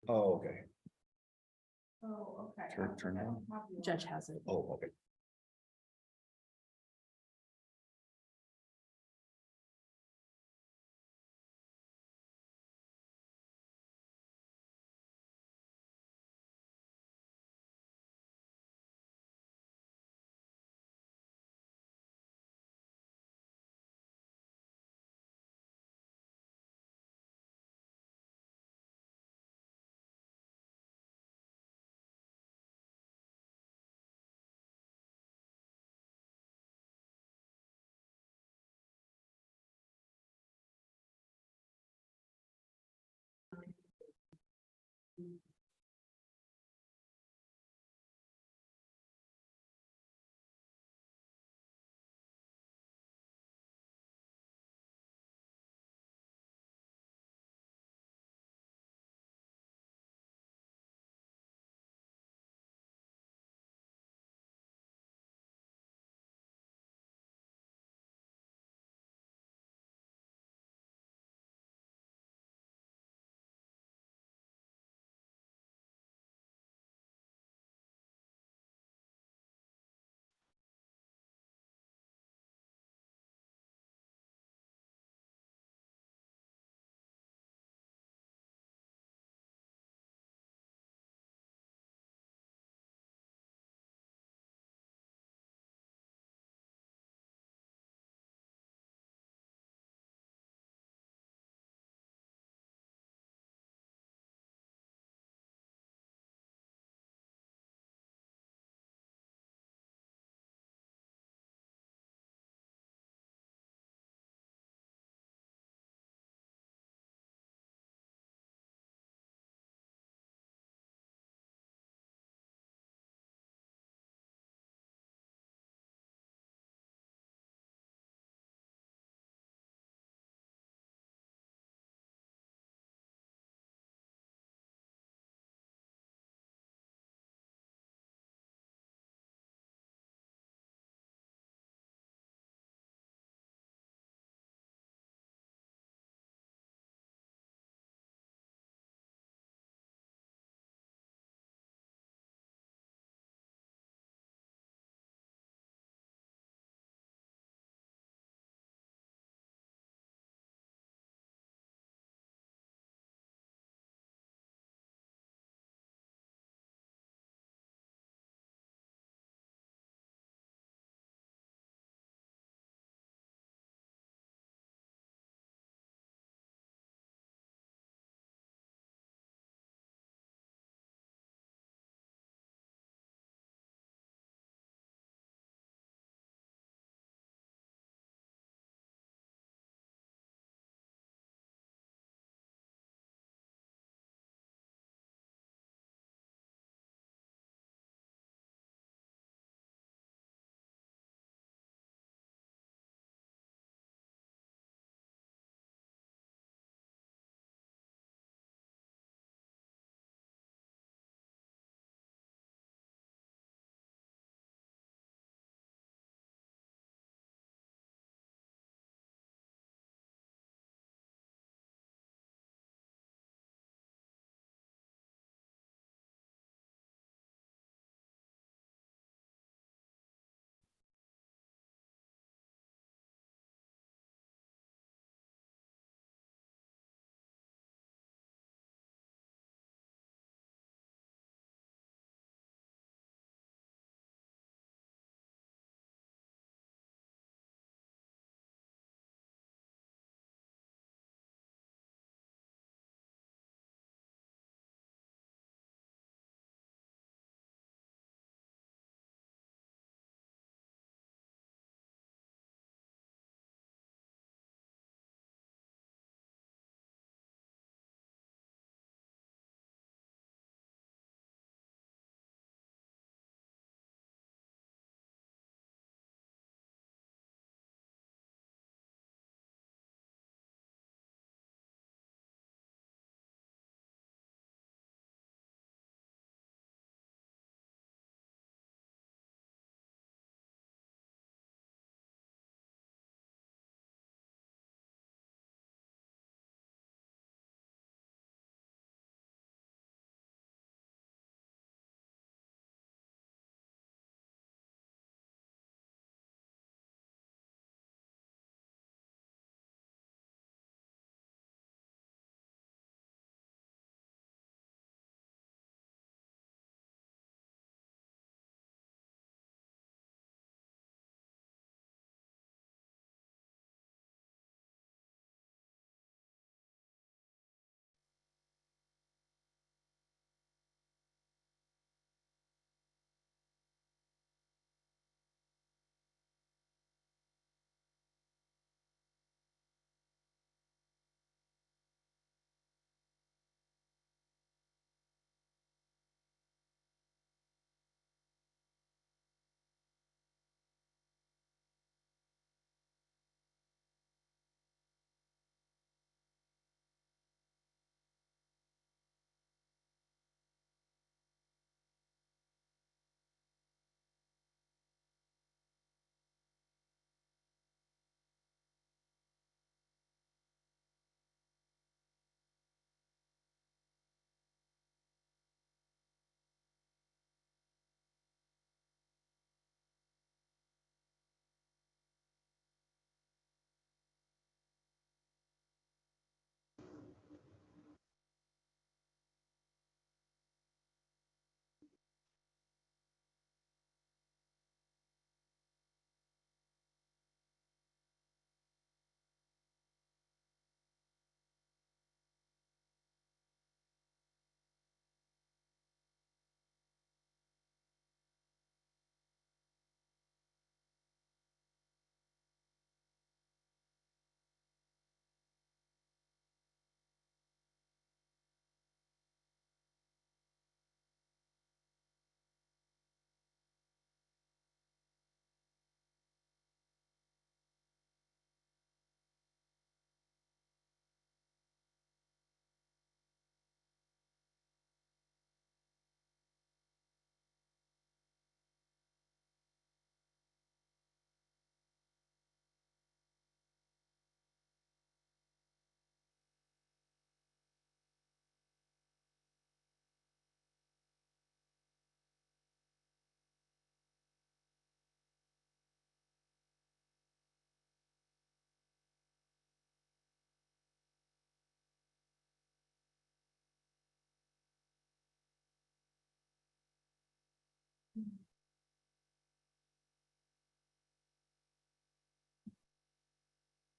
Oh, okay. Oh, okay. Turn on. Judge has it. Oh, okay.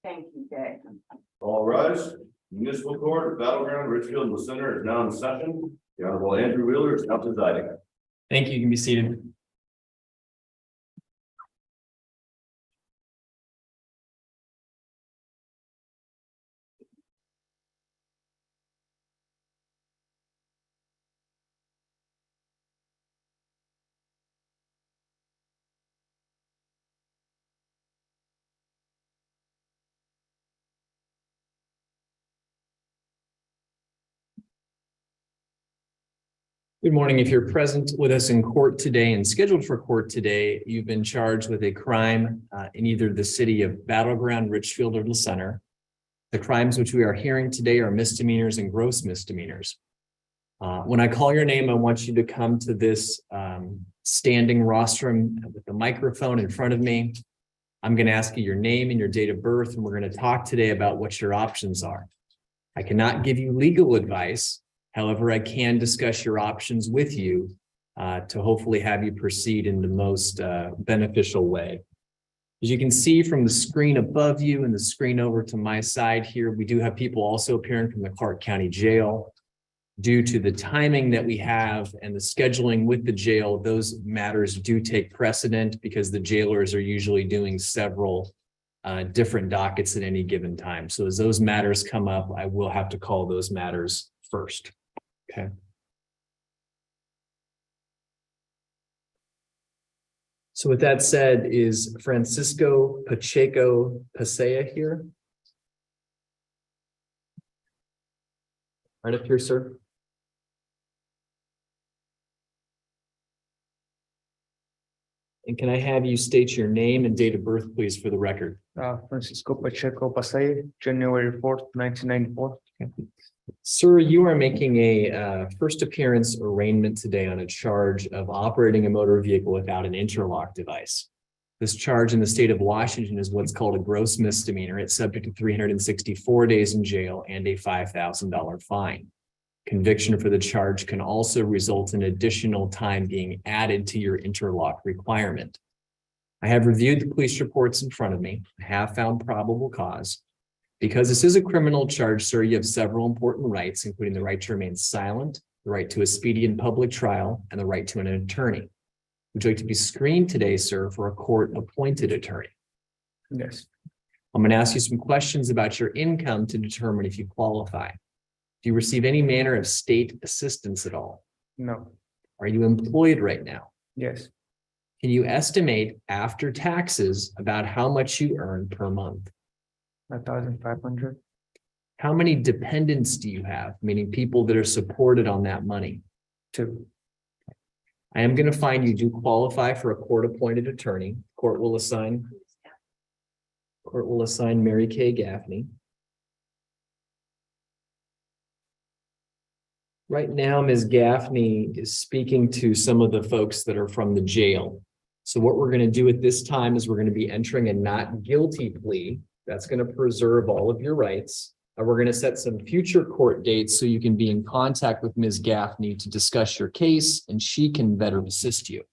Thank you, Jay. All rise. Municipal Court, Battleground, Richfield, and Center is now in session. The Honorable Andrew Wheeler is now presiding. Thank you. You can be seated. Good morning. If you're present with us in court today and scheduled for court today, you've been charged with a crime in either the city of Battleground, Richfield, or the Center. The crimes which we are hearing today are misdemeanors and gross misdemeanors. When I call your name, I want you to come to this standing rostrum with the microphone in front of me. I'm going to ask you your name and your date of birth, and we're going to talk today about what your options are. I cannot give you legal advice. However, I can discuss your options with you to hopefully have you proceed in the most beneficial way. As you can see from the screen above you and the screen over to my side here, we do have people also appearing from the Clark County Jail. Due to the timing that we have and the scheduling with the jail, those matters do take precedent because the jailers are usually doing several different dockets at any given time. So as those matters come up, I will have to call those matters first. Okay. So with that said, is Francisco Pacheco Pasea here? Right up here, sir. And can I have you state your name and date of birth, please, for the record? Francisco Pacheco Pasay, January 4th, 1994. Sir, you are making a first appearance arraignment today on a charge of operating a motor vehicle without an interlock device. This charge in the state of Washington is what's called a gross misdemeanor. It's subject to 364 days in jail and a $5,000 fine. Conviction for the charge can also result in additional time being added to your interlock requirement. I have reviewed the police reports in front of me. I have found probable cause. Because this is a criminal charge, sir, you have several important rights, including the right to remain silent, the right to a speedy and public trial, and the right to an attorney. Would you like to be screened today, sir, for a court-appointed attorney? Yes, I'm going to ask you some questions about your income to determine if you qualify. Do you receive any manner of state assistance at all? no, Are you employed right now? yes, Can you estimate after taxes about how much you earn per month? 1,500. How many dependents do you have, meaning people that are supported on that money? 2. I am going to find you do qualify for a court-appointed attorney. Court will assign Mary Kay Gaffney. Right now, Ms. Gaffney is speaking to some of the folks that are from the jail. So what we're going to do at this time is we're going to be entering a not guilty plea. That's going to preserve all of your rights. And we're going to set some future court dates so you can be in contact with Ms. Gaffney to discuss your case and she can better assist you.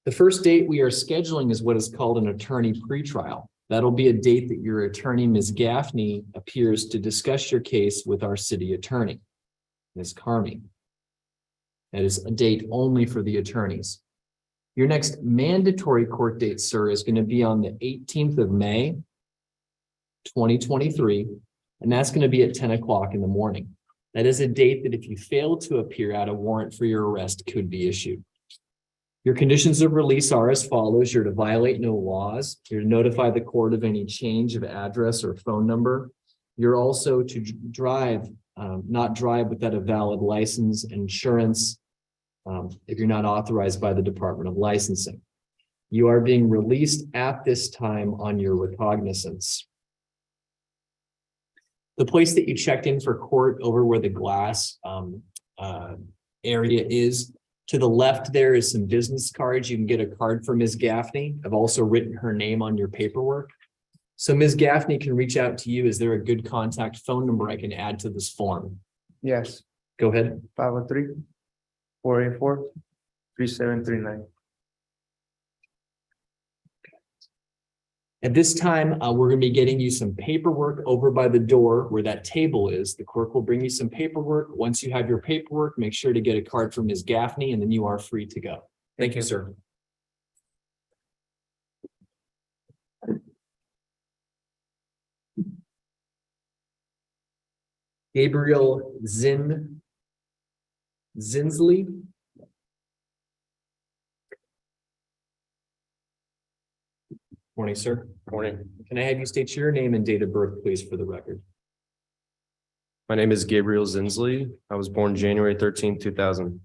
The first date we are scheduling is what is called an attorney pretrial. That'll be a date that your attorney, Ms. Gaffney, appears to discuss your case with our city attorney, Ms. Carmy. That is a date only for the attorneys. Your next mandatory court date, sir, is going to be on the 18th of May, 2023, and that's going to be at 10 o'clock in the morning. That is a date that if you fail to appear out, a warrant for your arrest could be issued. Your conditions of release are as follows. You're to violate no laws. You're to notify the court of any change of address or phone number. You're also to drive, not drive without a valid license, insurance, if you're not authorized by the Department of Licensing. You are being released at this time on your recognizance. The place that you checked in for court over where the glass area is, to the left there is some business cards. You can get a card for Ms. Gaffney. I've also written her name on your paperwork. So Ms. Gaffney can reach out to you. Is there a good contact phone number I can add to this form? Yes, Go ahead. 503-484-3739. At this time, we're going to be getting you some paperwork over by the door where that table is. The clerk will bring you some paperwork. Once you have your paperwork, make sure to get a card from Ms. Gaffney, and then you are free to go. Thank you, sir. Gabriel Zinsley. Morning, sir. Morning. Can I have you state your name and date of birth, please, for the record? My name is Gabriel Zinsley. I was born January 13th, 2000.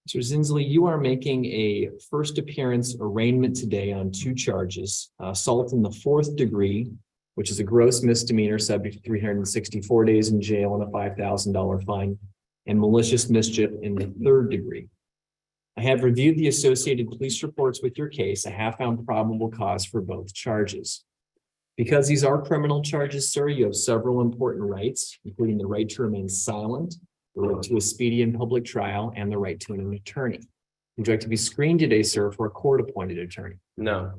Mr. Zinsley, you are making a first appearance arraignment today on two charges: assault in the fourth degree, which is a gross misdemeanor subject to 364 days in jail and a $5,000 fine, and malicious mischief in the third degree. I have reviewed the associated police reports with your case. I have found probable cause for both charges. Because these are criminal charges, sir, you have several important rights, including the right to remain silent, the right to a speedy and public trial, and the right to an attorney. Would you like to be screened today, sir, for a court-appointed attorney? No,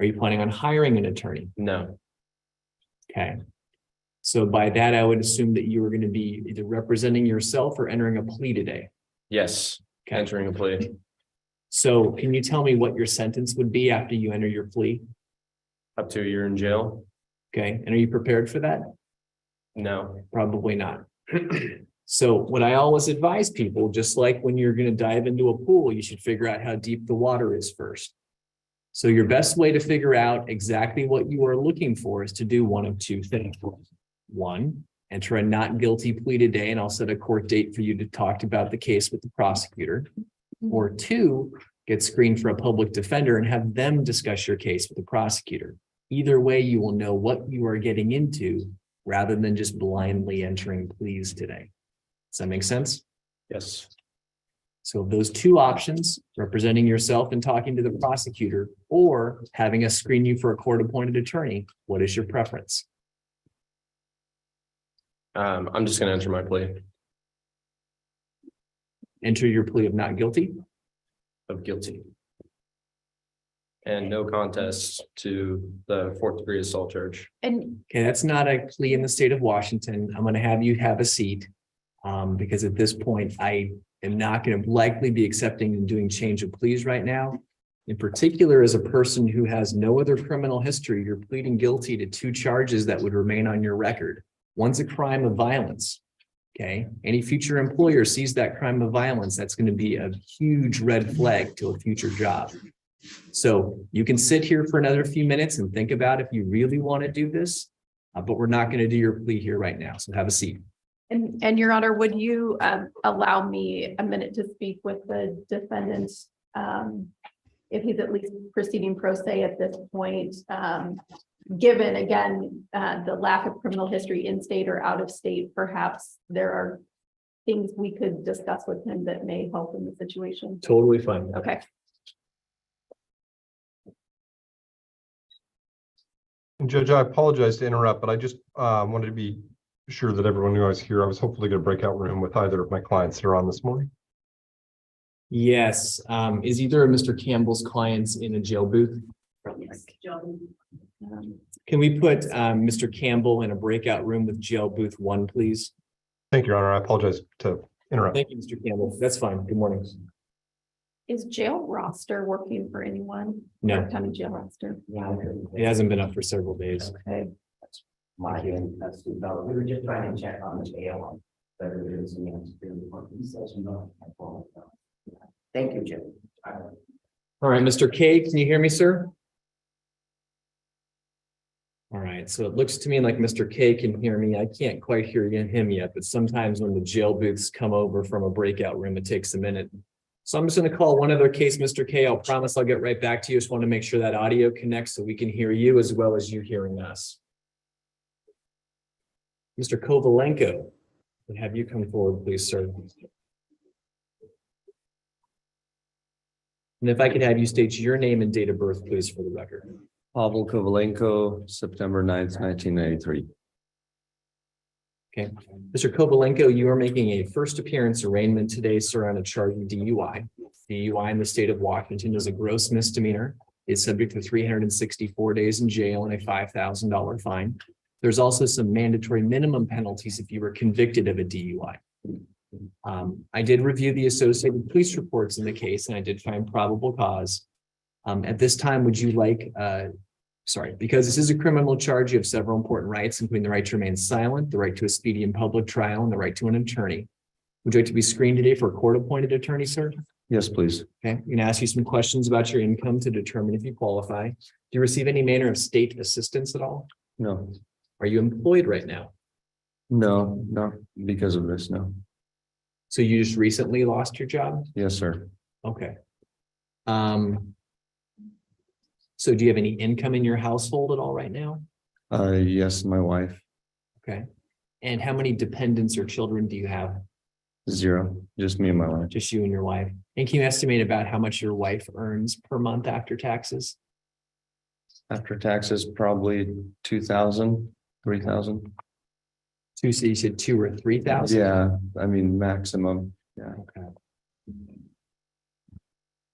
Are you planning on hiring an attorney? no, Okay. So by that, I would assume that you are going to be either representing yourself or entering a plea today. yes, Okay. entering a plea. So can you tell me what your sentence would be after you enter your plea? Up to a year in jail. Okay. And are you prepared for that? No, Probably not. So what I always advise people, just like when you're going to dive into a pool, you should figure out how deep the water is first. So your best way to figure out exactly what you are looking for is to do one of two things. One, enter a not guilty plea today, and I'll set a court date for you to talk about the case with the prosecutor. Or two, get screened for a public defender and have them discuss your case with the prosecutor. Either way, you will know what you are getting into rather than just blindly entering pleas today. Does that make sense? yes, So those two options, representing yourself and talking to the prosecutor, or having us screen you for a court-appointed attorney, what is your preference? I'm just gonna enter my plea Enter your plea of not guilty? of guilty. And no contest to the fourth degree assault charge. And Okay, that's not a plea in the state of Washington. I'm going to have you have a seat. Because at this point, I am not going to likely be accepting and doing change of pleas right now. In particular, as a person who has no other criminal history, you're pleading guilty to two charges that would remain on your record. One's a crime of violence. Okay, any future employer sees that crime of violence, that's going to be a huge red flag to a future job. So you can sit here for another few minutes and think about if you really want to do this, but we're not going to do your plea here right now. So have a seat. and Your Honor, would you allow me a minute to speak with the defendant? If he's at least proceeding pro se at this point, given again, the lack of criminal history in state or out of state, perhaps there are things we could discuss with him that may help in the situation. Totally fine. Okay. And Judge, I apologize to interrupt, but I just wanted to be sure that everyone knew I was here. I was hopefully going to break out room with either of my clients that are on this morning. Yes. Is either of Mr. Campbell's clients in a jail booth? Can we put Mr. Campbell in a breakout room with jail booth 1, please? Thank you, Your Honor. I apologize to interrupt. Thank you, Mr. Campbell. That's fine. Good morning. Is jail roster working for anyone? No, County jail roster. it hasn't been up for several days. Okay. My end, that's the belt. We were just trying to check on the jail. Whether there is any he says no. Thank you, Jim. All right, Mr. K, can you hear me, sir? All right, so it looks to me like Mr. K can hear me. I can't quite hear him yet, but sometimes when the jail booths come over from a breakout room, it takes a minute. So I'm just going to call one other case, Mr. K. I'll promise I'll get right back to you. Just want to make sure that audio connects so we can hear you as well as you hearing us. Mr. Kovalenko, would have you come forward, please, sir. And if I could have you state your name and date of birth, please, for the record. Pavel Kovalenko, September 9th, 1993. Okay. Mr. Kovalenko, you are making a first appearance arraignment today, sir, on a charge of DUI. DUI in the state of Washington is a gross misdemeanor. is subject to 364 days in jail and a $5,000 fine. There's also some mandatory minimum penalties if you were convicted of a DUI. I did review the associated police reports in the case, and I did find probable cause. At this time, would you like, because this is a criminal charge, you have several important rights, including the right to remain silent, the right to a speedy and public trial, and the right to an attorney. Would you like to be screened today for a court-appointed attorney, sir? Yes, please. Okay, I'm going to ask you some questions about your income to determine if you qualify. Do you receive any manner of state assistance at all? No, Are you employed right now? no, not because of this, no. So you just recently lost your job? Yes, sir. Okay. So do you have any income in your household at all right now? Yes, my wife, Okay. And how many dependents or children do you have? 0, just me and my wife. Just you and your wife? And can you estimate about how much your wife earns per month after taxes? After taxes, probably 2,000, 3,000. Two, so you said 2 or 3,000? Yeah, I mean, maximum. Yeah. Okay.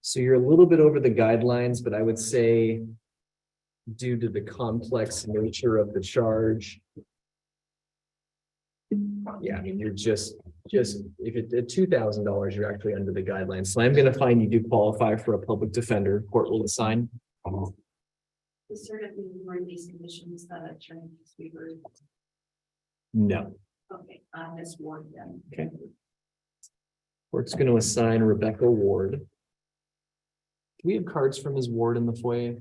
So you're a little bit over the guidelines, but I would say due to the complex nature of the charge. Yeah, you're just if it's at $2,000, you're actually under the guidelines. So I'm going to find you do qualify for a public defender. Court will assign. Is there going to be more of these conditions that attorney Weaver? No. Okay, Ms. Ward then. Okay. Court's going to assign Rebecca Ward. Do we have cards from Ms. Ward in the foyer?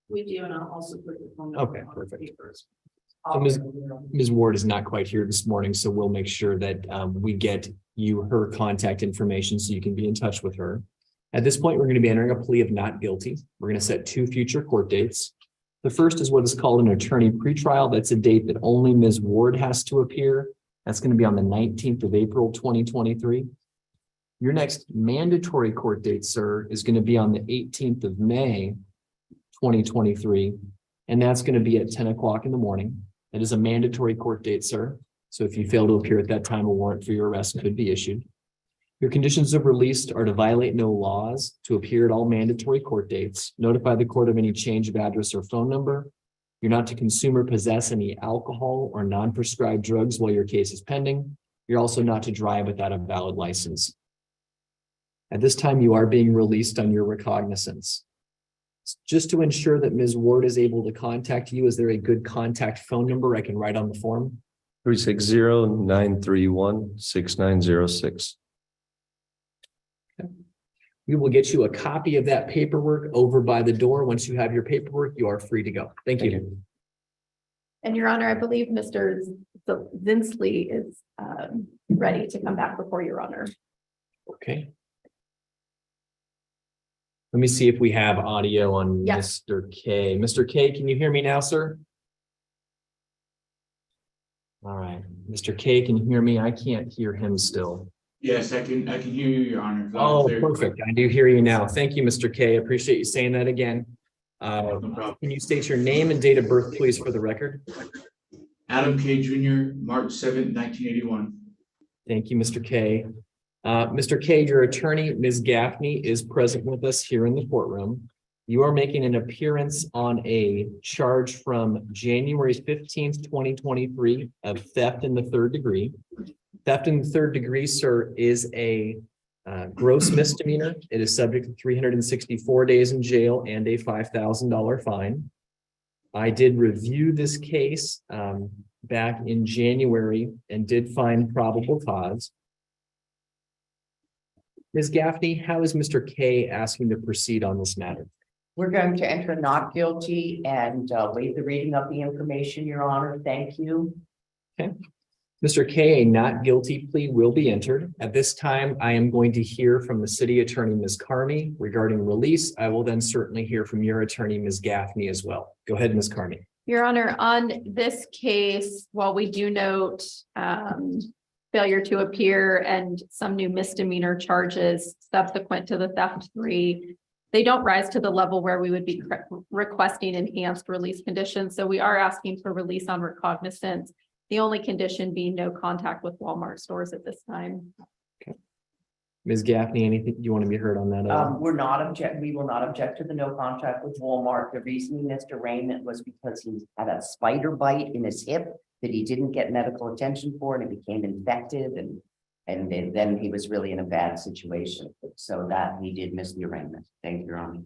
We do, and I'll also put the phone number Okay, on the perfect. papers. So Ms. Ward is not quite here this morning, so we'll make sure that we get you her contact information so you can be in touch with her. At this point, we're going to be entering a plea of not guilty. We're going to set 2 future court dates. The first is what is called an attorney pretrial. That's a date that only Ms. Ward has to appear. That's going to be on the 19th of April, 2023. Your next mandatory court date, sir, is going to be on the 18th of May, 2023. And that's going to be at 10 o'clock in the morning. It is a mandatory court date, sir. So if you fail to appear at that time, a warrant for your arrest could be issued. Your conditions of release are to violate no laws, to appear at all mandatory court dates, notify the court of any change of address or phone number. You're not to consume or possess any alcohol or non-prescribed drugs while your case is pending. You're also not to drive without a valid license. At this time, you are being released on your recognizance. Just to ensure that Ms. Ward is able to contact you, is there a good contact phone number I can write on the form? 360-931-6906. We will get you a copy of that paperwork over by the door. Once you have your paperwork, you are free to go. Thank you. And Your Honor, I believe Mr. Zinsley is ready to come back before Your Honor. Okay. Let me see if we have audio on Yeah. Mr. K. Mr. K, can you hear me now, sir? All right. Mr. K, can you hear me? I can't hear him still. Yes, I can hear you, Your Honor. Oh, Clear. perfect. I do hear you now. Thank you, Mr. K. I appreciate you saying that again. No problem. Can you state your name and date of birth, please, for the record? Adam K. Jr., March 7th, 1981. Thank you, Mr. K. Mr. K, your attorney, Ms. Gaffney, is present with us here in the courtroom. You are making an appearance on a charge from January 15th, 2023 of theft in the 3rd degree. Theft in the 3rd degree, sir, is a gross misdemeanor. It is subject to 364 days in jail and a $5,000 fine. I did review this case back in January and did find probable cause. Ms. Gaffney, how is Mr. K asking to proceed on this matter? We're going to enter not guilty and waive the reading of the information, Your Honor. Thank you. Okay. Mr. K, a not guilty plea will be entered. At this time, I am going to hear from the city attorney, Ms. Carney, regarding release. I will then certainly hear from your attorney, Ms. Gaffney, as well. Go ahead, Ms. Carney. Your Honor, on this case, while we do note failure to appear and some new misdemeanor charges subsequent to the theft 3, they don't rise to the level where we would be requesting enhanced release conditions. So we are asking for release on recognizance. The only condition being no contact with Walmart stores at this time. Ms. Gaffney, anything you want to be heard on that? We will not object to the no contact with Walmart. The reasoning, Mr. Raymond, was because he had a spider bite in his hip that he didn't get medical attention for, and it became infected, and then he was really in a bad situation. So that he did miss the arraignment. Thank you, Your Honor.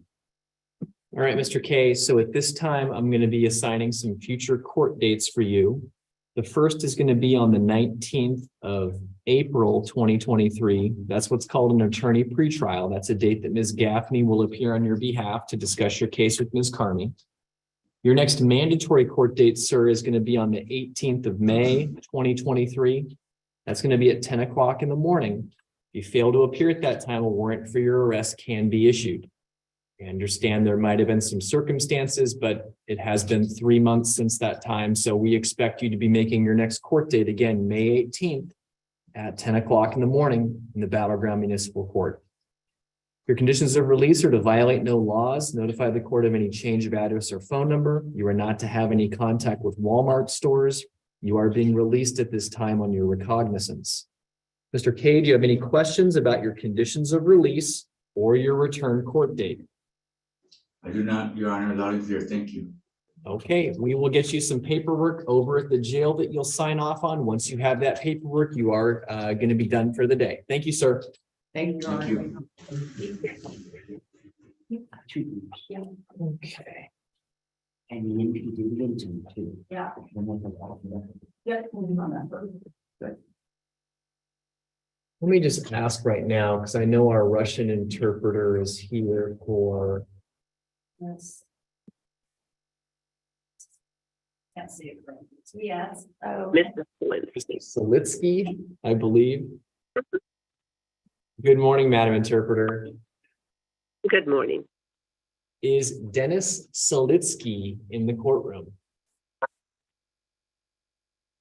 All right, Mr. K. So at this time, I'm going to be assigning some future court dates for you. The first is going to be on the 19th of April, 2023. That's what's called an attorney pretrial. That's a date that Ms. Gaffney will appear on your behalf to discuss your case with Ms. Carney. Your next mandatory court date, sir, is going to be on the 18th of May, 2023. That's going to be at 10 o'clock in the morning. If you fail to appear at that time, a warrant for your arrest can be issued. I understand there might have been some circumstances, but it has been 3 months since that time. So we expect you to be making your next court date again, May 18th at 10 o'clock in the morning in the Battleground Municipal Court. Your conditions of release are to violate no laws, notify the court of any change of address or phone number. You are not to have any contact with Walmart stores. You are being released at this time on your recognizance. Mr. K, do you have any questions about your conditions of release or your return court date? I do not, Your Honor, loud and clear. Thank you. Okay, we will get you some paperwork over at the jail that you'll sign off on. Once you have that paperwork, you are going to be done for the day. Thank you, sir. Thank you, Your Thank Honor. you. Okay. And the MP did get to too. Yeah. Yeah. Let me just ask right now, because I know our Russian interpreter is here for. Yes. Can't see it. Yes. Oh, Mr. Solitsky, I believe. Good morning, Madam Interpreter. Good morning. Is Dennis Solitsky in the courtroom?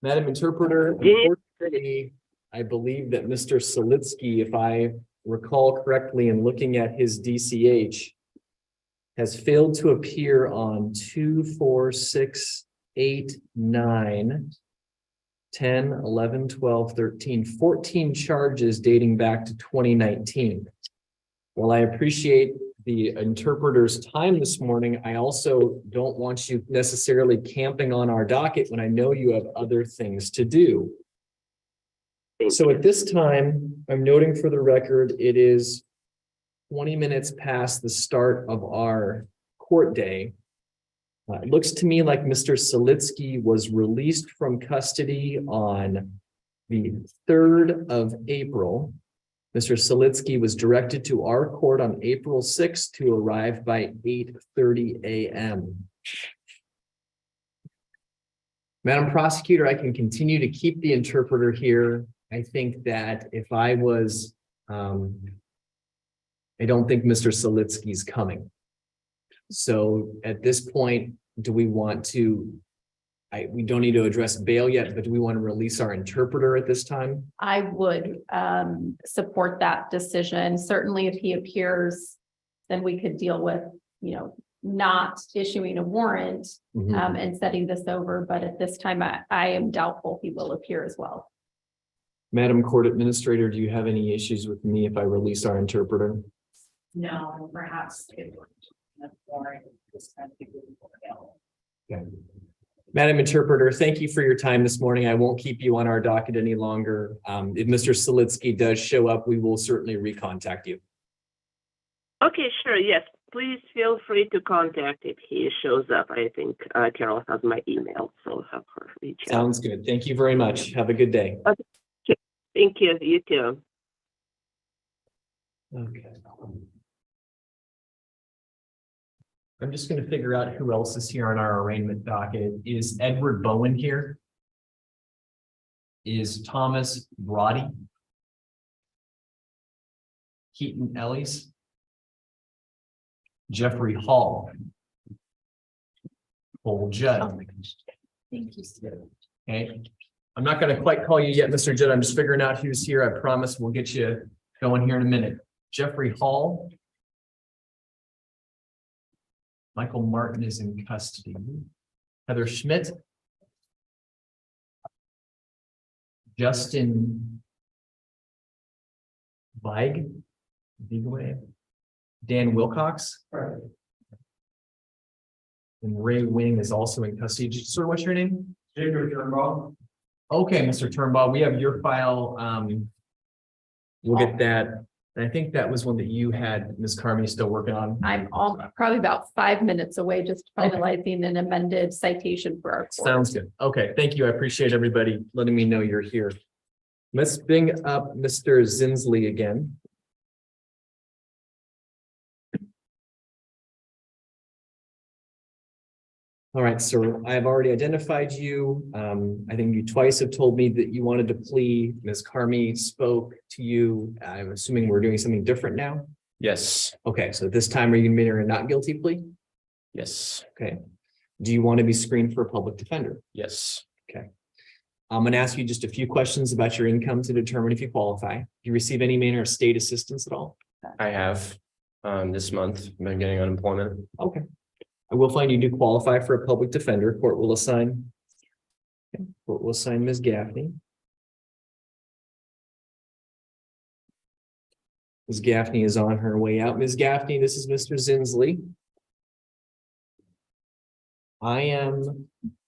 Madam Interpreter, unfortunately, I believe that Mr. Solitsky, if I recall correctly in looking at his DCH, has failed to appear on 2, 4, 6, 8, 9, 10, 11, 12, 13, 14 charges dating back to 2019. While I appreciate the interpreter's time this morning, I also don't want you necessarily camping on our docket when I know you have other things to do. So at this time, I'm noting for the record, it is 20 minutes past the start of our court day. It looks to me like Mr. Solitsky was released from custody on the 3rd of April. Mr. Solitsky was directed to our court on April 6th to arrive by 8:30 a.m. Madam Prosecutor, I can continue to keep the interpreter here. I think that if I was, I don't think Mr. Solitsky's coming. So at this point, do we want to, we don't need to address bail yet, but do we want to release our interpreter at this time? I would support that decision. Certainly, if he appears, then we could deal with, not issuing a warrant and setting this over. But at this time, I am doubtful he will appear as well. Madam Court Administrator, do you have any issues with me if I release our interpreter? No, perhaps it would. Okay. Madam Interpreter, thank you for your time this morning. I won't keep you on our docket any longer. If Mr. Solitsky does show up, we will certainly recontact you. Okay, sure. Yes, please feel free to contact if he shows up. I think Carol has my email, so have her reach out. Sounds good. Thank you very much. Have a good day. Okay. Thank you. You too. Okay. I'm just going to figure out who else is here on our arraignment docket. Is Edward Bowen here? Is Thomas Brody? Keaton Ellis? Jeffrey Hall? Cole Judd? Thank you, sir. Okay. I'm not going to quite call you yet, Mr. Judd. I'm just figuring out who's here. I promise we'll get you going here in a minute. Jeffrey Hall? Michael Martin is in custody. Heather Schmidt. Justin Vigway, Dan Wilcox. And Ray Wing is also in custody. Sir, what's your name? Jacob Turnbull. Okay, Mr. Turnbull, we have your file. We'll get that. And I think that was one that you had, Ms. Carmy, still working on. I'm probably about 5 minutes away, just Okay. finalizing an amended citation for our court. Sounds good. Okay, thank you. I appreciate everybody letting me know you're here. Let's bring up Mr. Zinsley again. All right, sir, I have already identified you. I think you twice have told me that you wanted to plea. Ms. Carmy spoke to you. I'm assuming we're doing something different now. Yes, Okay, so this time are you gonna make a not guilty plea? yes, Okay. Do you want to be screened for a public defender? yes, I'm going to ask you just a few questions about your income to determine if you qualify. Do you receive any manner of state assistance at all? I have, this month, been getting unemployment. Okay. I will find you do qualify for a public defender. Court will assign. Court will assign Ms. Gaffney. Ms. Gaffney is on her way out. Ms. Gaffney, this is Mr. Zinsley.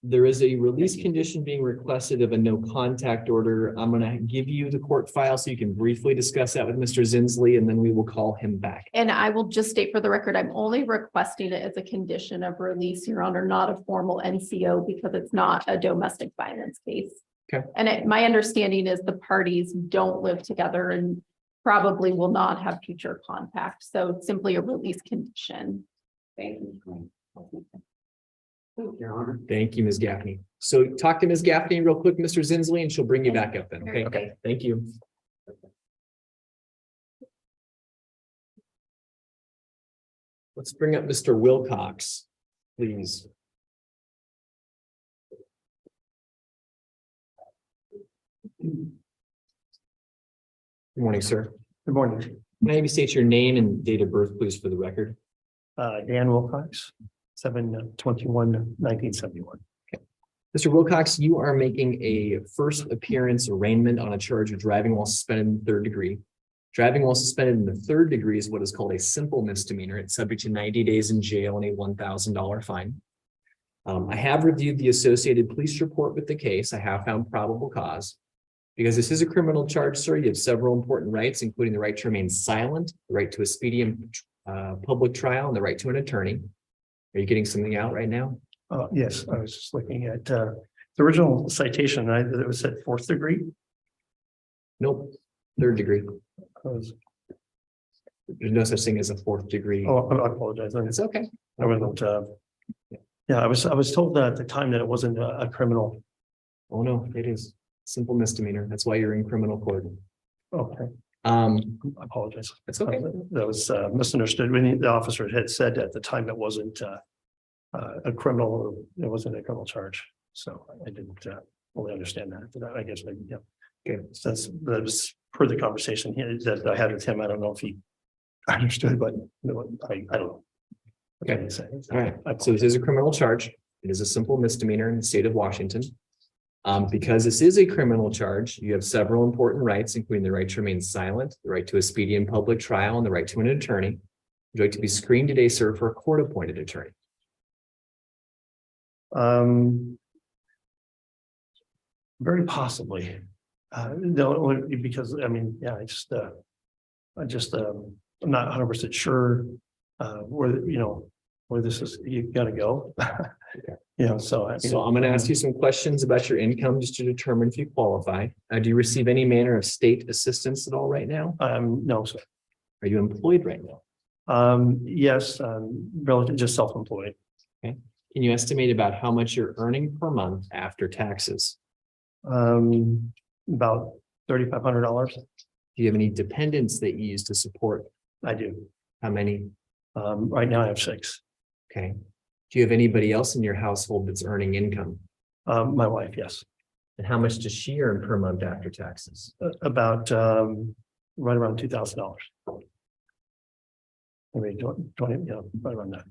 There is a release condition being requested of a no contact order. I'm going to give you the court file so you can briefly discuss that with Mr. Zinsley, and then we will call him back. And I will just state for the record, I'm only requesting it as a condition of release, Your Honor, not a formal NCO, because it's not a domestic violence case. Okay. And my understanding is the parties don't live together and probably will not have future contact. So it's simply a release condition. Thank you. Your Honor. Thank you, Ms. Gaffney. So talk to Ms. Gaffney real quick, Mr. Zinsley, and she'll bring you back up then. Okay. Okay. Thank you. Let's bring up Mr. Wilcox, please. Good morning, sir. Good morning. Can I have you state your name and date of birth, please, for the record? Dan Wilcox, 7/21/1971. Mr. Wilcox, you are making a first appearance arraignment on a charge of driving while suspended in the third degree. Driving while suspended in the third degree is what is called a simple misdemeanor. It's subject to 90 days in jail and a $1,000 fine. I have reviewed the associated police report with the case. I have found probable cause. Because this is a criminal charge, sir, you have several important rights, including the right to remain silent, the right to a speedy and public trial, and the right to an attorney. Are you getting something out right now? Yes, I was just looking at the original citation, it was at fourth degree. Nope, third degree. There's There's no such thing as a fourth degree. Oh, I apologize. It's okay. I wasn't, yeah, I was told that at the time that it wasn't a criminal. Oh, no, it is simple misdemeanor. That's why you're in criminal court. Okay, I apologize. It's okay. That was misunderstood. When the officer had said at the time it wasn't a criminal, or it wasn't a criminal charge. So I didn't fully understand that. But I guess, yeah. Okay. Since that was per the conversation that I had with him, I don't know if he understood, but I don't know. Okay. All right. So this is a criminal charge. It is a simple misdemeanor in the state of Washington. Because this is a criminal charge, you have several important rights, including the right to remain silent, the right to a speedy and public trial, and the right to an attorney. Would you like to be screened today, sir, for a court-appointed attorney? Very possibly. No, because I mean, yeah, I'm not 100% sure where this is. You gotta go. So I'm going to ask you some questions about your income just to determine if you qualify. Do you receive any manner of state assistance at all right now? No, sir. Are you employed right now? Yes, relative, just self-employed. Okay. Can you estimate about how much you're earning per month after taxes? About $3,500. Do you have any dependents that you use to support? I do. How many? Right now I have 6. Okay. Do you have anybody else in your household that's earning income? My wife, yes. And how much does she earn per month after taxes? About right around $2,000. Maybe 20, yeah, right around that.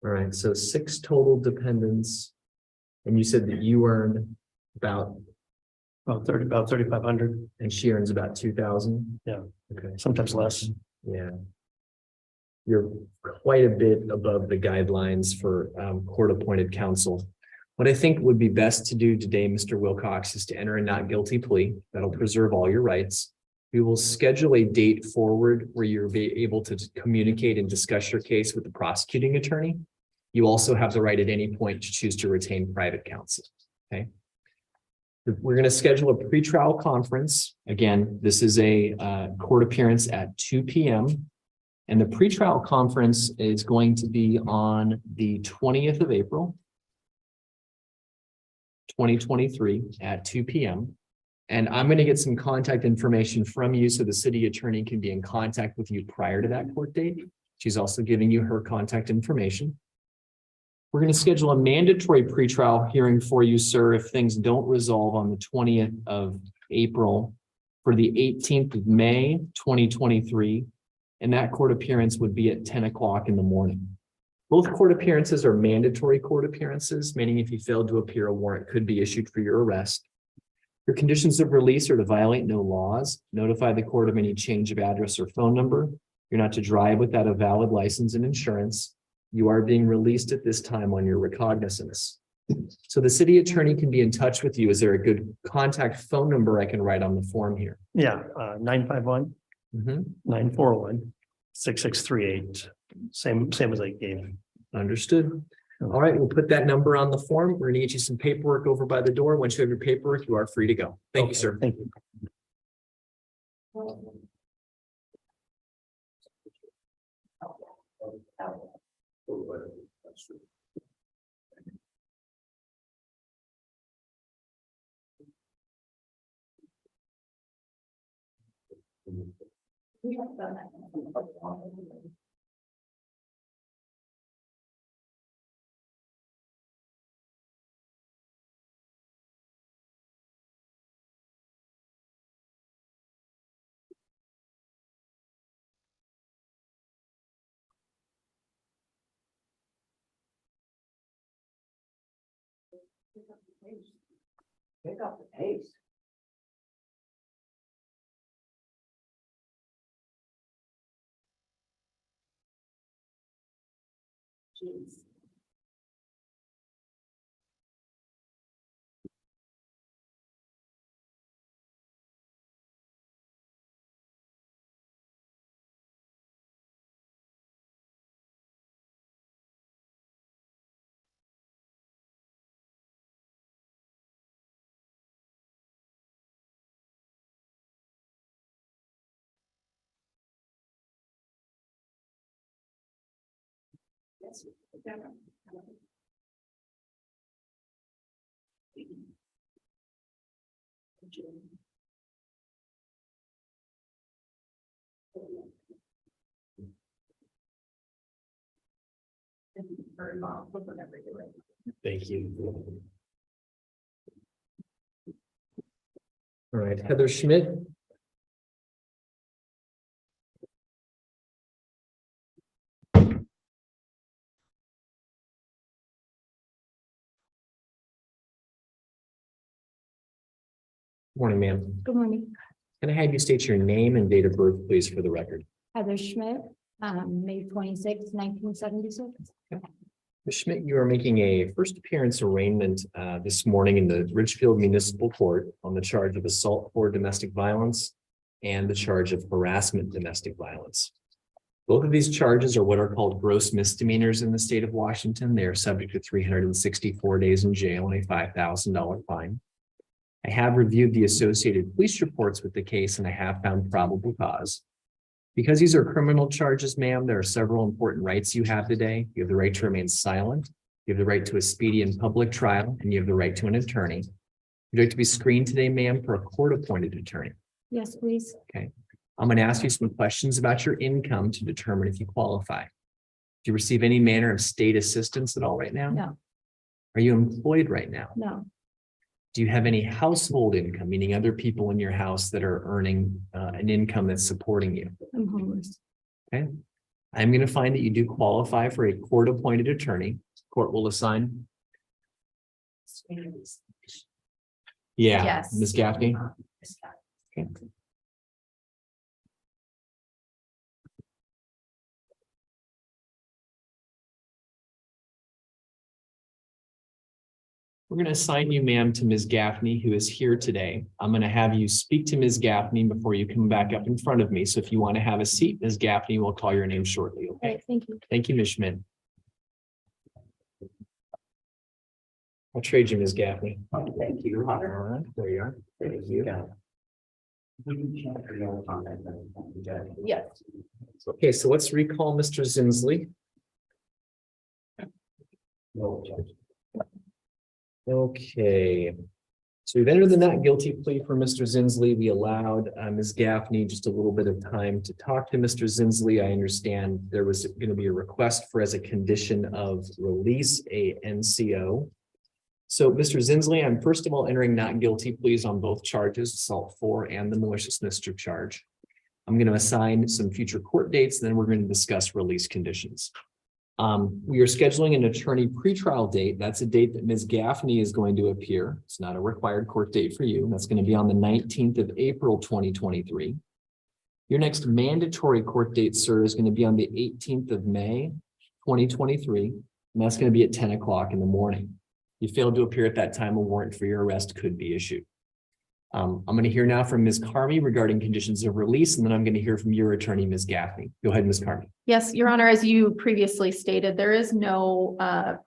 All right, so 6 total dependents. And you said that you earn about About 3,500, and she earns about 2,000. Yeah. Okay. sometimes less. Yeah. You're quite a bit above the guidelines for court-appointed counsel. What I think would be best to do today, Mr. Wilcox, is to enter a not guilty plea. That'll preserve all your rights. We will schedule a date forward where you'll be able to communicate and discuss your case with the prosecuting attorney. You also have the right at any point to choose to retain private counsel. Okay. We're going to schedule a pretrial conference. Again, this is a court appearance at 2 p.m. And the pretrial conference is going to be on the 20th of April, 2023 at 2 p.m. And I'm going to get some contact information from you so the city attorney can be in contact with you prior to that court date. She's also giving you her contact information. We're going to schedule a mandatory pretrial hearing for you, sir, if things don't resolve on the 20th of April for the 18th of May, 2023. And that court appearance would be at 10 o'clock in the morning. Both court appearances are mandatory court appearances, meaning if you failed to appear, a warrant could be issued for your arrest. Your conditions of release are to violate no laws, notify the court of any change of address or phone number. You're not to drive without a valid license and insurance. You are being released at this time on your recognizance. So the city attorney can be in touch with you. Is there a good contact phone number I can write on the form here? Yeah, 951-941-6638. Same as I gave. Understood. All right, we'll put that number on the form. We're gonna get you some paperwork over by the door. Once you have your paperwork, you are free to go. Thank you, sir. Thank you. Pick up the pace. Jeez. Yes. Thank you. All right, Heather Schmidt. Morning, ma'am. Good morning, Can I have you state your name and date of birth, please, for the record? Heather Schmidt, May 26, 1976. Ms. Schmidt, you are making a first appearance arraignment this morning in the Richfield Municipal Court on the charge of assault for domestic violence and the charge of harassment domestic violence. Both of these charges are what are called gross misdemeanors in the state of Washington. They are subject to 364 days in jail and a $5,000 fine. I have reviewed the associated police reports with the case and I have found probable cause. Because these are criminal charges, ma'am, there are several important rights you have today. You have the right to remain silent. You have the right to a speedy and public trial, and you have the right to an attorney. You'd like to be screened today, ma'am, for a court-appointed attorney. Yes, please. Okay. I'm going to ask you some questions about your income to determine if you qualify. Do you receive any manner of state assistance at all right now? No. Are you employed right now? No, Do you have any household income, meaning other people in your house that are earning an income that's supporting you? I'm homeless. Okay. I'm going to find that you do qualify for a court-appointed attorney. Court will assign Yeah, Yes. Ms. Gaffney. Okay. We're going to assign you, ma'am, to Ms. Gaffney, who is here today. I'm going to have you speak to Ms. Gaffney before you come back up in front of me. So if you want to have a seat, Ms. Gaffney, we'll call your name shortly, okay? Right, thank you. Thank you, Ms. Schmidt. I'll trade you, Ms. Gaffney. Thank you, Your Honor. All right, there you are. Thank you. We can check for no comment, Judge. Yes. Okay, so let's recall Mr. Zinsley. No, Judge. Okay. So we've entered the not guilty plea for Mr. Zinsley. We allowed Ms. Gaffney just a little bit of time to talk to Mr. Zinsley. I understand there was going to be a request for, as a condition of release, a NCO. So Mr. Zinsley, I'm first of all entering not guilty pleas on both charges, assault 4 and the malicious mischief charge. I'm going to assign some future court dates, then we're going to discuss release conditions. We are scheduling an attorney pretrial date. That's a date that Ms. Gaffney is going to appear. It's not a required court date for you. That's going to be on the 19th of April, 2023. Your next mandatory court date, sir, is going to be on the 18th of May, 2023. And that's going to be at 10 o'clock in the morning. If you failed to appear at that time, a warrant for your arrest could be issued. I'm going to hear now from Ms. Carmy regarding conditions of release, and then I'm going to hear from your attorney, Ms. Gaffney. Go ahead, Ms. Carmy. Yes, Your Honor, as you previously stated, there is no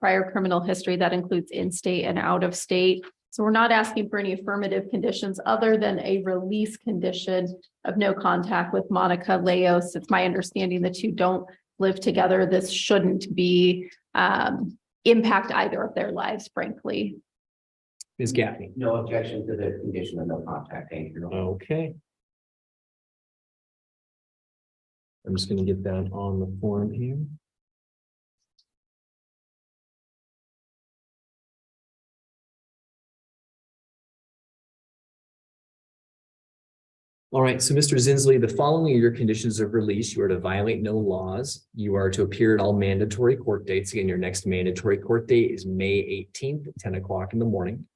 prior criminal history that includes in-state and out-of-state. So we're not asking for any affirmative conditions other than a release condition of no contact with Monica Leos. It's my understanding that you don't live together. This shouldn't be impact either of their lives, frankly. Ms. Gaffney. No objection to the condition of no contact. Thank you. Okay. I'm just going to get that on the form here. All right, so Mr. Zinsley, the following are your conditions of release. You are to violate no laws. You are to appear at all mandatory court dates. Again, your next mandatory court date is May 18th at 10 o'clock in the morning.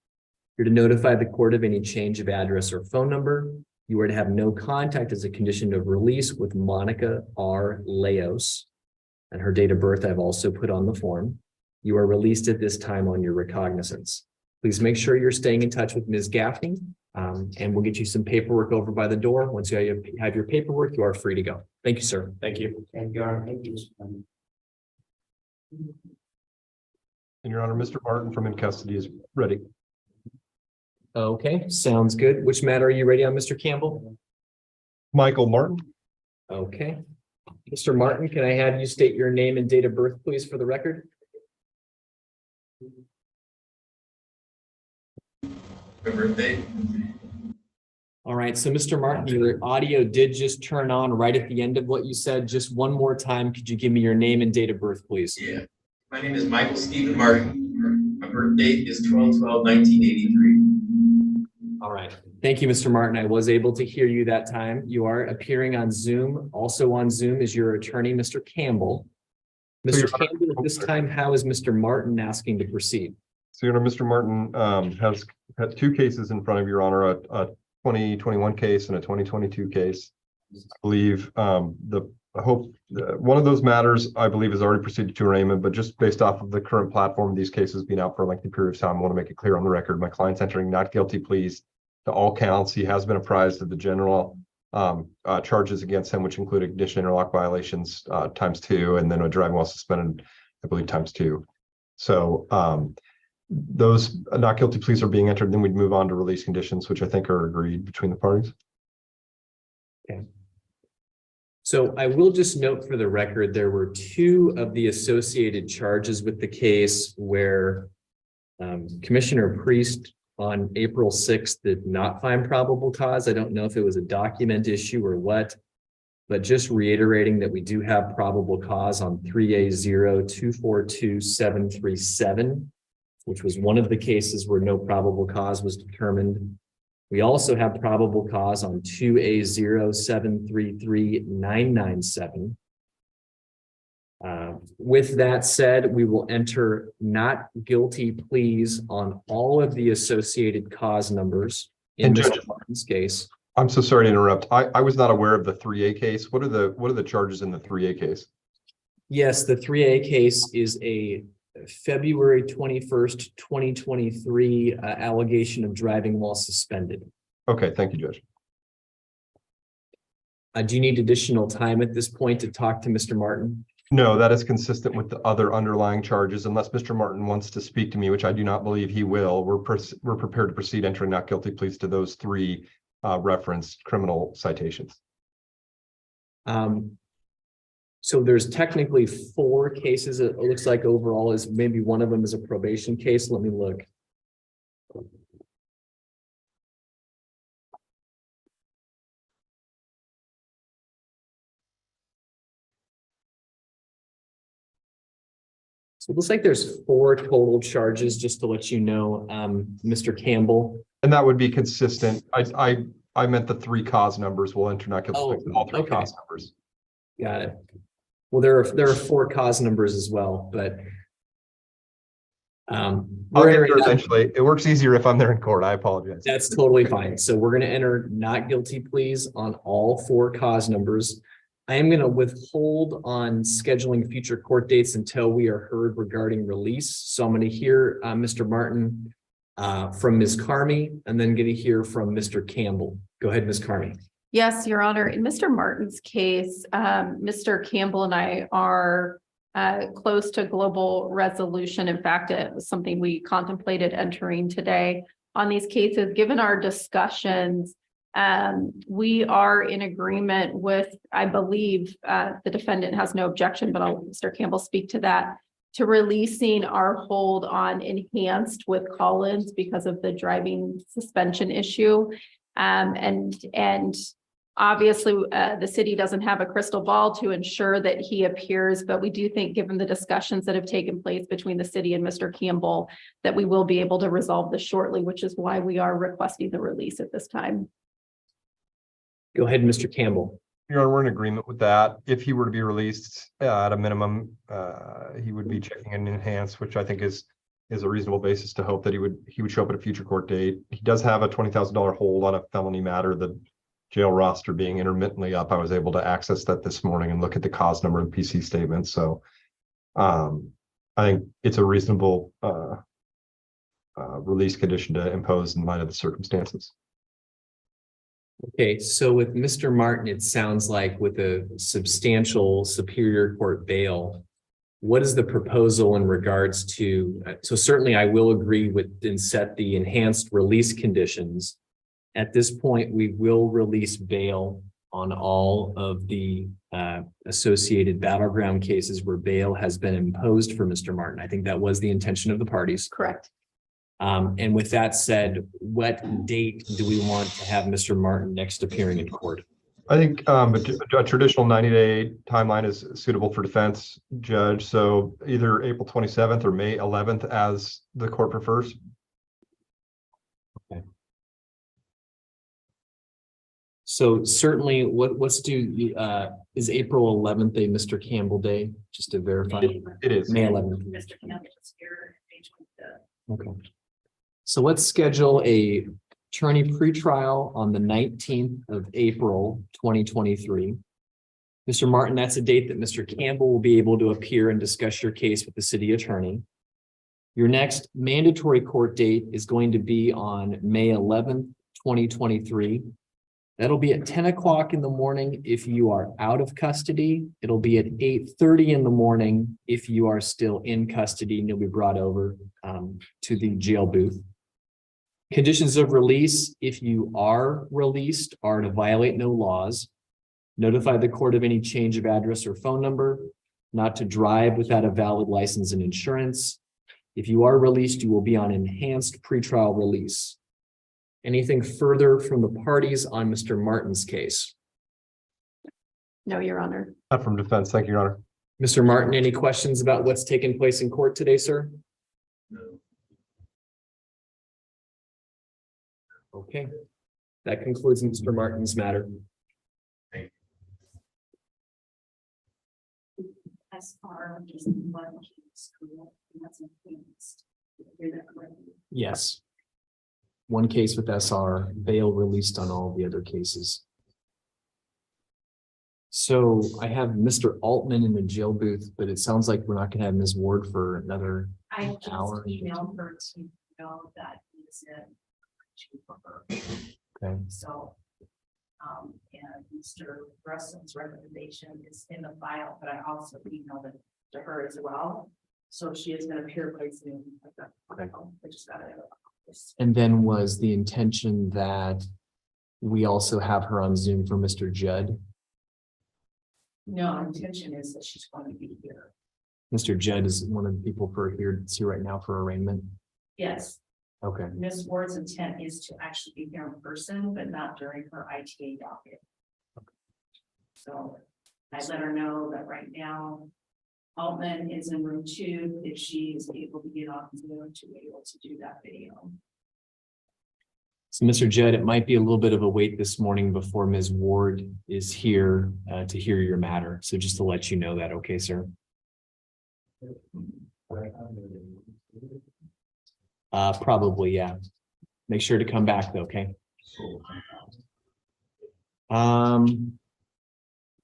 You're to notify the court of any change of address or phone number. You are to have no contact as a condition of release with Monica R. Leos. And her date of birth I've also put on the form. You are released at this time on your recognizance. Please make sure you're staying in touch with Ms. Gaffney. And we'll get you some paperwork over by the door. Once you have your paperwork, you are free to go. Thank you, sir. Thank you. Thank you, Your Honor. Thank you. And Your Honor, Mr. Martin from in custody is ready. Okay, sounds good. Which matter are you ready on, Mr. Campbell? Michael Martin. Okay. Mr. Martin, can I have you state your name and date of birth, please, for the record? My birthday. All right, so Mr. Martin, your audio did just turn on right at the end of what you said. Just one more time, could you give me your name and date of birth, please? Yeah. My name is Michael Stephen Martin. My birth date is 12/12/1983. All right. Thank you, Mr. Martin. I was able to hear you that time. You are appearing on Zoom. Also on Zoom is your attorney, Mr. Campbell. Mr. Campbell, at this time, how is Mr. Martin asking to proceed? So, Your Honor, Mr. Martin has had two cases in front of Your Honor, a 2021 case and a 2022 case. I believe one of those matters, I believe, has already proceeded to arraignment, but just based off of the current platform, these cases being out for a lengthy period of time, I want to make it clear on the record, my client's entering not guilty pleas to all counts. He has been apprised of the general charges against him, which include ignition interlock violations ×2, and then a driving while suspended, I believe, ×2. So those not guilty pleas are being entered, then we'd move on to release conditions, which I think are agreed between the parties. Okay. So I will just note for the record, there were two of the associated charges with the case where Commissioner Priest on April 6th did not find probable cause. I don't know if it was a document issue or what, but just reiterating that we do have probable cause on 3A0242737, which was one of the cases where no probable cause was determined. We also have probable cause on 2A0733997. With that said, we will enter not guilty pleas on all of the associated cause numbers in And Mr. Judge- Martin's case. I'm so sorry to interrupt. I was not aware of the 3A case. What are the charges in the 3A case? Yes, the 3A case is a February 21st, 2023 allegation of driving while suspended. Okay, thank you, Judge. Do you need additional time at this point to talk to Mr. Martin? No, that is consistent with the other underlying charges. Unless Mr. Martin wants to speak to me, which I do not believe he will, we're prepared to proceed entering not guilty pleas to those three referenced criminal citations. So there's technically 4 cases. It looks like overall is maybe one of them is a probation case. Let me look. So it looks like there's 4 total charges, just to let you know, Mr. Campbell. And that would be consistent. I meant the 3 cause numbers. We'll enter not guilty pleas to all 3 okay. cause numbers. Got it. Well, there are 4 cause numbers as well, but I'll get there eventually. It works easier if I'm there in court. I apologize. that's totally fine. So we're going to enter not guilty pleas on all 4 cause numbers. I am going to withhold on scheduling future court dates until we are heard regarding release. So I'm going to hear Mr. Martin from Ms. Carmy, and then going to hear from Mr. Campbell. Go ahead, Ms. Carmy. Yes, Your Honor. In Mr. Martin's case, Mr. Campbell and I are close to global resolution. In fact, it was something we contemplated entering today on these cases. Given our discussions, we are in agreement with, I believe, the defendant has no objection, but I'll Mr. Campbell speak to that, to releasing our hold on enhanced with Collins because of the driving suspension issue. And obviously, the city doesn't have a crystal ball to ensure that he appears, but we do think, given the discussions that have taken place between the city and Mr. Campbell, that we will be able to resolve this shortly, which is why we are requesting the release at this time. Go ahead, Mr. Campbell. Your Honor, we're in agreement with that. If he were to be released at a minimum, he would be checking an enhanced, which I think is a reasonable basis to hope that he would show up at a future court date. He does have a $20,000 hold on a felony matter. The jail roster being intermittently up, I was able to access that this morning and look at the cause number and PC statement. So I think it's a reasonable release condition to impose in light of the circumstances. Okay, so with Mr. Martin, it sounds like with a substantial Superior Court bail, what is the proposal in regards to, so certainly I will agree with and set the enhanced release conditions. At this point, we will release bail on all of the associated battleground cases where bail has been imposed for Mr. Martin. I think that was the intention of the parties. Correct. And with that said, what date do we want to have Mr. Martin next appearing in court? I think a traditional 90-day timeline is suitable for defense, Judge. So either April 27th or May 11th as the court prefers. Okay. So certainly let's do, is April 11th a Mr. Campbell day, just to verify? It is. May 11th. Mr. Campbell is here. Okay. So let's schedule a attorney pretrial on the 19th of April, 2023. Mr. Martin, that's a date that Mr. Campbell will be able to appear and discuss your case with the city attorney. Your next mandatory court date is going to be on May 11th, 2023. That'll be at 10 o'clock in the morning if you are out of custody. It'll be at 8:30 in the morning if you are still in custody and you'll be brought over to the jail booth. Conditions of release, if you are released, are to violate no laws, notify the court of any change of address or phone number, not to drive without a valid license and insurance. If you are released, you will be on enhanced pretrial release. Anything further from the parties on Mr. Martin's case? No, Your Honor. Not from defense. Thank you, Your Honor. Mr. Martin, any questions about what's taken place in court today, sir? No. Okay, that concludes Mr. Martin's matter. SR is one case, correct? And that's enhanced. Hear that correctly? Yes. One case with SR, bail released on all the other cases. So I have Mr. Altman in the jail booth, but it sounds like we're not gonna have Ms. Ward for another I just hour. emailed her to know that is it. For her. Okay. So. And Mr. Russell's recommendation is in the file, but I also emailed it to her as well. So she is gonna appear quite soon. Okay. I just got it. And then was the intention that we also have her on Zoom for Mr. Judd? No, intention is that she's going to be here. Mr. Judd is one of the people that's here right now for arraignment. Yes, Okay, Ms. Ward's intent is to actually be here in person, but not during her ITA docket. So I let her know that right now Altman is in room 2, if she is able to get on Zoom to be able to do that video. so Mr. Judd, it might be a little bit of a wait this morning before Ms. Ward is here to hear your matter. So just to let you know that, okay, sir? Probably, yeah. Make sure to come back though, okay?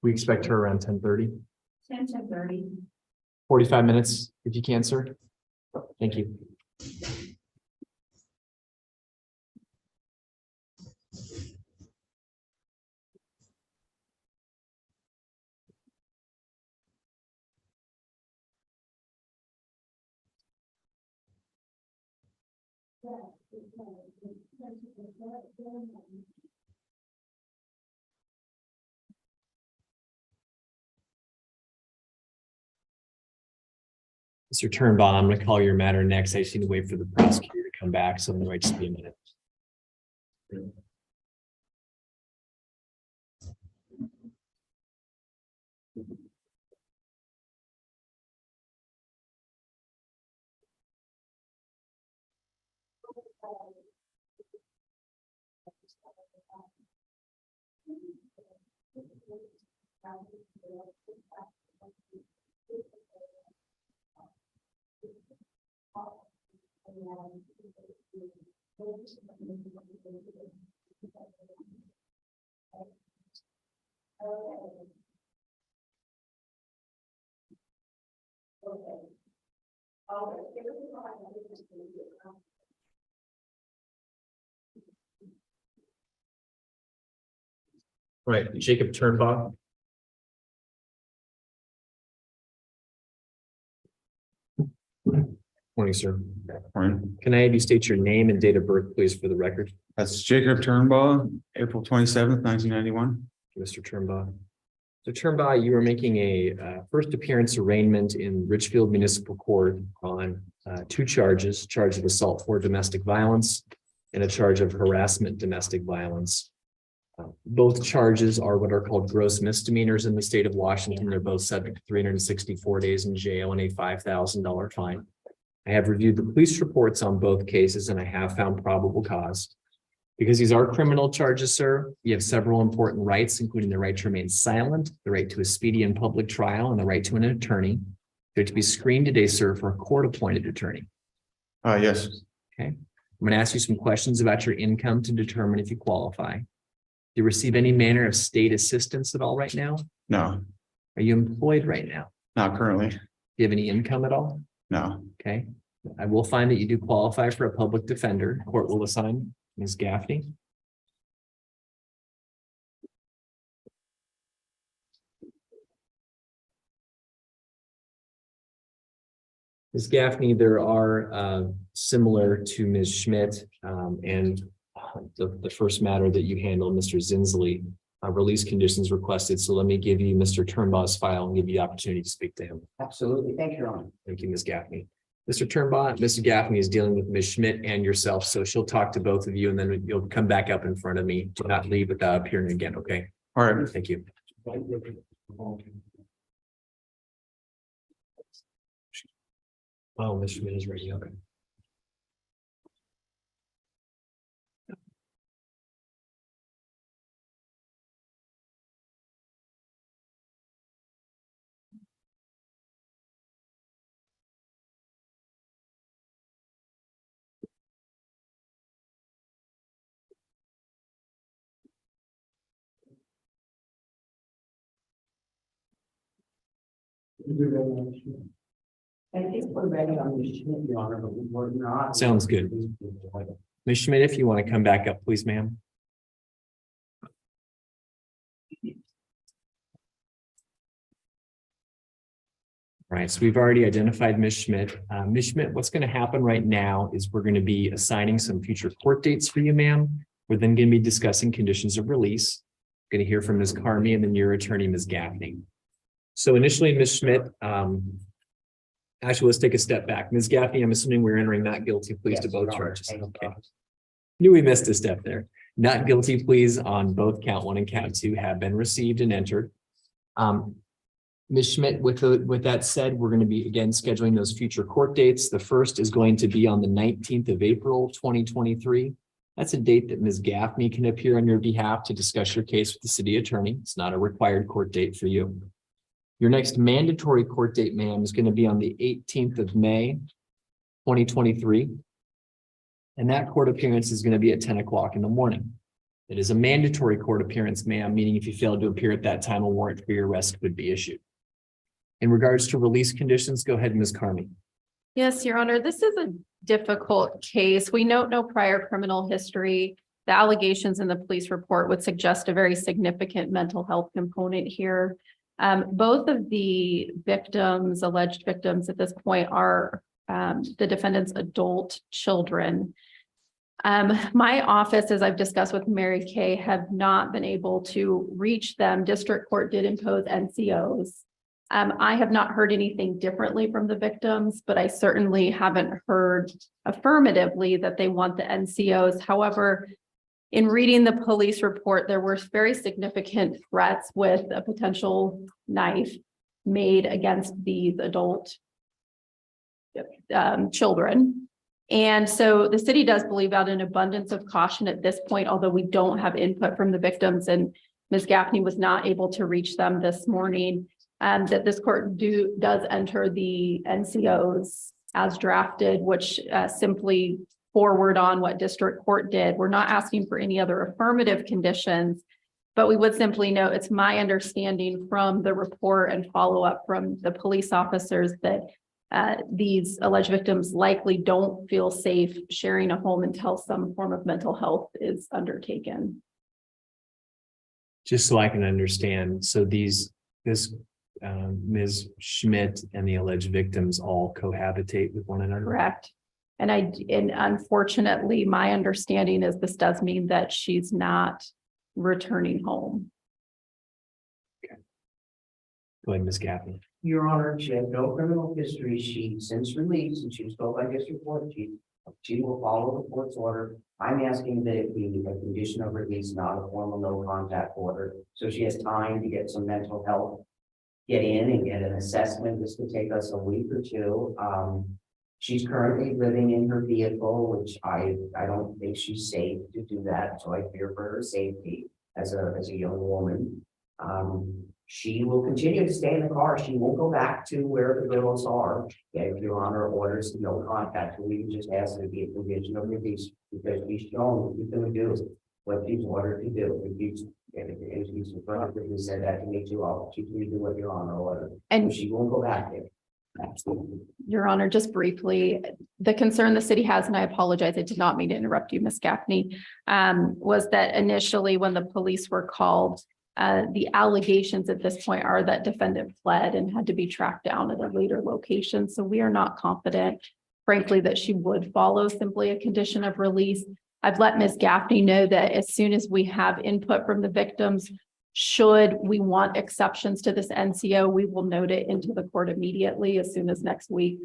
We expect her around 10:30. 10:30. 45 minutes, if you can, sir. Thank you. Mr. Turnbaugh, I'm going to call your matter next. I just need to wait for the prosecutor to come back, so it might just be a minute. Right, Jacob Turnbaugh. Morning, sir. Morning. Can I have you state your name and date of birth, please, for the record? That's Jacob Turnbaugh, April 27th, 1991. Mr. Turnbaugh. So Turnbaugh, you were making a first appearance arraignment in Richfield Municipal Court on two charges, charge of assault for domestic violence and a charge of harassment domestic violence. Both charges are what are called gross misdemeanors in the state of Washington. They're both subject to 364 days in jail and a $5,000 fine. I have reviewed the police reports on both cases and I have found probable cause. Because these are criminal charges, sir, you have several important rights, including the right to remain silent, the right to a speedy and public trial, and the right to an attorney. You're to be screened today, sir, for a court-appointed attorney. Yes. Okay. I'm going to ask you some questions about your income to determine if you qualify. Do you receive any manner of state assistance at all right now? No, Are you employed right now? not currently. Do you have any income at all? No. Okay. I will find that you do qualify for a public defender. Court will assign Ms. Gaffney. Ms. Gaffney, there are similar to Ms. Schmidt and the first matter that you handled, Mr. Zinsley, release conditions requested. So let me give you Mr. Turnbaugh's file and give you the opportunity to speak to him. Absolutely. Thank you, Your Honor. Thank you, Ms. Gaffney. Mr. Turnbaugh, Mr. Gaffney is dealing with Ms. Schmidt and yourself, so she'll talk to both of you and then you'll come back up in front of me. Do not leave without appearing again, okay? All right. Thank you. Oh, Ms. Schmidt is ready, okay. I think we're ready on the Schmidt, Your Honor, but we're not. Sounds good. Ms. Schmidt, if you want to come back up, please, ma'am. Right, so we've already identified Ms. Schmidt. Ms. Schmidt, what's going to happen right now is we're going to be assigning some future court dates for you, ma'am. We're then going to be discussing conditions of release. Going to hear from Ms. Carmi and then your attorney, Ms. Gaffney. So initially, Ms. Schmidt, actually, let's take a step back. Ms. Gaffney, I'm assuming we're entering not guilty pleas to Yes, both Your Honor. charges. Okay. Knew we missed a step there. Not guilty pleas on both count 1 and count 2 have been received and entered. Ms. Schmidt, with that said, we're going to be again scheduling those future court dates. The first is going to be on the 19th of April, 2023. That's a date that Ms. Gaffney can appear on your behalf to discuss your case with the city attorney. It's not a required court date for you. Your next mandatory court date, ma'am, is going to be on the 18th of May, 2023. And that court appearance is going to be at 10 o'clock in the morning. It is a mandatory court appearance, ma'am, meaning if you fail to appear at that time, a warrant for your arrest would be issued. In regards to release conditions, go ahead, Ms. Carmi. Yes, Your Honor, this is a difficult case. We note no prior criminal history. The allegations in the police report would suggest a very significant mental health component here. Both of the victims, alleged victims at this point, are the defendant's adult children. My office, as I've discussed with Mary Kay, have not been able to reach them. District Court did impose NCOs. I have not heard anything differently from the victims, but I certainly haven't heard affirmatively that they want the NCOs. However, in reading the police report, there were very significant threats with a potential knife made against these adult children. And so the city does believe out an abundance of caution at this point, although we don't have input from the victims and Ms. Gaffney was not able to reach them this morning. That this court does enter the NCOs as drafted, which simply forward on what district court did. We're not asking for any other affirmative conditions, but we would simply note it's my understanding from the report and follow up from the police officers that these alleged victims likely don't feel safe sharing a home until some form of mental health is undertaken. Just so I can understand, so Ms. Schmidt and the alleged victims all cohabitate with one another? Correct. And unfortunately, my understanding is this does mean that she's not returning home. Okay. Go ahead, Ms. Gaffney. Your Honor, she had no criminal history. She since released and she was told by district court, she will follow the court's order. I'm asking that it be a condition of release, not a formal no contact order. So she has time to get some mental health, get in and get an assessment. This could take us a week or two. She's currently living in her vehicle, which I don't think she's safe to do that. So I fear for her safety as a young woman. She will continue to stay in the car. She won't go back to where the girls are. If Your Honor orders no contact, we can just ask her to be a condition of release because she's shown what she's going to do, what she's ordered to do. If she's affirmatively said that to me too, she's going to do what Your Honor ordered. And she won't go back there. Absolutely. Your Honor, just briefly, the concern the city has, and I apologize, I did not mean to interrupt you, Ms. Gaffney, was that initially when the police were called, the allegations at this point are that defendant fled and had to be tracked down at a later location. So we are not confident, frankly, that she would follow simply a condition of release. I've let Ms. Gaffney know that as soon as we have input from the victims, should we want exceptions to this NCO, we will note it into the court immediately as soon as next week.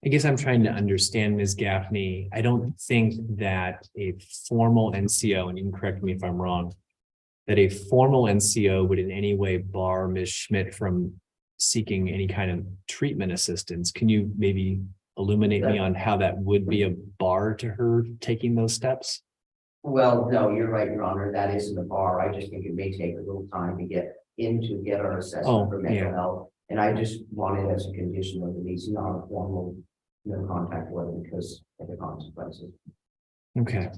I guess I'm trying to understand, Ms. Gaffney. I don't think that a formal NCO, and you can correct me if I'm wrong, that a formal NCO would in any way bar Ms. Schmidt from seeking any kind of treatment assistance. Can you maybe illuminate me on how that would be a bar to her taking those steps? Well, no, you're right, Your Honor. That isn't a bar. I just think it may take a little time to get our assessment for mental health. And I just want it as a condition of release, not a formal no contact order because of the consequences. Okay.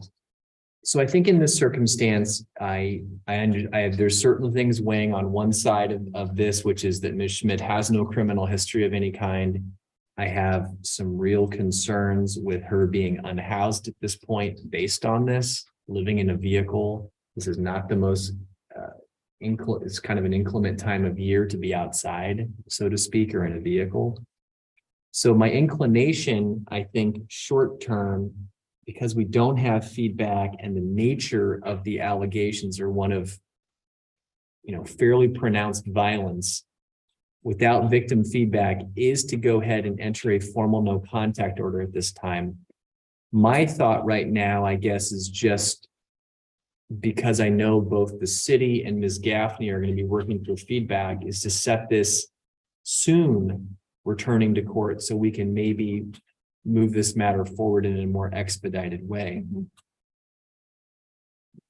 So I think in this circumstance, there's certain things weighing on one side of this, which is that Ms. Schmidt has no criminal history of any kind. I have some real concerns with her being unhoused at this point based on this, living in a vehicle. This is not the most, it's kind of an inclement time of year to be outside, so to speak, or in a vehicle. So my inclination, I think, short term, because we don't have feedback and the nature of the allegations are one of, fairly pronounced violence without victim feedback, is to go ahead and enter a formal no contact order at this time. My thought right now, I guess, is just because I know both the city and Ms. Gaffney are going to be working through feedback, is to set this soon returning to court so we can maybe move this matter forward in a more expedited way.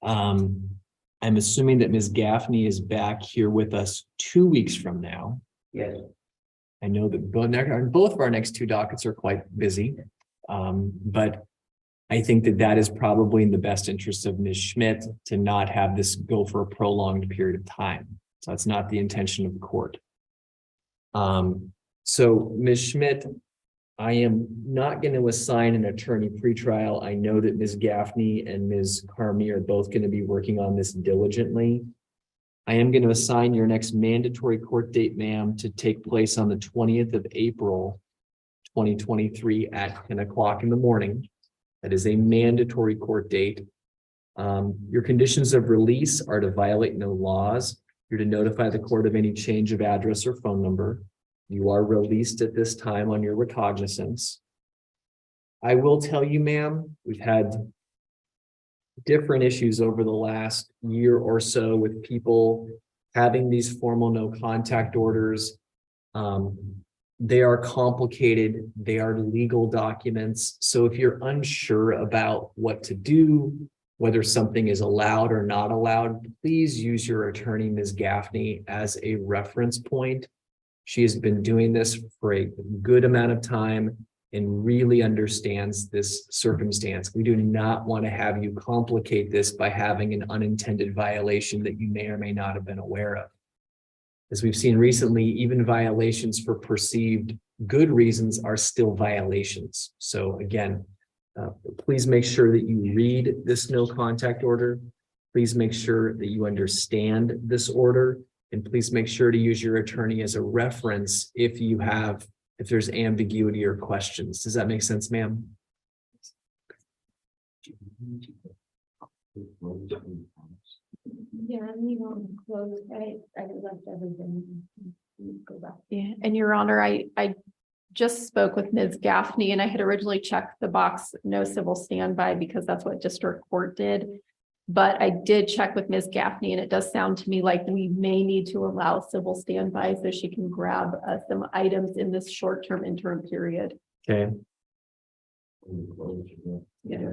I'm assuming that Ms. Gaffney is back here with us 2 weeks from now. Yes. I know that both of our next two dockets are quite busy, but I think that is probably in the best interest of Ms. Schmidt to not have this go for a prolonged period of time. So that's not the intention of the court. So Ms. Schmidt, I am not going to assign an attorney pretrial. I know that Ms. Gaffney and Ms. Carmi are both going to be working on this diligently. I am going to assign your next mandatory court date, ma'am, to take place on the 20th of April, 2023 at 10 o'clock in the morning. That is a mandatory court date. Your conditions of release are to violate no laws. You're to notify the court of any change of address or phone number. You are released at this time on your recognizance. I will tell you, ma'am, we've had different issues over the last year or so with people having these formal no contact orders. They are complicated. They are legal documents. So if you're unsure about what to do, whether something is allowed or not allowed, please use your attorney, Ms. Gaffney, as a reference point. She has been doing this for a good amount of time and really understands this circumstance. We do not want to have you complicate this by having an unintended violation that you may or may not have been aware of. As we've seen recently, even violations for perceived good reasons are still violations. So again, please make sure that you read this no contact order. Please make sure that you understand this order. And please make sure to use your attorney as a reference if there's ambiguity or questions. Does that make sense, ma'am? Yeah, close, I left everything. Go back. Yeah, and Your Honor, I just spoke with Ms. Gaffney and I had originally checked the box, no civil standby, because that's what district court did. But I did check with Ms. Gaffney and it does sound to me like we may need to allow civil standby so she can grab some items in this short-term interim period. Okay. Yeah.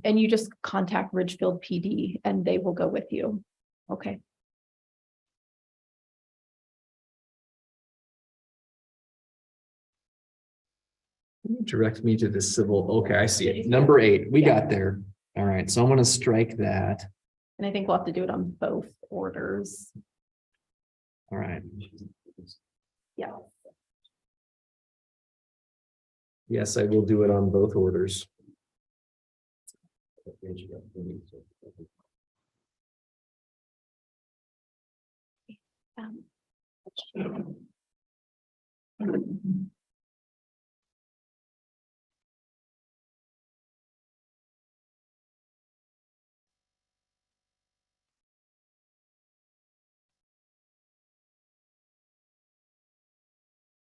And you just contact Ridgefield PD and they will go with you. Okay. Direct me to the civil. Okay, I see it. Number 8. We got there. All right. So I'm going to strike that. And I think we'll have to do it on both orders. All right. Yeah. Yes, I will do it on both orders.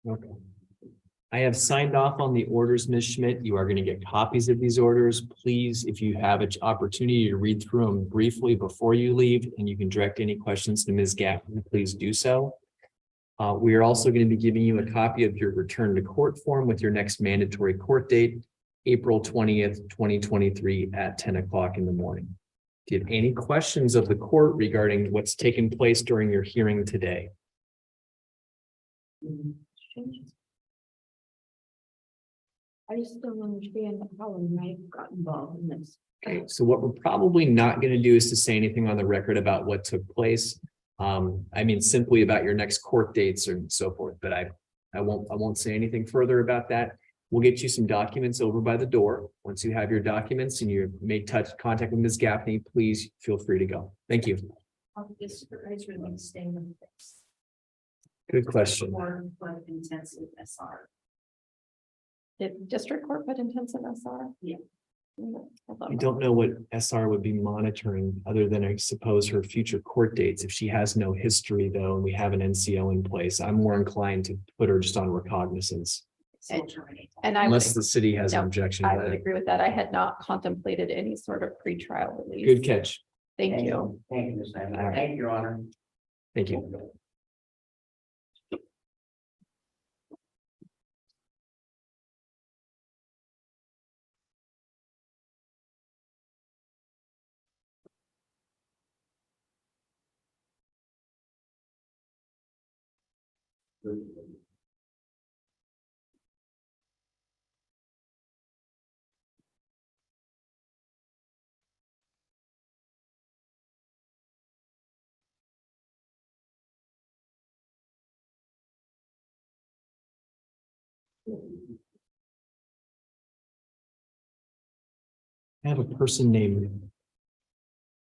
Okay. I have signed off on the orders, Ms. Schmidt. You are going to get copies of these orders. Please, if you have an opportunity to read through them briefly before you leave, and you can direct any questions to Ms. Gaffney, please do so. We are also going to be giving you a copy of your return to court form with your next mandatory court date, April 20th, 2023 at 10 o'clock in the morning. Do you have any questions of the court regarding what's taken place during your hearing today? I just don't understand how we might have got involved in this. Okay, so what we're probably not going to do is to say anything on the record about what took place. I mean, simply about your next court dates and so forth, but I won't say anything further about that. We'll get you some documents over by the door. Once you have your documents and you make contact with Ms. Gaffney, please feel free to go. Thank you. This supervisor really staying with this. Good question. More intensive SR. Did district court put intensive SR? Yeah. I don't know what SR would be monitoring other than I suppose her future court dates. If she has no history though, and we have an NCO in place, I'm more inclined to put her just on recognizance. And I would, Unless the city has an No, objection. I to would that. agree with that. I had not contemplated any sort of pretrial release. Good catch. Thank you. Thank you, Ms. Snyder. All right. Thank you, Your Honor. Thank you. I have a person named.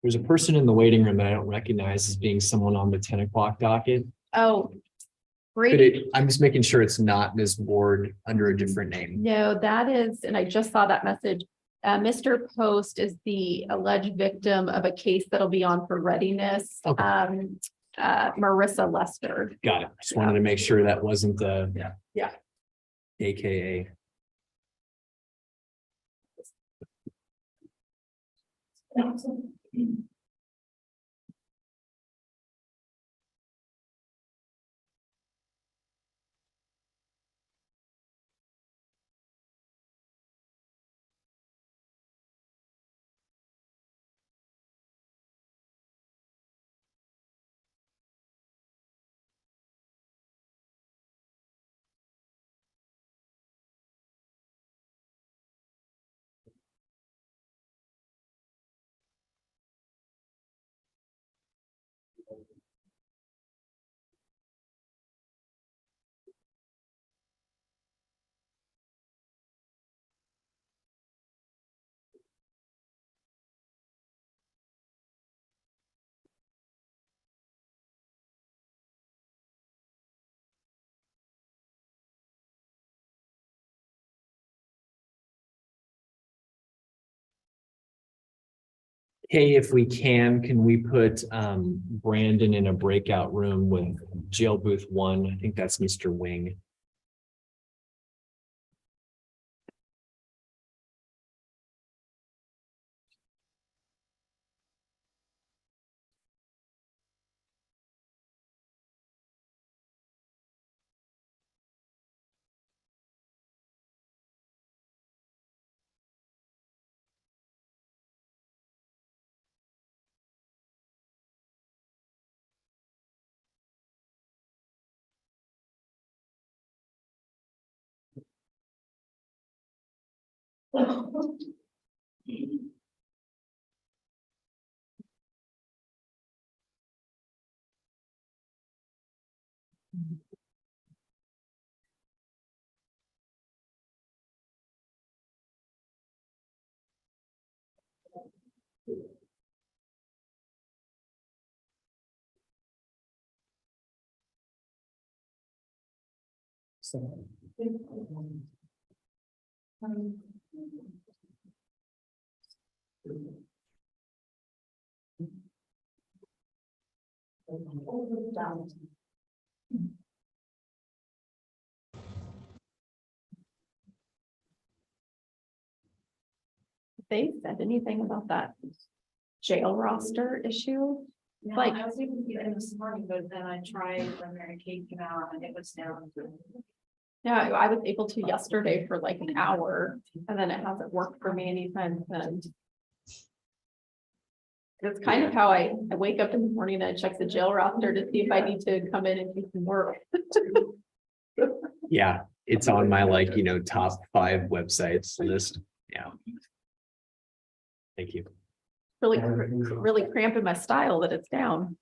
There's a person in the waiting room that I don't recognize as being someone on the 10 o'clock docket. Oh, But great. I'm just making sure it's not Ms. Ward under a different name. No, that is, and I just saw that message. Mr. Post is the alleged victim of a case that'll be on for readiness. Okay. Marissa Lester. Got it. Just wanted to make sure that wasn't the. Yeah. AKA. Hey, if we can we put Brandon in a breakout room with jail booth 1? I think that's Mr. Wing. They said anything about that jail roster issue? Yeah, Like- I was able to get in this morning, but then I tried when Mary Kate came out and it was down. Yeah, I was able to yesterday for like an hour and then it hasn't worked for me anytime since. That's kind of how I wake up in the morning and I check the jail roster to see if I need to come in and do some work. Yeah, it's on my like, top 5 websites list. Yeah. Thank you. Really cramping my style that it's down.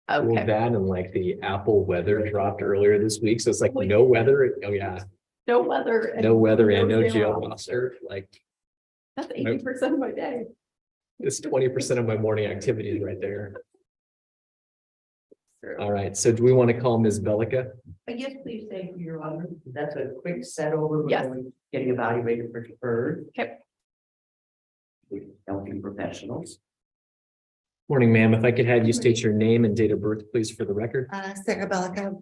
Well, Okay, that and like the Apple weather dropped earlier this week, so it's like no weather. Oh yeah, no weather. no weather and no jail jail officer. roster. Like That's 80% of my day. it's 20% of my morning activities right there. All right, so do we want to call Ms. Bellica? Yes, please, thank you, Your Honor. That's a quick set over. Yes. before we Getting evaluated for deferred. Okay. We don't be professionals. Morning, ma'am. If I could have you state your name and date of birth, please, for the record. Sarah Bellica,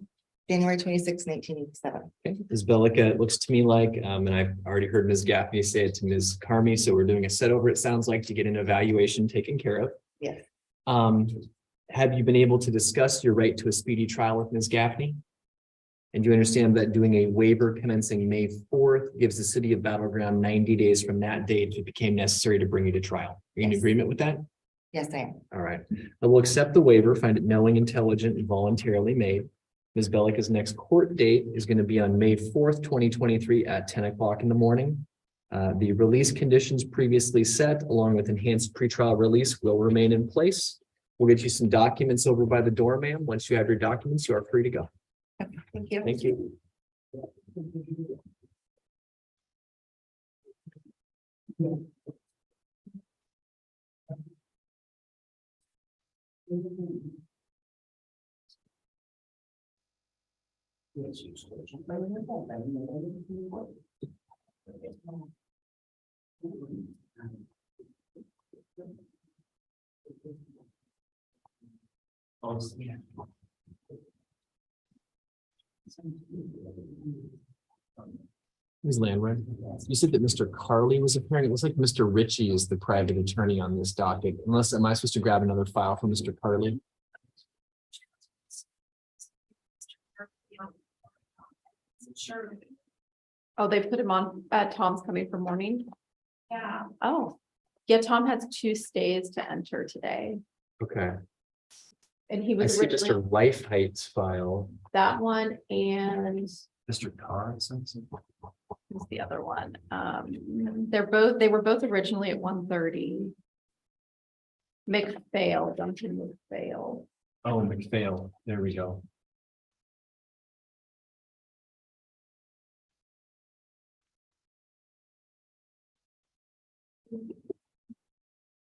January 26, 1987. Okay, Ms. Bellica, it looks to me like, and I've already heard Ms. Gaffney say it to Ms. Carmi, so we're doing a set over, it sounds like, to get an evaluation taken care of. Yes. Have you been able to discuss your right to a speedy trial with Ms. Gaffney? And do you understand that doing a waiver commencing May 4th gives the city of Battle Ground 90 days from that date if it became necessary to bring you to trial? Are you in Yes. agreement with that? Yes, I am. All right. I will accept the waiver, find it knowing, intelligent, and voluntarily made. Ms. Bellica's next court date is going to be on May 4th, 2023 at 10 o'clock in the morning. The release conditions previously set, along with enhanced pretrial release, will remain in place. We'll get you some documents over by the door, ma'am. Once you have your documents, you are free to go. Thank you. Thank you. Ms. Landwehr, you said that Mr. Carley was appearing. It looks like Mr. Ritchie is the private attorney on this docket. Unless, am I supposed to grab another file from Mr. Carley? Sure. Oh, they put him on, Tom's coming for morning. Yeah. Oh, yeah, Tom has 2 stays to enter today. Okay. And he I was see originally Mr. Life Heights file. that one and Mr. Carr. or something? who's the other one? They were both originally at 1:30. McPhail, Duncan McPhail. Oh, McPhail. There we go.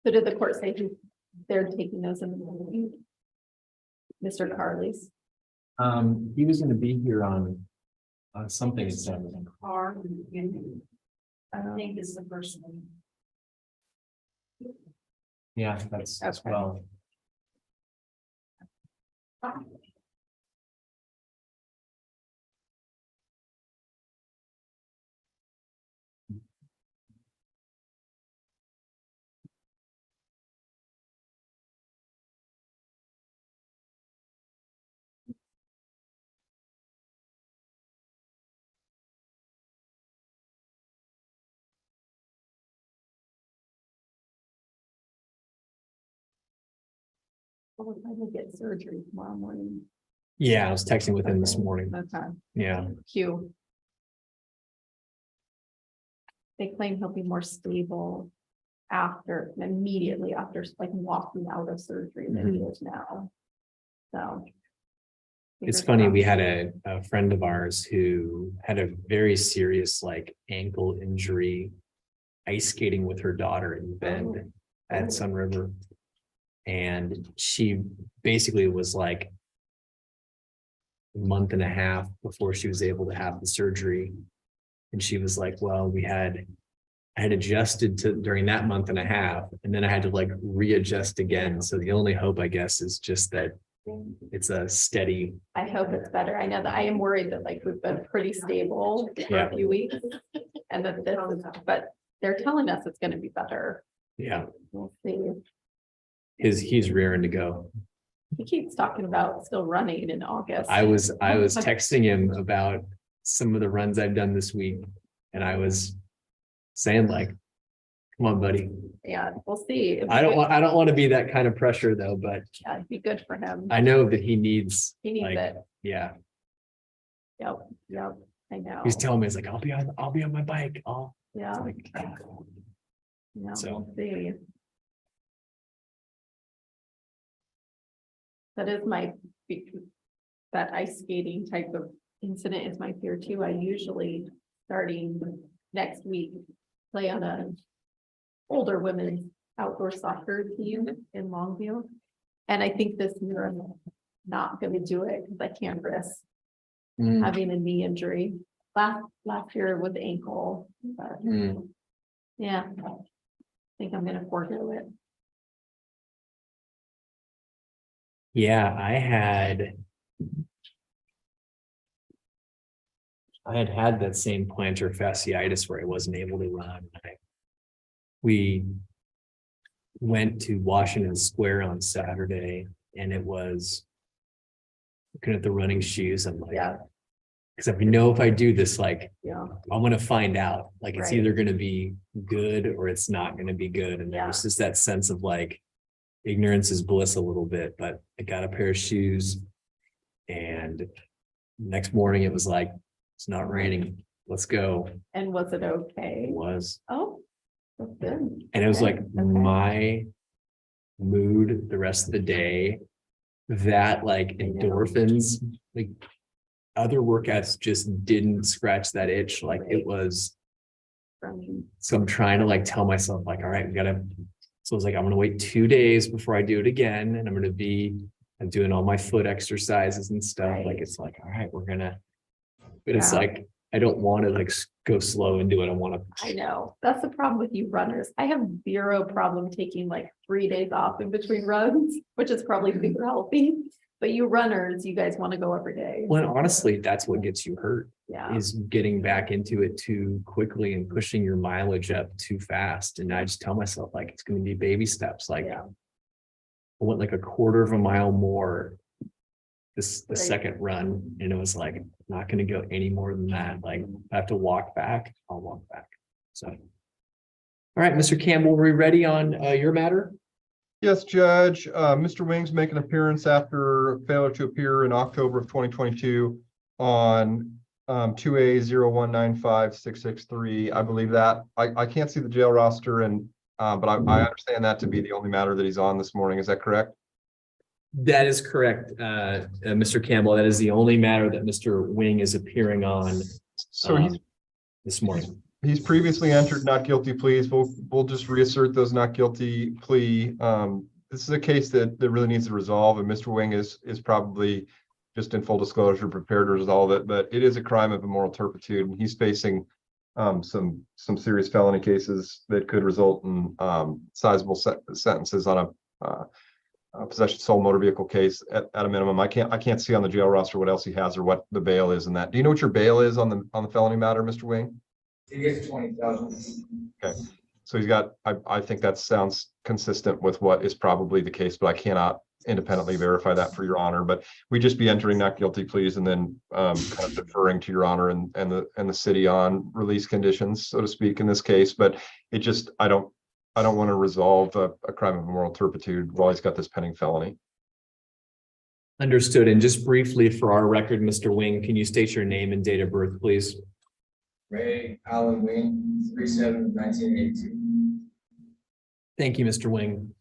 So did the court say they're taking those in the morning? Mr. Carley's. He was gonna be here on something. It said. Car. I think is the first one. Yeah, that's as Okay. well. I will get surgery tomorrow morning. Yeah, I was texting with him this morning. Okay, Yeah. Q. They claim he'll be more stable immediately after like walking out of surgery than he is now. So. It's fingers funny, we crossed. had a friend of ours who had a very serious like ankle injury ice skating with her daughter in Bend at Sun River. And she basically was like a month and a half before she was able to have the surgery. And she was like, well, I had adjusted to during that month and a half, and then I had to like readjust again. So the only hope, I guess, is just that it's a steady. I hope it's better. I know that I am worried that like we've been pretty stable for Yeah. a few weeks. And that this is, but they're telling us it's gonna be better. Yeah, We'll see. he's raring to go. He keeps talking about still running in August. I was texting him about some of the runs I've done this week, and I was saying like, come on, buddy. Yeah, we'll see. I don't want to be that kind of pressure though, but Yeah, it'd be good for him. I know that he needs He needs like, it. yeah. Yep, yep. I know. He's telling me, he's like, I'll be on my bike. Yeah. Like, Yeah, So- we'll see. That is that ice skating type of incident is my fear too. I usually, starting next week, play on a older women's outdoor soccer team in Longview. And I think this year I'm not gonna do it because I can't risk mm, having a knee injury. Last year was ankle, but mm. yeah. I think I'm gonna forego it. Yeah, I had that same plantar fasciitis where I wasn't able to run. We went to Washington Square on Saturday and it was looking at the running shoes. I'm like, Yeah, because if I know if I do this, like, yeah, I'm gonna find out, like, it's Right. either gonna be good or it's not gonna be good. And Yeah. there's just that sense of like, ignorance is bliss a little bit, but I got a pair of shoes. And next morning it was like, it's not raining, let's go. and was it okay? It was. Oh, that's good. And it was Okay, like okay. my mood the rest of the day, that like I know. endorphins, like other workouts just didn't scratch that itch. Like it Right. was, From- so I'm trying to like tell myself like, all right, so I was like, I'm gonna wait 2 days before I do it again. And I'm doing all my foot exercises and stuff. Like, Right. it's like, all right, but it's Yeah. like, I don't want to like go slow and do it. I want to. I know, that's the problem with you runners. I have zero problem taking like 3 days off in between runs, which is probably super healthy. But you runners, you guys want to go every day. Well, honestly, that's what gets you hurt, Yeah, is getting back into it too quickly and pushing your mileage up too fast. And I just tell myself like, it's going to be baby steps. Like yeah, I went like a quarter of a mile more the Right. second run. And it was like, I'm not going to go any more than that. Like if I have to walk back, I'll walk back. So. All right, Mr. Campbell, are we ready on your matter? Yes, Judge. Mr. Wings make an appearance after failure to appear in October of 2022 on 2A01956663. I believe that. I can't see the jail roster and but I understand that to be the only matter that he's on this morning. Is that correct? That is correct, Mr. Campbell. That is the only matter that Mr. Wing is appearing on So he's this morning. He's previously entered not guilty pleas. We'll just reassert those not guilty plea. This is a case that really needs to resolve, and Mr. Wing is probably, just in full disclosure, prepared to resolve it. But it is a crime of immoral turpitude, and he's facing some serious felony cases that could result in sizable sentences on a possession of stolen motor vehicle case at a minimum. I can't see on the jail roster what else he has or what the bail is in that. Do you know what your bail is on the felony matter, Mr. Wing? He gets 20,000. Okay, so he's got, I think that sounds consistent with what is probably the case, but I cannot independently verify that for your honor. But we just be entering not guilty pleas and then kind of deferring to your honor and the city on release conditions, so to speak, in this case. But it just, I don't want to resolve a crime of moral turpitude while he's got this pending felony. Understood. And just briefly for our record, Mr. Wing, can you state your name and date of birth, please? Ray Allen Wing, 3/7/1982. Thank you, Mr. Wing.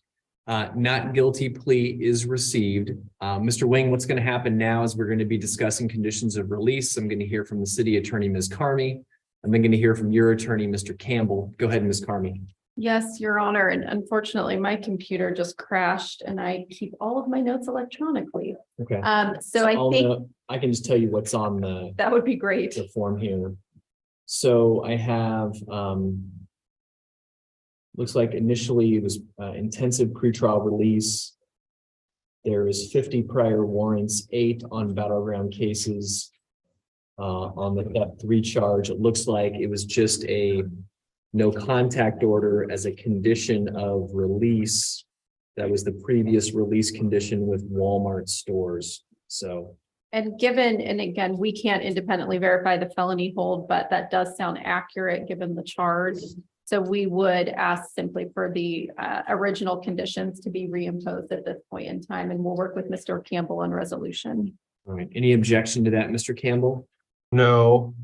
Not guilty plea is received. Mr. Wing, what's going to happen now is we're going to be discussing conditions of release. I'm going to hear from the city attorney, Ms. Carmy. I'm then going to hear from your attorney, Mr. Campbell. Go ahead, Ms. Carmy. yes, Your Honor, and unfortunately, my computer just crashed and I keep all of my notes electronically. Okay. So I think I can just tell you what's on the that would be great. form here. So I have, looks like initially it was intensive pretrial release. There is 50 prior warrants, 8 on battleground cases. On the theft 3 charge, it looks like it was just a no contact order as a condition of release. That was the previous release condition with Walmart stores. So. And given, and again, we can't independently verify the felony hold, but that does sound accurate given the charge. So we would ask simply for the original conditions to be reimposed at this point in time, and we'll work with Mr. Campbell on resolution. All right. Any objection to that, Mr. Campbell? No.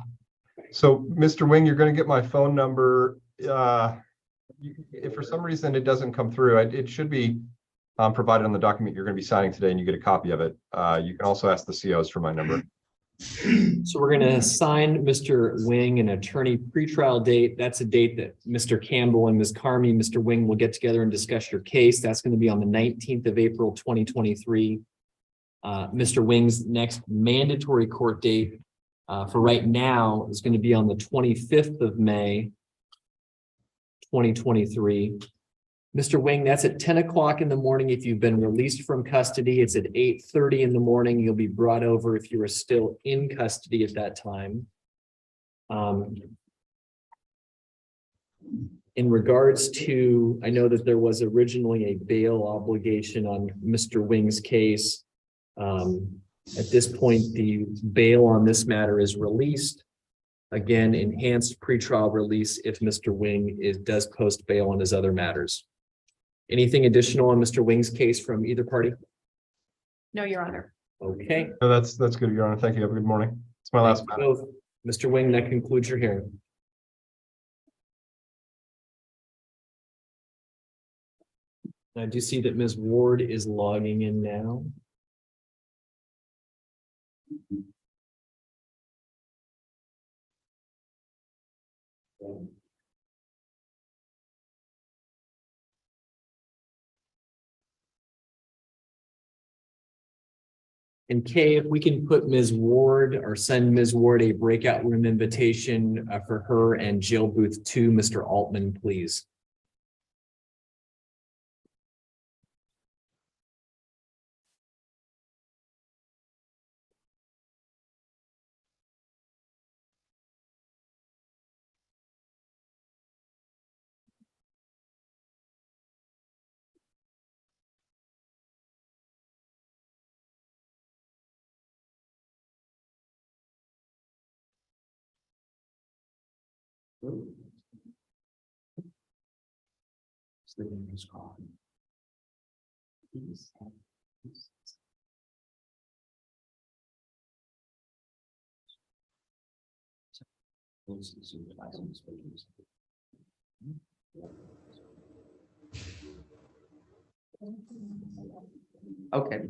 So, Mr. Wing, you're gonna get my phone number. If for some reason it doesn't come through, it should be provided on the document you're gonna be signing today, and you get a copy of it. You can also ask the COs for my number. So we're gonna assign Mr. Wing an attorney pretrial date. That's a date that Mr. Campbell and Ms. Carmi, Mr. Wing will get together and discuss your case. That's gonna be on the 19th of April, 2023. Mr. Wing's next mandatory court date for right now is gonna be on the 25th of May, 2023. Mr. Wing, that's at 10 o'clock in the morning. If you've been released from custody, it's at 8:30 in the morning. You'll be brought over if you are still in custody at that time. In regards to, I know that there was originally a bail obligation on Mr. Wing's case. At this point, the bail on this matter is released. Again, enhanced pretrial release if Mr. Wing does post bail on his other matters. Anything additional on Mr. Wing's case from either party? No, Your Honor. Okay. No, that's good, Your Honor. Thank you. Have a good morning. It's my last matter. Both. Mr. Wing, that concludes your hearing. I do see that Ms. Ward is logging in now. And Kay, if we can put Ms. Ward or send Ms. Ward a breakout room invitation for her and jail booth 2, Mr. Altman, please. Okay.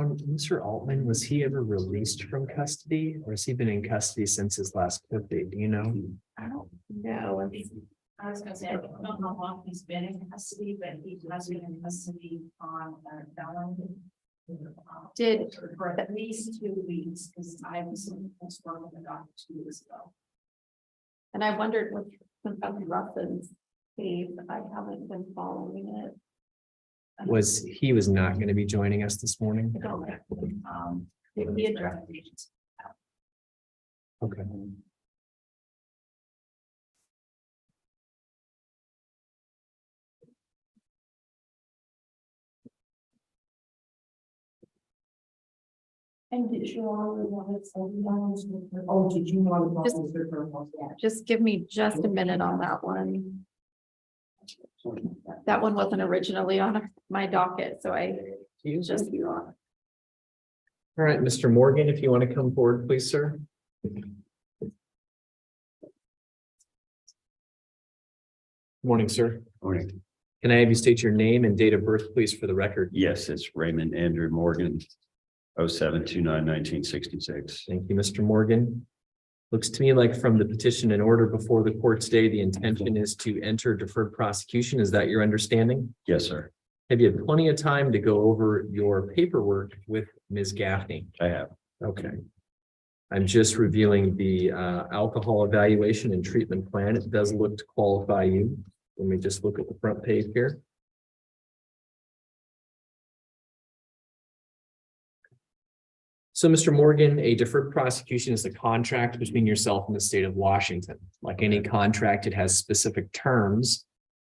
Mr. Altman, was he ever released from custody or has he been in custody since his last court date? Do you know? I don't know. I was gonna say, I don't know how long he's been in custody, but he has been in custody on felon. Did For at least 2 weeks, because I was working with the doctor 2 weeks ago. and I wondered what Russell's case, I haven't been following it. He was not going to be joining us this morning? I don't know. Did he address agents? Okay. And did you want to? Oh, did you want to? Just give me just a minute on that one. That one wasn't originally on my docket, so I just. All right, Mr. Morgan, if you want to come forward, please, sir. Morning, sir. Morning. Can I have you state your name and date of birth, please, for the record? Yes, it's Raymond Andrew Morgan, 07/29/1966. Thank you, Mr. Morgan. Looks to me like from the petition and order before the court today, the intention is to enter deferred prosecution. Is that your understanding? Yes, sir. Have you had plenty of time to go over your paperwork with Ms. Gaffney? I have. Okay. I'm just reviewing the alcohol evaluation and treatment plan. It does look to qualify you. Let me just look at the front page here. So, Mr. Morgan, a deferred prosecution is a contract between yourself and the state of Washington. Like any contract, it has specific terms.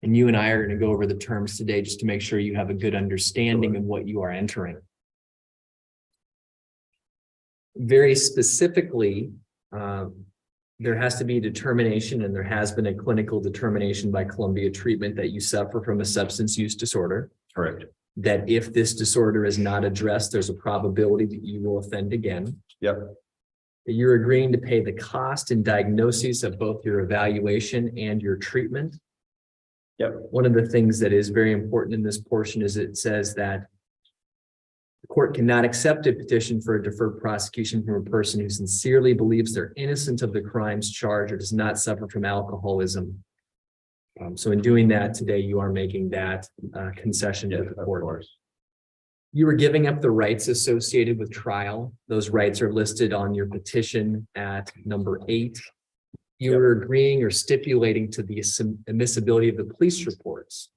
And you and I are going to go over the terms today just to make sure you have a good understanding of what you are entering. Very specifically, there has to be a determination, and there has been a clinical determination by Columbia Treatment that you suffer from a substance use disorder. Correct. That if this disorder is not addressed, there's a probability that you will offend again. Yep. That you're agreeing to pay the cost and diagnosis of both your evaluation and your treatment. Yep. One of the things that is very important in this portion is it says that the court cannot accept a petition for a deferred prosecution from a person who sincerely believes they're innocent of the crimes charged or does not suffer from alcoholism. So in doing that today, you are making that concession to the court. You were giving up the rights associated with trial. Those rights are listed on your petition at number 8. You were agreeing or stipulating to the admissibility of the police reports,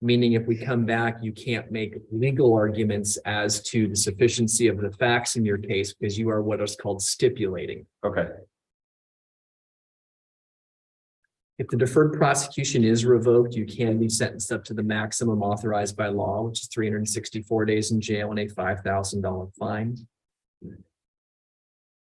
meaning if we come back, you can't make legal arguments as to the sufficiency of the facts in your case because you are what is called stipulating. Okay. If the deferred prosecution is revoked, you can be sentenced up to the maximum authorized by law, which is 364 days in jail and a $5,000 fine.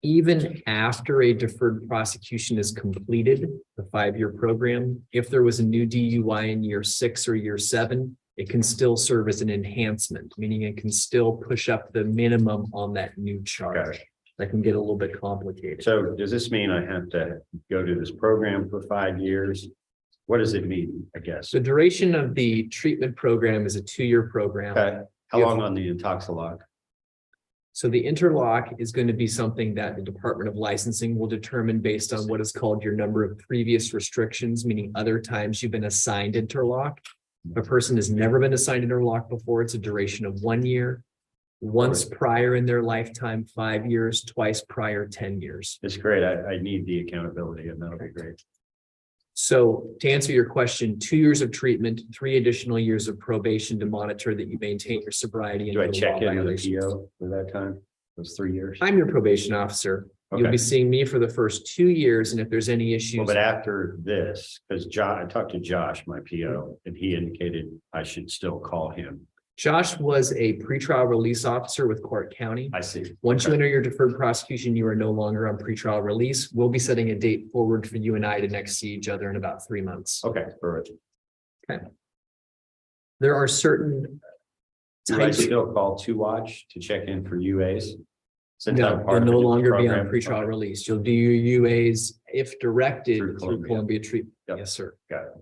Even after a deferred prosecution is completed, the 5-year program, if there was a new DUI in year 6 or year 7, it can still serve as an enhancement, meaning it can still push up the minimum on that new charge. That can get a little bit complicated. So does this mean I have to go to this program for 5 years? What does it mean, I guess? The duration of the treatment program is a 2-year program. Okay. How long on the Intoxilog? So the interlock is going to be something that the Department of Licensing will determine based on what is called your number of previous restrictions, meaning other times you've been assigned interlock. If a person has never been assigned interlock before, it's a duration of 1 year. Once prior in their lifetime, 5 years, twice prior, 10 years. It's great. I need the accountability and that'll be great. So to answer your question, 2 years of treatment, 3 additional years of probation to monitor that you maintain your sobriety. Do I and check in with violations. the PO for that time? Those 3 years? I'm your probation officer. You'll Okay. be seeing me for the first 2 years, and if there's any issues. Well, but after this, because I talked to Josh, my PO, and he indicated I should still call him. Josh was a pretrial release officer with Clark County. I see. Once you enter your deferred prosecution, you are no longer on pretrial release. We'll be setting a date forward for you and I to next see each other in about 3 months. Okay, perfect. Okay. There are certain Do I types. still call 2Watch to check in for UAs? Since I'm No, part you'll of no the longer be on program? pretrial Okay. release. You'll do your UAs if directed Through through Columbia. Columbia Treatment. Yep. Yes, sir. Got it.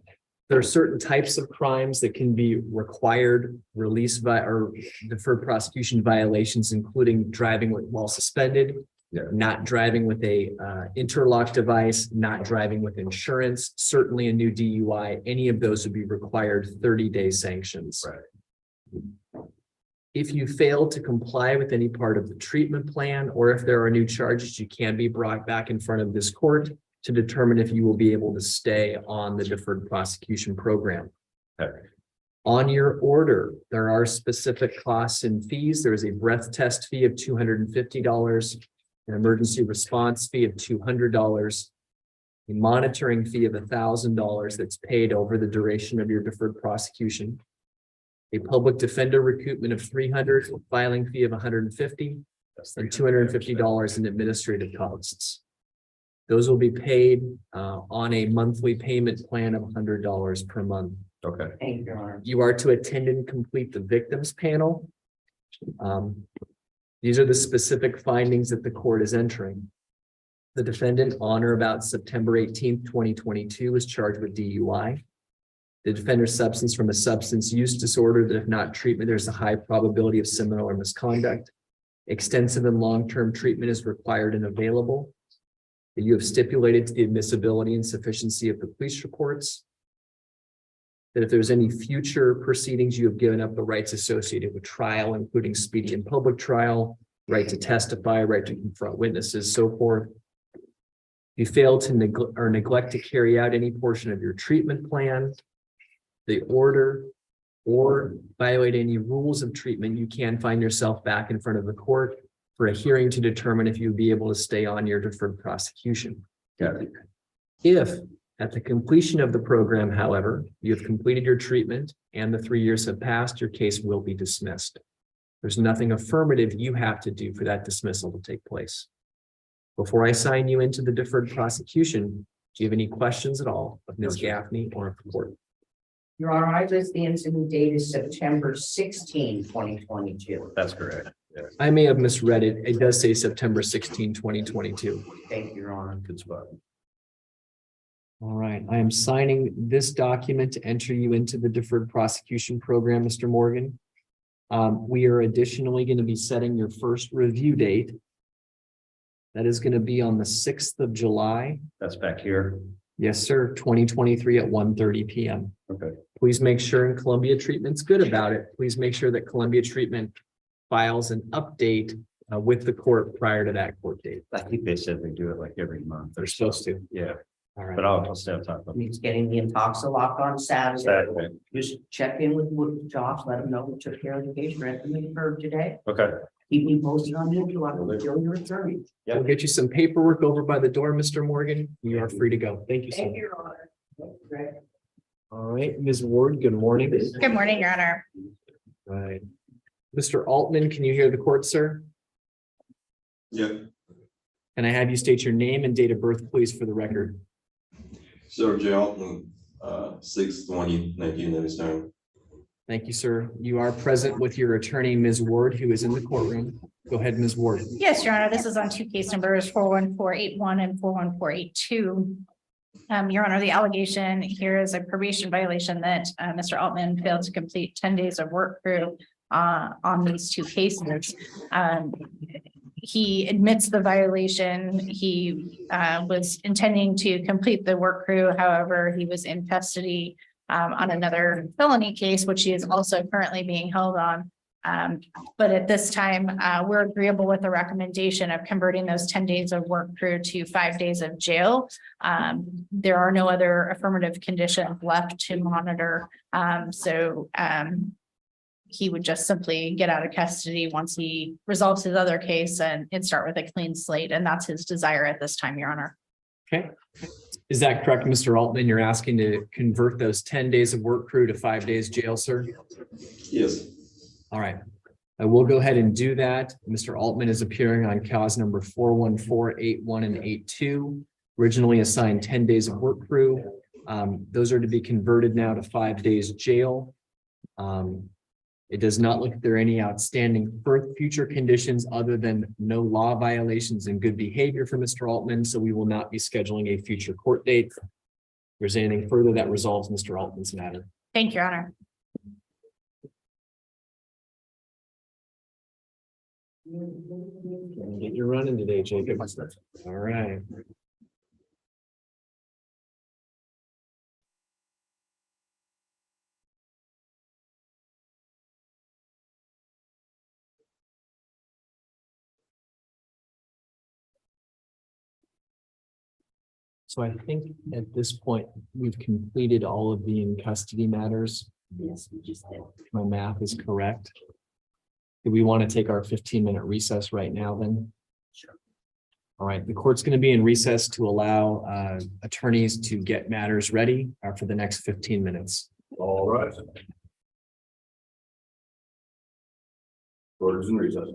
There are certain types of crimes that can be required release by or deferred prosecution violations, including driving while suspended, not driving with a interlock device, not driving with insurance, certainly a new DUI. Any of those would be required 30-day sanctions. Right. If you fail to comply with any part of the treatment plan, or if there are new charges, you can be brought back in front of this court to determine if you will be able to stay on the deferred prosecution program. Okay. On your order, there are specific costs and fees. There is a breath test fee of $250, an emergency response fee of $200, a monitoring fee of $1,000 that's paid over the duration of your deferred prosecution, a public defender recoupment of $300, a filing fee of $150, and $250 in administrative costs. Those will be paid on a monthly payment plan of $100 per month. Okay. Thank you, Your Honor. You are to attend and complete the victims panel. These are the specific findings that the court is entering. The defendant on or about September 18th, 2022 was charged with DUI. The defender substance from a substance use disorder that if not treatment, there's a high probability of similar misconduct. Extensive and long-term treatment is required and available. that you have stipulated to the admissibility and sufficiency of the police reports, that if there's any future proceedings, you have given up the rights associated with trial, including speedy and public trial, right to testify, right to confront witnesses, so forth. You fail to neglect to carry out any portion of your treatment plan, the order, or violate any rules of treatment, you can find yourself back in front of the court for a hearing to determine if you'll be able to stay on your deferred prosecution. If at the completion of the program, however, you have completed your treatment and the 3 years have passed, your case will be dismissed. There's nothing affirmative you have to do for that dismissal to take place. Before I sign you into the deferred prosecution, do you have any questions at all of Ms. Gaffney or of the court? Your Honor, I list the incident date is September 16, 2022. That's correct. Yes. I may have misread it. It does say September 16, 2022. Thank you, Your Honor. Good spot. All right, I am signing this document to enter you into the deferred prosecution program, Mr. Morgan. We are additionally going to be setting your first review date. That is going to be on the 6th of July. That's back here. Yes, sir, 2023 at 1:30 p.m. Okay. Please make sure, and Columbia Treatment's good about it. Please make sure that Columbia Treatment files an update with the court prior to that court date. I think they said they do it like every month. They're supposed to. Yeah, All right. but I'll still talk about He's getting the Intoxilock on Saturday. Saturday. Just check in with Josh, let him know we took care of the case, recommended for today. Okay. Keep me posted on you, until your attorney. Yeah. We'll get you some paperwork over by the door, Mr. Morgan. You are free to go. Thank you so Thank much. you, Your Honor. Great. All right, Ms. Ward, good morning. Good morning, Your Honor. All right. Mr. Altman, can you hear the court, sir? Yeah, Can I have you state your name and date of birth, please, for the record? Sir J. Altman, 6/20/1997. Thank you, sir. You are present with your attorney, Ms. Ward, who is in the courtroom. Go ahead, Ms. Ward. Yes, Your Honor, this is on two case numbers 41481 and 41482. Your Honor, the allegation here is a probation violation that Mr. Altman failed to complete 10 days of work crew on these two cases. He admits the violation. He was intending to complete the work crew. However, he was in custody on another felony case, which he is also currently being held on. But at this time, we're agreeable with the recommendation of converting those 10 days of work crew to 5 days of jail. There are no other affirmative conditions left to monitor. He would just simply get out of custody once he resolves his other case and start with a clean slate. And that's his desire at this time, Your Honor. Okay. Is that correct, Mr. Altman? You're asking to convert those 10 days of work crew to 5 days jail, sir? Yes. All right. I will go ahead and do that. Mr. Altman is appearing on cause number 41481 and 82, originally assigned 10 days of work crew. Those are to be converted now to 5 days jail. It does not look like there are any outstanding future conditions other than no law violations and good behavior for Mr. Altman, so we will not be scheduling a future court date. If there's anything further that resolves Mr. Altman's matter. Thank you, Your Honor. Get your running today, Jacob. All right. So I think at this point, we've completed all of the in custody matters. Yes, we just did. My math is correct. Do we want to take our 15-minute recess right now then? Sure. All right, the court's going to be in recess to allow attorneys to get matters ready for the next 15 minutes. All right. Court is in recess.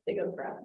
They go grab.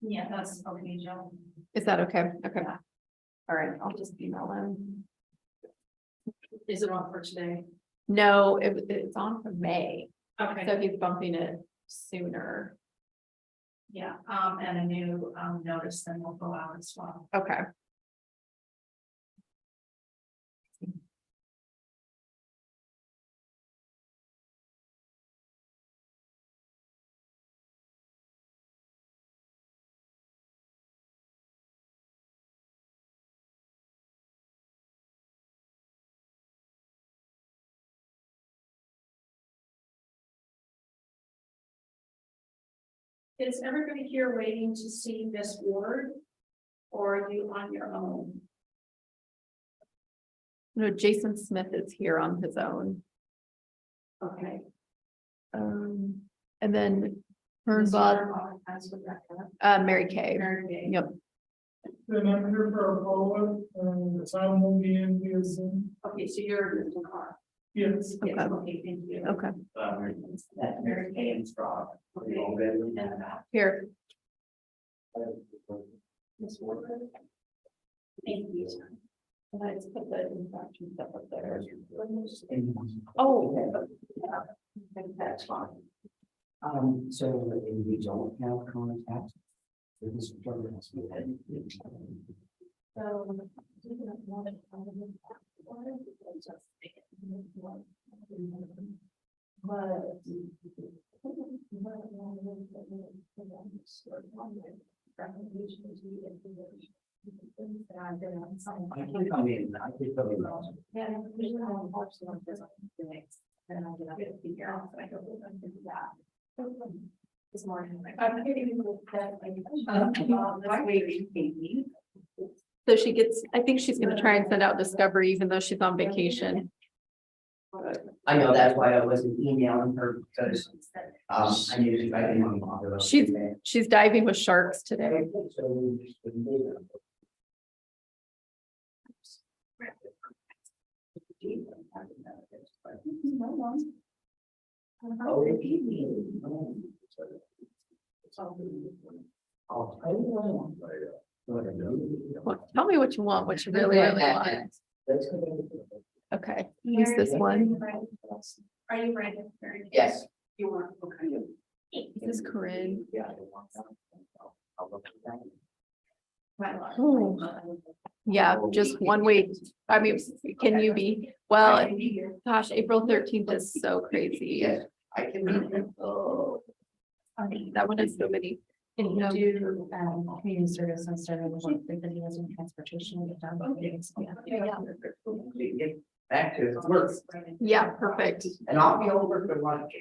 Yeah, that's okay, Joe. Is that okay? Okay. All right, I'll just email him. Is it on for today? No, it's on for May, Okay. so he's bumping it sooner. Yeah, and a new notice then will go out as well. Okay. Is everybody here waiting to see this ward? Or are you on your own? No, Jason Smith is here on his own. Okay. And then Fernbach, Mary Kay. Yep. Then I'm here for a follow-up, the time will be in via Zoom. Okay, so you're in the car. Yes. Okay. Okay, thank you. Okay. That Mary Kay and Straw. Here. Thank you. Let's put the infraction stuff up there. Oh. That's fine. So we don't have contact. with this program. I can come in, I can come in. This morning. So she gets, I think she's gonna try and send out Discovery even though she's on vacation. I know, that's why I wasn't emailing her because I knew I didn't want to bother her. She's diving with sharks today. Well, tell me what you want, what you really want. Okay, use this one. Are you ready? Yes. You want, okay. This is Corinne. Ooh. Yeah, just one week. I mean, can you be, well, gosh, April 13th is so crazy. Yes, I can read it. Oh. That one has so many. Can you do community service instead of what the videos and transportation? Get back to work. Yeah, perfect. And I'll be over for lunch.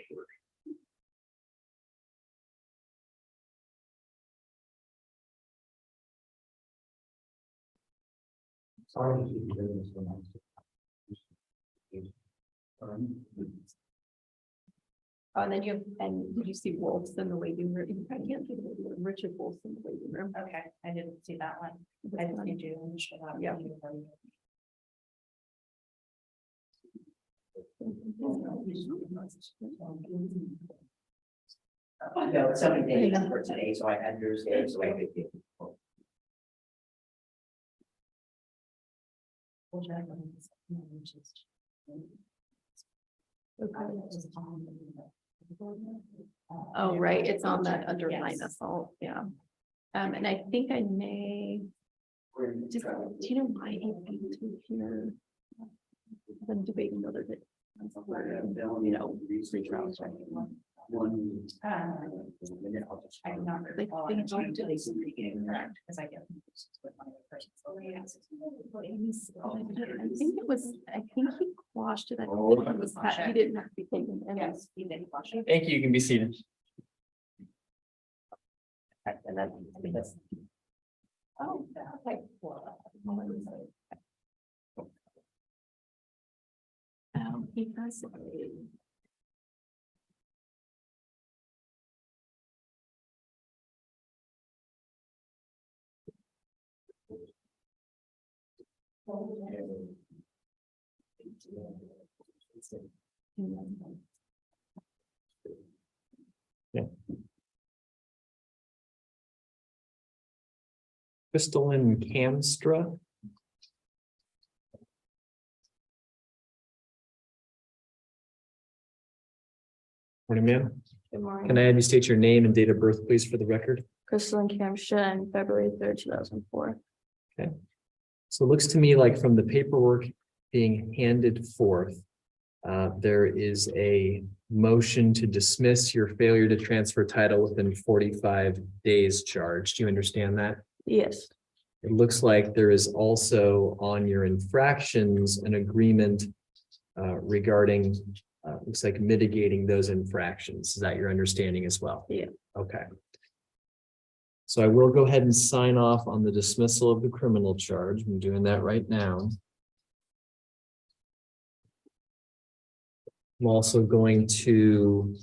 Sorry. to keep you doing this one. Oh, and then you have, and did you see wolves in the waiting room? I can't see the waiting room. Richard Wolf's in the waiting room. Okay, I didn't see that one. I didn't need you. Yeah. No, it's something they did for today, so I understand, so I could get. Oh, right, it's on that underline assault, yeah. And I think I may, just, do you know why he came to here? I'm debating whether to, you know, free trial check. I'm not really following it until they see the game, correct? Because I get. I think it was, I think he quashed it. I don't think it was that he didn't have to be taken. in. Yes, he did wash it. Thank you. You can be seated. And then, I think that's. Oh, okay. He has. Yeah. Crystalline Camstra. Morning, ma'am. Good morning. Can I have you state your name and date of birth, please, for the record? Crystalline Camstra on February 3rd, 2004. Okay. So it looks to me like from the paperwork being handed forth, there is a motion to dismiss your failure to transfer title within 45 days charge. Do you understand that? Yes. It looks like there is also on your infractions an agreement regarding, looks like mitigating those infractions. Is that your understanding as well? Yeah. Okay. So I will go ahead and sign off on the dismissal of the criminal charge. I'm doing that right now. I'm also going to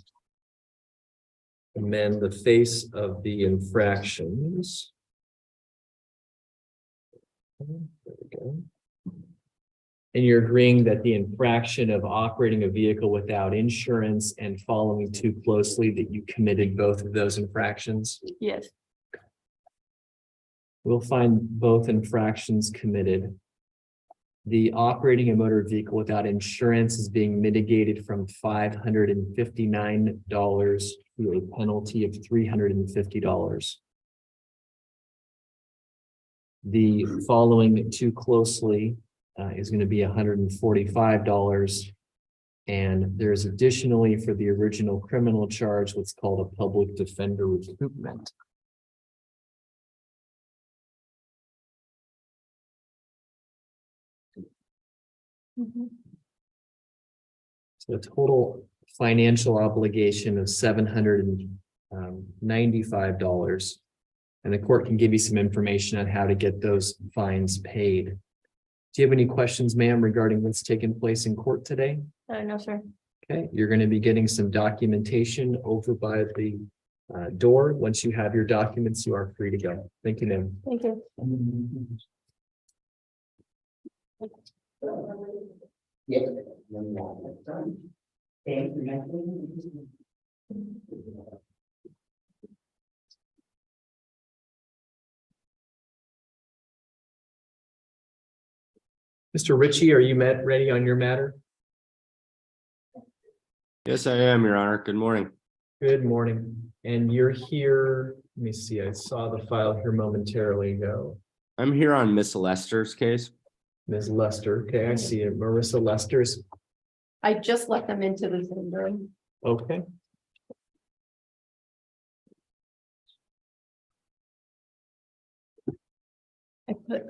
amend the face of the infractions. There we go. And you're agreeing that the infraction of operating a vehicle without insurance and following too closely, that you committed both of those infractions? Yes. We'll find both infractions committed. The operating a motor vehicle without insurance is being mitigated from $559 to a penalty of $350. The following too closely is going to be $145. And there's additionally for the original criminal charge, what's called a public defender recoupment. So a total financial obligation of $795. And the court can give you some information on how to get those fines paid. Do you have any questions, ma'am, regarding what's taken place in court today? No, sir. Okay, you're going to be getting some documentation over by the door. Once you have your documents, you are free to go. Thank you, ma'am. Thank you. Yes. Mr. Ritchie, are you ready on your matter? Yes, I am, Your Honor. Good morning. Good morning. And you're here, let me see, I saw the file here momentarily ago. I'm here on Miss Lester's case. Ms. Lester, okay, I see it. Marissa Lester's, I just let them into the Zoom room. okay. I put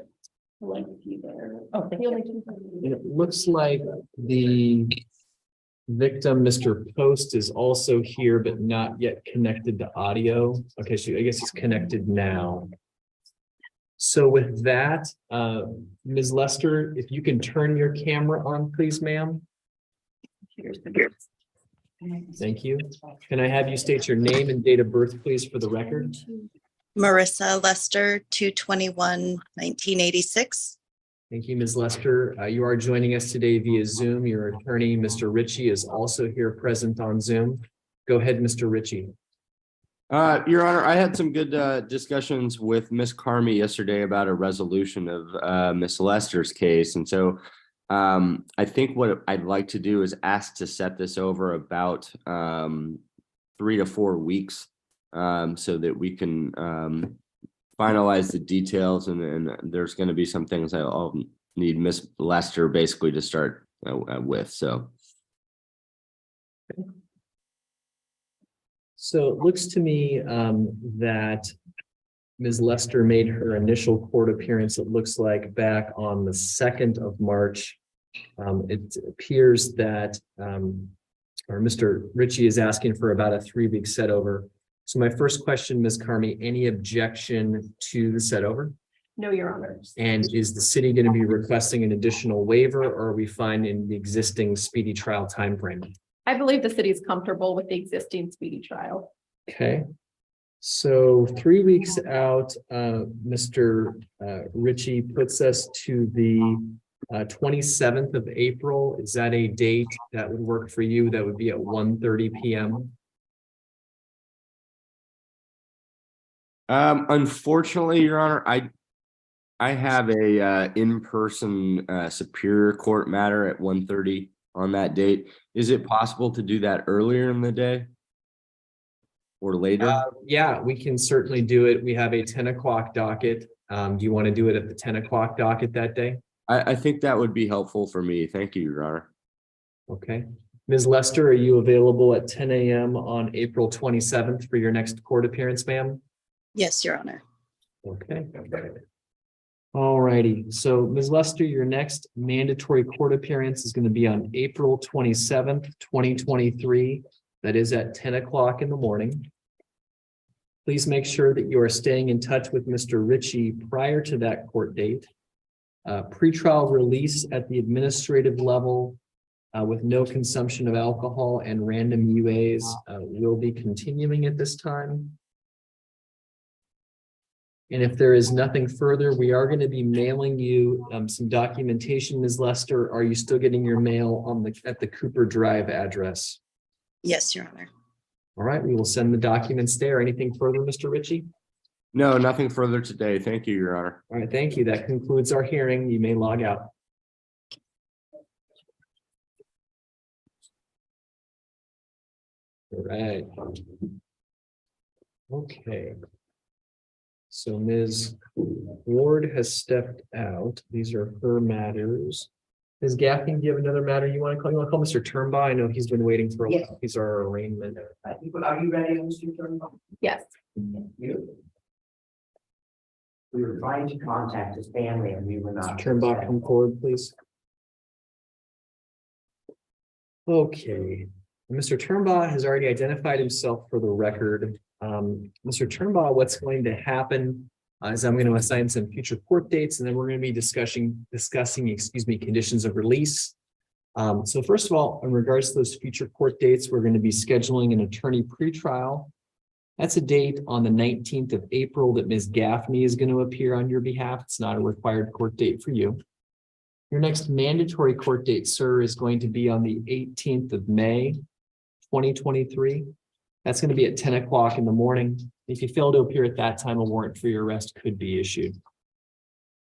like you there. Oh, the only two. And it looks like the victim, Mr. Post, is also here, but not yet connected to audio. Okay, so I guess he's connected now. So with that, Ms. Lester, if you can turn your camera on, please, ma'am. Thank you. Can I have you state your name and date of birth, please, for the record? Marissa Lester, 2/21/1986. Thank you, Ms. Lester. You are joining us today via Zoom. Your attorney, Mr. Ritchie, is also here present on Zoom. Go ahead, Mr. Ritchie. Your Honor, I had some good discussions with Miss Carmi yesterday about a resolution of Miss Lester's case. And so I think what I'd like to do is ask to set this over about 3 to 4 weeks so that we can finalize the details. And there's going to be some things I'll need Miss Lester basically to start with. So. So it looks to me that Ms. Lester made her initial court appearance, it looks like, back on the 2nd of March. It appears that, or Mr. Ritchie is asking for about a 3-week set over. So my first question, Ms. Carmi, any objection to the set over? No, Your Honor. And is the city going to be requesting an additional waiver, or are we fine in the existing speedy trial timeframe? I believe the city is comfortable with the existing speedy trial. Okay. So 3 weeks out, Mr. Ritchie puts us to the 27th of April. Is that a date that would work for you? That would be at 1:30 p.m. Unfortunately, Your Honor, I have a in-person Superior Court matter at 1:30 on that date. Is it possible to do that earlier in the day? Or later? Yeah, we can certainly do it. We have a 10 o'clock docket. Do you want to do it at the 10 o'clock docket that day? I think that would be helpful for me. Thank you, Your Honor. Okay. Ms. Lester, are you available at 10 a.m. on April 27th for your next court appearance, ma'am? Yes, Your Honor. Okay. All righty. So Ms. Lester, your next mandatory court appearance is going to be on April 27th, 2023. That is at 10 o'clock in the morning. Please make sure that you are staying in touch with Mr. Ritchie prior to that court date. Pretrial release at the administrative level with no consumption of alcohol and random UAs will be continuing at this time. And if there is nothing further, we are going to be mailing you some documentation, Ms. Lester. Are you still getting your mail on at the Cooper Drive address? Yes, Your Honor. All right, we will send the documents there. Anything further, Mr. Ritchie? No, nothing further today. Thank you, Your Honor. All right, thank you. That concludes our hearing. You may log out. All right. Okay. So Ms. Ward has stepped out. These are her matters. Ms. Gaffney, do you have another matter you want to call? You want to call Mr. Turnbaugh? I know he's been waiting for a while. These are our arraignment. Are you ready, Mr. Turnbull? Yes. You. We were trying to contact his family and we were not. Mr. Turnbaugh, come forward, please. Okay, Mr. Turnbaugh has already identified himself for the record. Mr. Turnbaugh, what's going to happen is I'm going to assign some future court dates, and then we're going to be discussing, conditions of release. So first of all, in regards to those future court dates, we're going to be scheduling an attorney pretrial. That's a date on the 19th of April that Ms. Gaffney is going to appear on your behalf. It's not a required court date for you. Your next mandatory court date, sir, is going to be on the 18th of May, 2023. That's going to be at 10 o'clock in the morning. If you fail to appear at that time, a warrant for your arrest could be issued.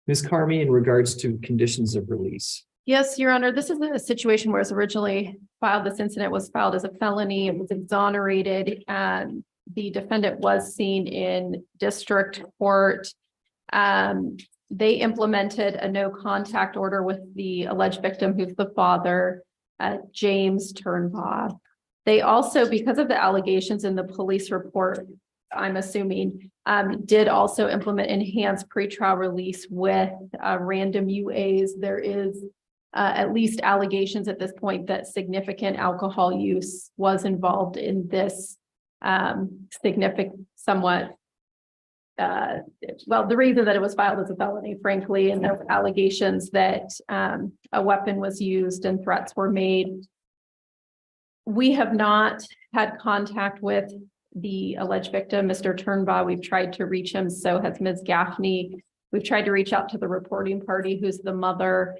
Ms. Carmi, in regards to conditions of release. Yes, Your Honor, this is a situation where it's originally filed. This incident was filed as a felony. It was exonerated, and the defendant was seen in district court. They implemented a no contact order with the alleged victim, who's the father, James Turnbaugh. They also, because of the allegations in the police report, I'm assuming, did also implement enhanced pretrial release with random UAs. There is at least allegations at this point that significant alcohol use was involved in this well, the reason that it was filed as a felony, frankly, and there were allegations that a weapon was used and threats were made. We have not had contact with the alleged victim, Mr. Turnbaugh. We've tried to reach him, so has Ms. Gaffney. We've tried to reach out to the reporting party, who's the mother.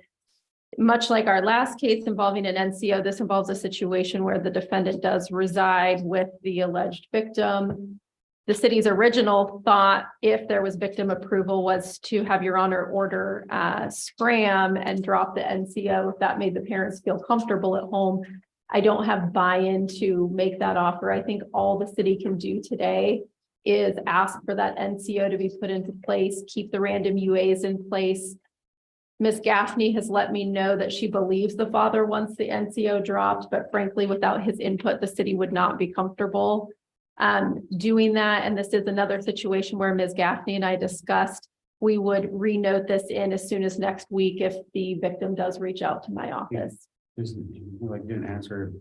Much like our last case involving an NCO, this involves a situation where the defendant does reside with the alleged victim. The city's original thought, if there was victim approval, was to have Your Honor order scram and drop the NCO if that made the parents feel comfortable at home. I don't have buy-in to make that offer. I think all the city can do today is ask for that NCO to be put into place, keep the random UAs in place. Ms. Gaffney has let me know that she believes the father wants the NCO dropped, but frankly, without his input, the city would not be comfortable doing that. And this is another situation where Ms. Gaffney and I discussed, we would renote this in as soon as next week if the victim does reach out to my office. Like didn't answer.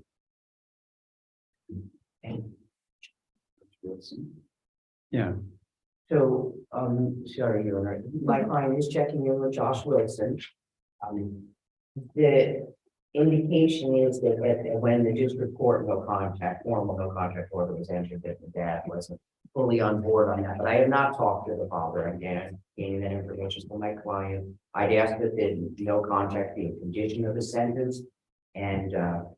Yeah. So, sorry, Your Honor, my client is checking in with Josh Wilson. The indication is that when the district court formal no contact order was entered, that the dad wasn't fully on board on that, but I have not talked to the father again, gaining that information from my client. I'd ask that the no contact be a condition of the sentence, and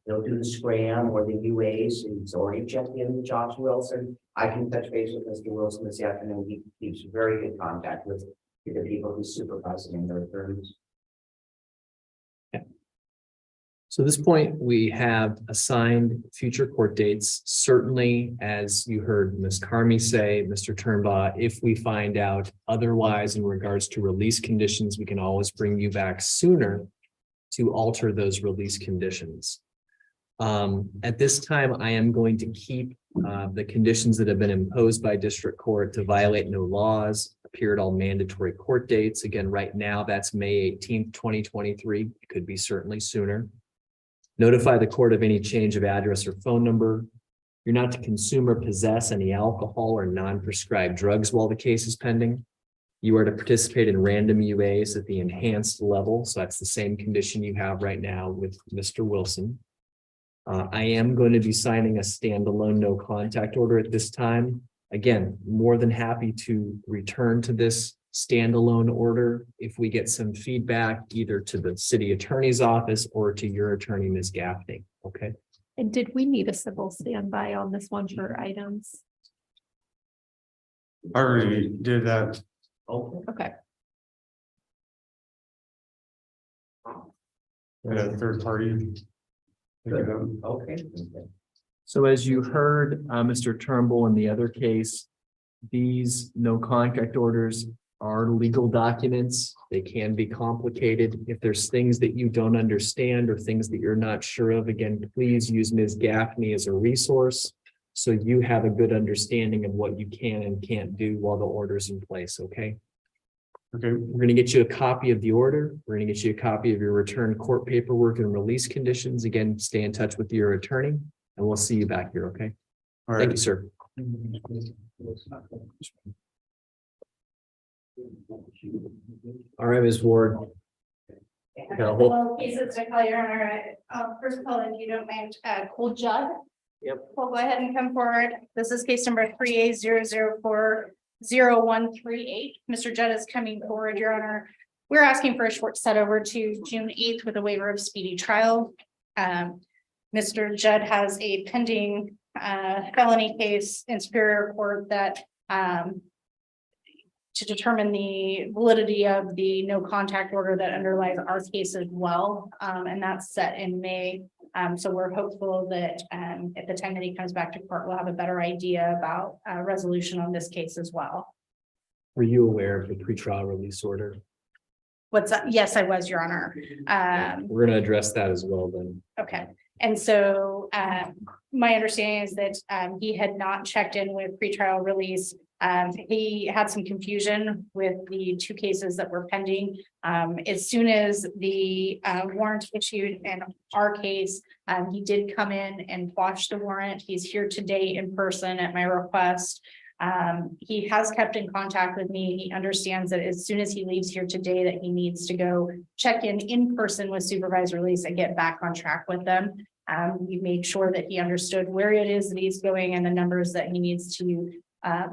they'll do the scram or the UAs, and he's already checked in with Josh Wilson. I can touch base with Mr. Wilson this afternoon. He keeps very good contact with to the people who supervise in their terms. So at this point, we have assigned future court dates. Certainly, as you heard Ms. Carmi say, Mr. Turnbaugh, if we find out otherwise in regards to release conditions, we can always bring you back sooner to alter those release conditions. At this time, I am going to keep the conditions that have been imposed by district court to violate no laws, appear at all mandatory court dates. Again, right now, that's May 18th, 2023. It could be certainly sooner. Notify the court of any change of address or phone number. You're not to consume or possess any alcohol or non-prescribed drugs while the case is pending. You are to participate in random UAs at the enhanced level. So that's the same condition you have right now with Mr. Wilson. I am going to be signing a standalone no contact order at this time. Again, more than happy to return to this standalone order if we get some feedback either to the city attorney's office or to your attorney, Ms. Gaffney. Okay. And did we need a civil standby on this one for items? I already did that. Okay. At a third party. Okay. So as you heard, Mr. Turnbull in the other case, these no contact orders are legal documents. They can be complicated. If there's things that you don't understand or things that you're not sure of, again, please use Ms. Gaffney as a resource so you have a good understanding of what you can and can't do while the order's in place, okay? Okay. We're going to get you a copy of the order. We're going to get you a copy of your return court paperwork and release conditions. Again, stay in touch with your attorney and we'll see you back here, okay? All right. Thank you, sir. All right, Ms. Ward. Well, cases to call your honor. First of all, if you don't mind, Cole Judd. Yep. We'll go ahead and come forward. This is case number 3A0040138. Mr. Judd is coming forward, your honor. We're asking for a short set over to June 8th with a waiver of speedy trial. Mr. Judd has a pending felony case in Superior Court that to determine the validity of the no contact order that underlies our case as well. And that's set in May. So we're hopeful that at the time that he comes back to court, we'll have a better idea about resolution on this case as well. Were you aware of the pretrial release order? What's that? Yes, I was, your honor. We're going to address that as well then. Okay. And so my understanding is that he had not checked in with pretrial release. He had some confusion with the two cases that were pending. As soon as the warrant issued in our case, he did come in and quash the warrant. He's here today in person at my request. He has kept in contact with me. He understands that as soon as he leaves here today that he needs to go check in person with supervised release and get back on track with them. We made sure that he understood where it is that he's going and the numbers that he needs to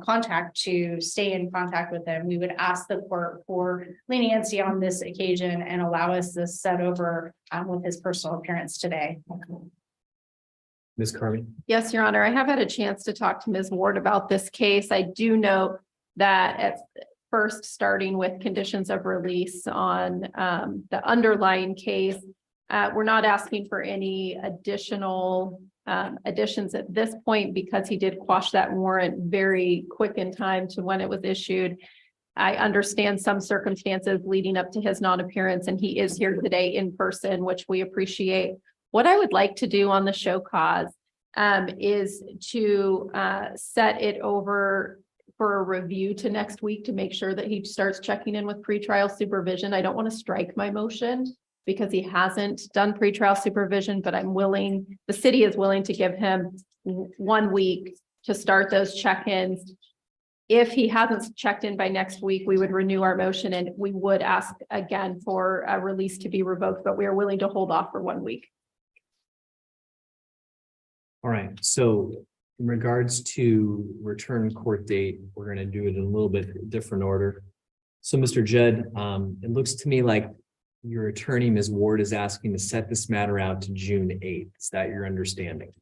contact to stay in contact with them. We would ask the court for leniency on this occasion and allow us this set over with his personal appearance today. Ms. Carmi. Yes, your honor. I have had a chance to talk to Ms. Ward about this case. I do know that at first, starting with conditions of release on the underlying case, we're not asking for any additional additions at this point because he did quash that warrant very quick in time to when it was issued. I understand some circumstances leading up to his non-appearance, and he is here today in person, which we appreciate. What I would like to do on the show cause is to set it over for a review to next week to make sure that he starts checking in with pretrial supervision. I don't want to strike my motion because he hasn't done pretrial supervision, but I'm willing, the city is willing to give him 1 week to start those check-ins. If he hasn't checked in by next week, we would renew our motion and we would ask again for a release to be revoked, but we are willing to hold off for 1 week. All right. So in regards to return court date, we're going to do it in a little bit different order. So Mr. Judd, it looks to me like your attorney, Ms. Ward, is asking to set this matter out to June 8th. Is that your understanding?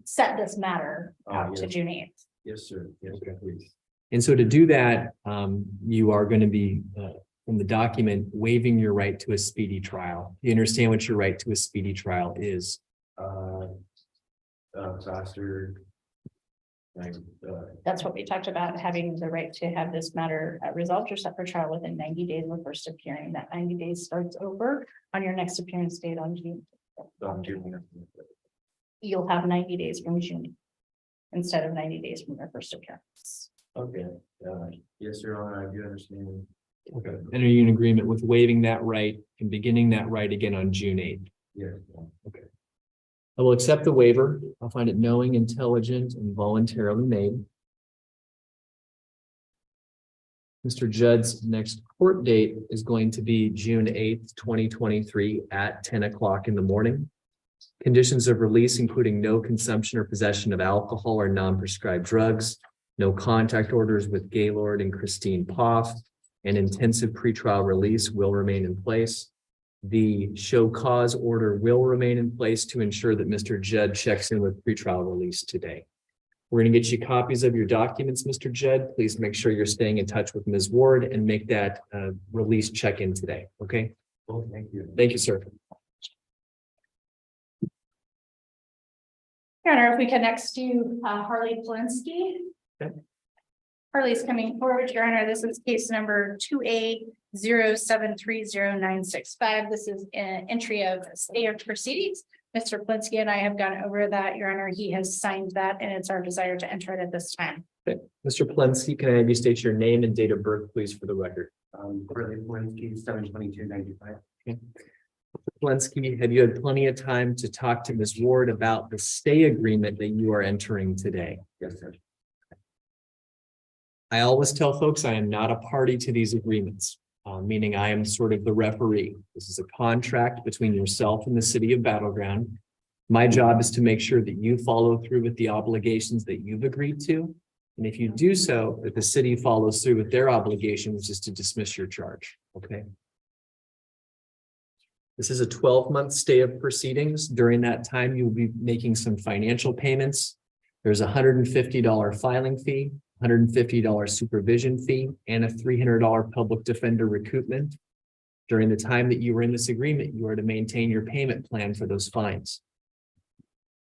Set this matter out to June 8th. Yes, sir. Yes, please. And so to do that, you are going to be, from the document, waiving your right to a speedy trial. You understand what your right to a speedy trial is? Faster. That's what we talked about, having the right to have this matter resolved or set for trial within 90 days of the first appearing. That 90 days starts over on your next appearance date on June. You'll have 90 days from June instead of 90 days from your first appearance. Okay, yes, Your Honor, I do understand. Okay. And are you in agreement with waiving that right and beginning that right again on June 8th? Yes. Okay. I will accept the waiver. I'll find it knowing, intelligent, and voluntarily made. Mr. Judd's next court date is going to be June 8th, 2023 at 10 o'clock in the morning. Conditions of release, including no consumption or possession of alcohol or non-prescribed drugs, no contact orders with Gaylord and Christine Poff, and intensive pretrial release will remain in place. The show cause order will remain in place to ensure that Mr. Judd checks in with pretrial release today. We're going to get you copies of your documents, Mr. Judd. Please make sure you're staying in touch with Ms. Ward and make that release check-in today. Okay. Well, thank you. Thank you, sir. Your Honor, if we can next do Harley Polinsky. Okay. Harley's coming forward, Your Honor. This is case number 2A07300965. This is an entry of stay of proceedings. Mr. Polinsky and I have gone over that, Your Honor. He has signed that, and it's our desire to enter it at this time. Okay. Mr. Polinsky, can I have you state your name and date of birth, please, for the record? Harley Polinsky, 7/22/95. Okay. Mr. Polinsky, have you had plenty of time to talk to Ms. Ward about the stay agreement that you are entering today? Yes, sir. I always tell folks I am not a party to these agreements, meaning I am sort of the referee. This is a contract between yourself and the city of Battleground. My job is to make sure that you follow through with the obligations that you've agreed to. And if you do so, that the city follows through with their obligation, which is to dismiss your charge. Okay. This is a 12-month stay of proceedings. During that time, you'll be making some financial payments. There's a $150 filing fee, $150 supervision fee, and a $300 public defender recoupment. During the time that you were in this agreement, you are to maintain your payment plan for those fines.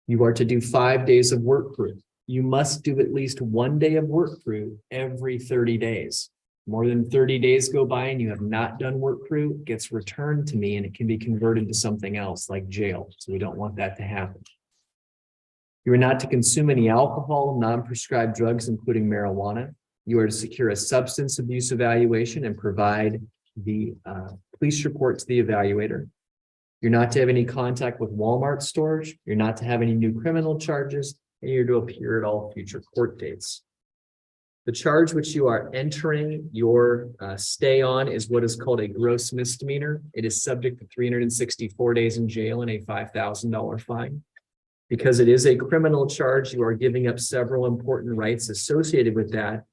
You are to do 5 days of work crew. You must do at least 1 day of work crew every 30 days. More than 30 days go by and you have not done work crew, it gets returned to me and it can be converted to something else like jail. So we don't want that to happen. You are not to consume any alcohol, non-prescribed drugs, including marijuana. You are to secure a substance abuse evaluation and provide the police report to the evaluator. You're not to have any contact with Walmart stores. You're not to have any new criminal charges, and you're to appear at all future court dates. The charge which you are entering your stay on is what is called a gross misdemeanor. It is subject to 364 days in jail and a $5,000 fine. Because it is a criminal charge, you are giving up several important rights associated with that,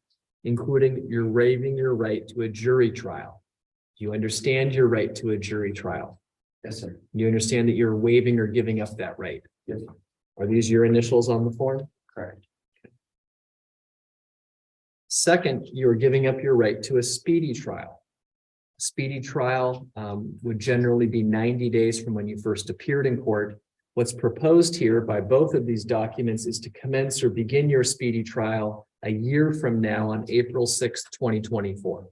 including you're waiving your right to a jury trial. Do you understand your right to a jury trial? Yes, sir. Do you understand that you're waiving or giving up that right? Yes. Are these your initials on the form? Correct. Second, you're giving up your right to a speedy trial. A speedy trial would generally be 90 days from when you first appeared in court. What's proposed here by both of these documents is to commence or begin your speedy trial a year from now on April 6th, 2024.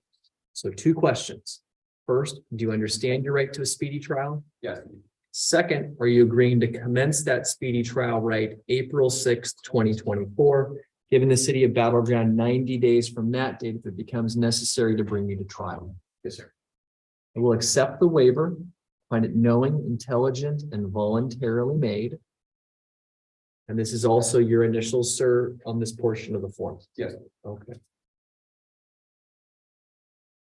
So 2 questions. First, do you understand your right to a speedy trial? Yes. Second, are you agreeing to commence that speedy trial right April 6th, 2024, giving the city of Battleground 90 days from that date if it becomes necessary to bring you to trial? Yes, sir. I will accept the waiver, find it knowing, intelligent, and voluntarily made. And this is also your initials, sir, on this portion of the form. Yes. Okay.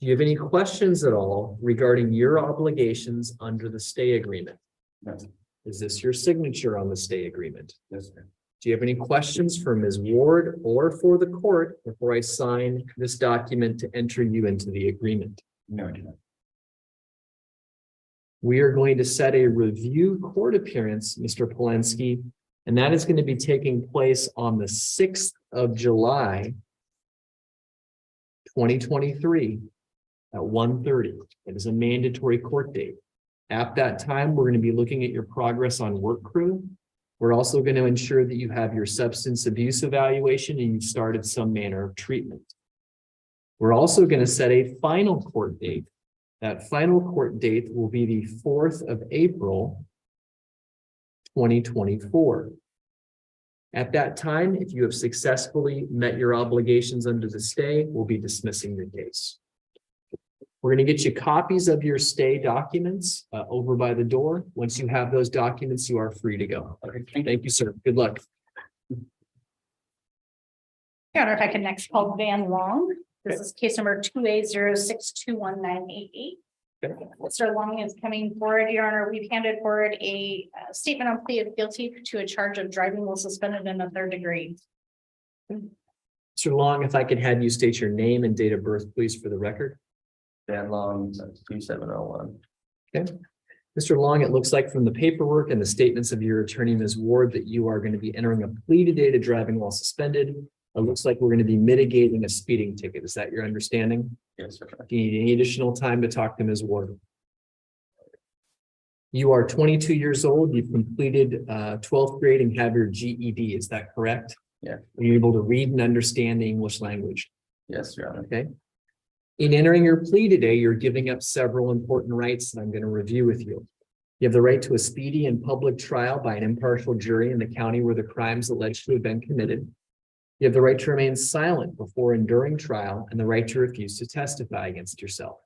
Do you have any questions at all regarding your obligations under the stay agreement? No. Is this your signature on the stay agreement? Yes, sir. Do you have any questions for Ms. Ward or for the court before I sign this document to enter you into the agreement? No, I do not. We are going to set a review court appearance, Mr. Polinsky, and that is going to be taking place on the 6th of July 2023 at 1:30. It is a mandatory court date. At that time, we're going to be looking at your progress on work crew. We're also going to ensure that you have your substance abuse evaluation and you've started some manner of treatment. We're also going to set a final court date. That final court date will be the 4th of April, 2024. At that time, if you have successfully met your obligations under the stay, we'll be dismissing your case. We're going to get you copies of your stay documents over by the door. Once you have those documents, you are free to go. Thank you, sir. Good luck. Your Honor, if I can next call Van Long. This is case number 2A06219888. Mr. Long is coming forward, Your Honor. We've handed forward a statement on plea of guilty to a charge of driving while suspended in the 3rd degree. Mr. Long, if I could have you state your name and date of birth, please, for the record. Dan Long, 2701. Okay. Mr. Long, it looks like from the paperwork and the statements of your attorney, Ms. Ward, that you are going to be entering a plea today to driving while suspended. It looks like we're going to be mitigating a speeding ticket. Is that your understanding? Yes, sir. Do you need any additional time to talk to Ms. Ward? You are 22 years old. You've completed 12th grade and have your GED. Is that correct? Yeah. Are you able to read and understand the English language? Yes, Your Honor. Okay. In entering your plea today, you're giving up several important rights that I'm going to review with you. You have the right to a speedy and public trial by an impartial jury in the county where the crimes alleged to have been committed. You have the right to remain silent before and during trial and the right to refuse to testify against yourself.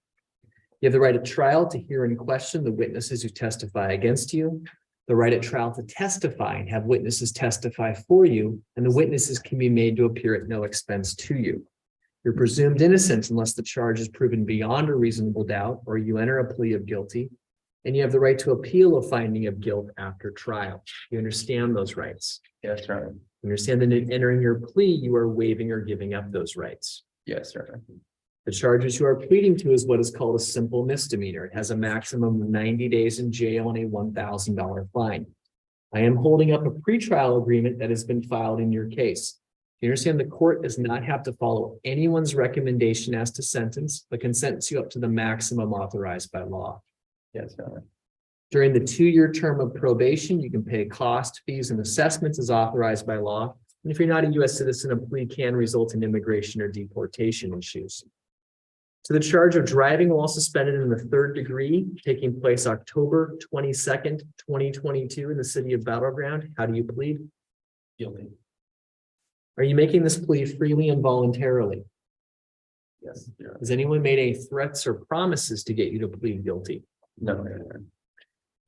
You have the right at trial to hear and question the witnesses who testify against you, the right at trial to testify and have witnesses testify for you, and the witnesses can be made to appear at no expense to you. You're presumed innocent unless the charge is proven beyond a reasonable doubt or you enter a plea of guilty, and you have the right to appeal a finding of guilt after trial. You understand those rights? Yes, Your Honor. You understand that in entering your plea, you are waiving or giving up those rights. Yes, Your Honor. The charges you are pleading to is what is called a simple misdemeanor. It has a maximum of 90 days in jail and a $1,000 fine. I am holding up a pretrial agreement that has been filed in your case. You understand the court does not have to follow anyone's recommendation as to sentence, but can sentence you up to the maximum authorized by law. Yes, Your Honor. During the 2-year term of probation, you can pay cost, fees, and assessments as authorized by law. And if you're not a U.S. citizen, a plea can result in immigration or deportation issues. To the charge of driving while suspended in the 3rd degree, taking place October 22nd, 2022 in the city of Battleground, how do you plead? Guilty. Are you making this plea freely and voluntarily? Yes, Your Honor. Has anyone made any threats or promises to get you to plead guilty? No, Your Honor.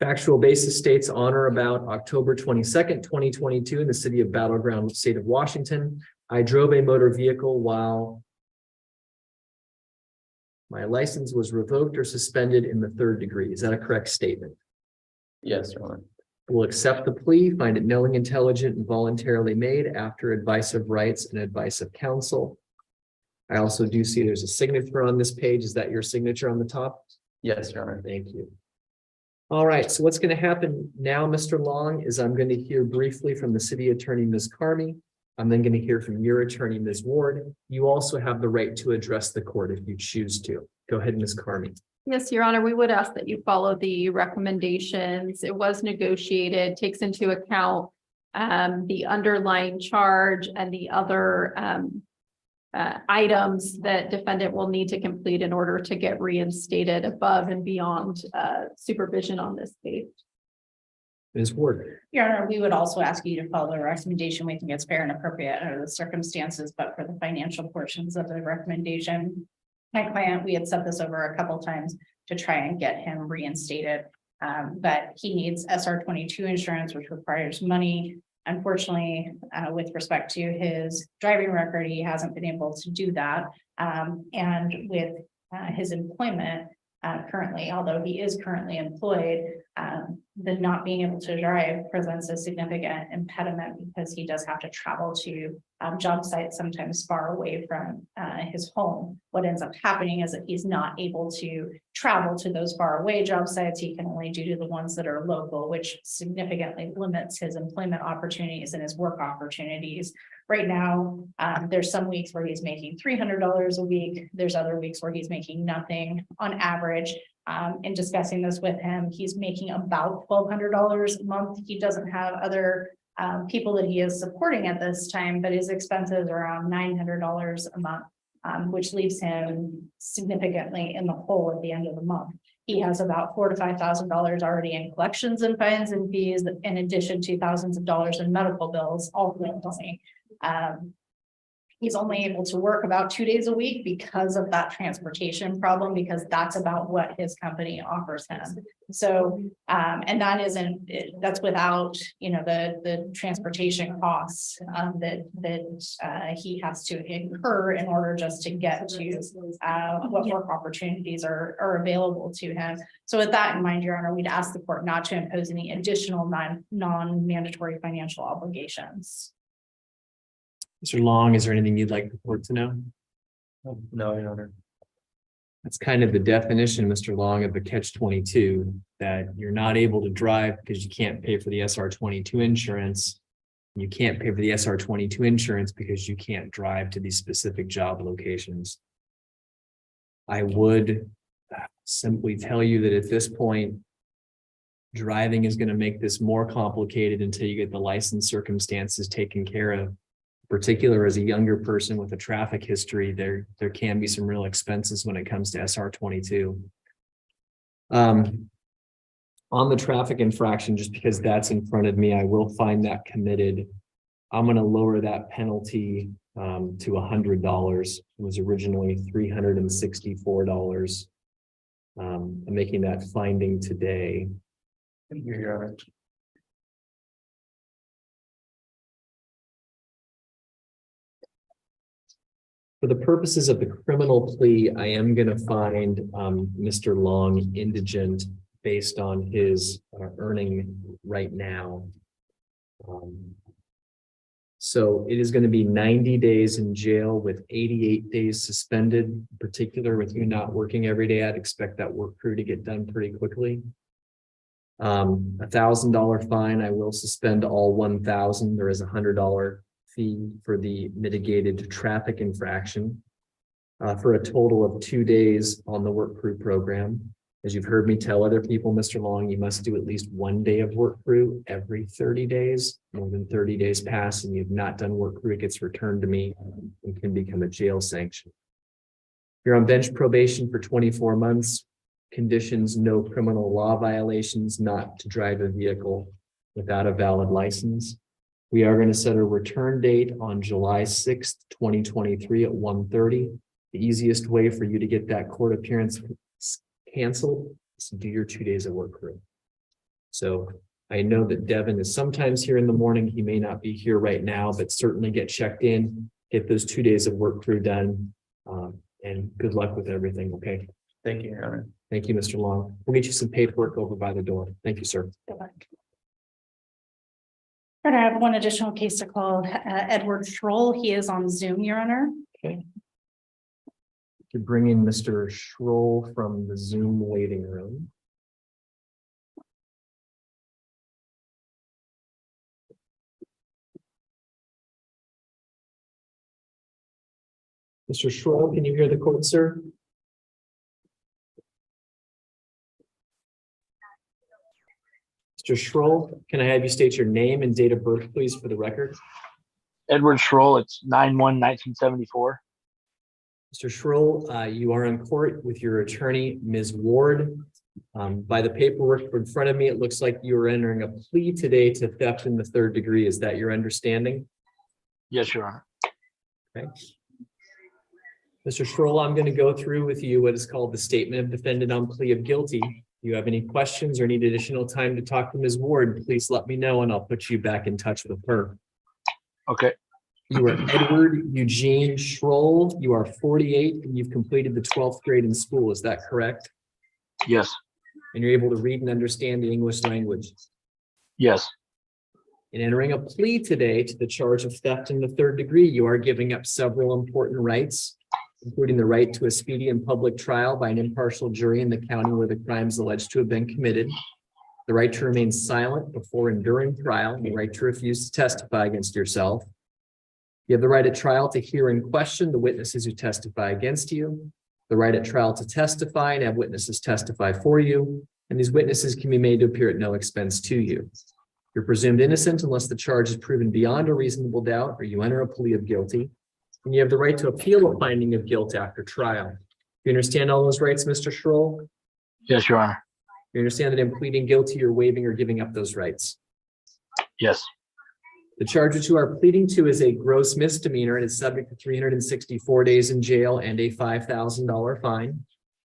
Factual basis states on or about October 22nd, 2022 in the city of Battleground, state of Washington. I drove a motor vehicle while my license was revoked or suspended in the 3rd degree. Is that a correct statement? Yes, Your Honor. We'll accept the plea, find it knowing, intelligent, and voluntarily made after advice of rights and advice of counsel. I also do see there's a signature on this page. Is that your signature on the top? Yes, Your Honor. Thank you. All right, so what's going to happen now, Mr. Long, is I'm going to hear briefly from the city attorney, Ms. Carmi. I'm then going to hear from your attorney, Ms. Ward. You also have the right to address the court if you choose to. Go ahead, Ms. Carmi. Yes, Your Honor, we would ask that you follow the recommendations. It was negotiated, takes into account the underlying charge and the other items that defendant will need to complete in order to get reinstated above and beyond supervision on this case. Ms. Ward. Your Honor, we would also ask you to follow the recommendation. We think it's fair and appropriate under the circumstances, but for the financial portions of the recommendation, my client, we had set this over a couple times to try and get him reinstated, but he needs SR22 insurance, which requires money. Unfortunately, with respect to his driving record, he hasn't been able to do that. And with his employment currently, although he is currently employed, the not being able to drive presents a significant impediment because he does have to travel to job sites sometimes far away from his home. What ends up happening is that he's not able to travel to those far away job sites. He can only do to the ones that are local, which significantly limits his employment opportunities and his work opportunities. Right now, there's some weeks where he's making $300 a week. There's other weeks where he's making nothing on average. In discussing this with him, he's making about $1,200 a month. He doesn't have other people that he is supporting at this time, but his expenses are around $900 a month, which leaves him significantly in the hole at the end of the month. He has about $4,000 to $5,000 already in collections and fines and fees, in addition to thousands of dollars in medical bills, all money. He's only able to work about 2 days a week because of that transportation problem, because that's about what his company offers him. So, and that's without, the transportation costs that he has to incur in order just to get to what work opportunities are available to him. So with that in mind, Your Honor, we'd ask the court not to impose any additional non-mandatory financial obligations. Mr. Long, is there anything you'd like the court to know? No, Your Honor. That's kind of the definition, Mr. Long, of the catch-22, that you're not able to drive because you can't pay for the SR-22 insurance. You can't pay for the SR-22 insurance because you can't drive to these specific job locations. I would simply tell you that at this point, driving is going to make this more complicated until you get the license circumstances taken care of. Particular as a younger person with a traffic history, there can be some real expenses when it comes to SR-22. On the traffic infraction, just because that's in front of me, I will find that committed. I'm going to lower that penalty to $100. It was originally $364. I'm making that finding today. Thank you, Your Honor. For the purposes of the criminal plea, I am going to find Mr. Long indigent based on his earning right now. So it is going to be 90 days in jail with 88 days suspended. In particular, with you not working every day, I'd expect that work crew to get done pretty quickly. $1,000 fine. I will suspend all 1,000. There is a $100 fee for the mitigated traffic infraction for a total of 2 days on the work crew program. As you've heard me tell other people, Mr. Long, you must do at least 1 day of work crew every 30 days. More than 30 days pass and you've not done work crew, it gets returned to me and can become a jail sanction. You're on bench probation for 24 months. Conditions: no criminal law violations, not to drive a vehicle without a valid license. We are going to set a return date on July 6th, 2023 at 1:30. The easiest way for you to get that court appearance canceled is to do your 2 days of work crew. So I know that Devin is sometimes here in the morning. He may not be here right now, but certainly get checked in, get those 2 days of work crew done, and good luck with everything, okay? Thank you, Your Honor. Thank you, Mr. Long. We'll get you some paperwork over by the door. Thank you, sir. Good luck. I have one additional case to call Edward Schroll. He is on Zoom, Your Honor. Okay. To bring in Mr. Schroll from the Zoom waiting room. Mr. Schroll, can you hear the court, sir? Mr. Schroll, can I have you state your name and date of birth, please, for the record? Edward Schroll, it's 9/1/1974. Mr. Schroll, you are in court with your attorney, Ms. Ward. By the paperwork in front of me, it looks like you are entering a plea today to theft in the 3rd degree. Is that your understanding? Yes, Your Honor. Okay. Mr. Schroll, I'm going to go through with you what is called the statement of defendant on plea of guilty. If you have any questions or need additional time to talk to Ms. Ward, please let me know and I'll put you back in touch with her. Okay. You are Edward Eugene Schroll. You are 48 and you've completed the 12th grade in school. Is that correct? Yes. and you're able to read and understand the English language. Yes. In entering a plea today to the charge of theft in the third degree, you are giving up several important rights, including the right to a speedy and public trial by an impartial jury in the county where the crime is alleged to have been committed, the right to remain silent before and during trial, and the right to refuse to testify against yourself. You have the right at trial to hear and question the witnesses who testify against you, the right at trial to testify and have witnesses testify for you, and these witnesses can be made to appear at no expense to you. You're presumed innocent unless the charge is proven beyond a reasonable doubt or you enter a plea of guilty. And you have the right to appeal a finding of guilt after trial. You understand all those rights, Mr. Schroll? Yes, Your Honor. You understand that in pleading guilty, you're waiving or giving up those rights? Yes. The charge that you are pleading to is a gross misdemeanor and is subject to 364 days in jail and a $5,000 fine.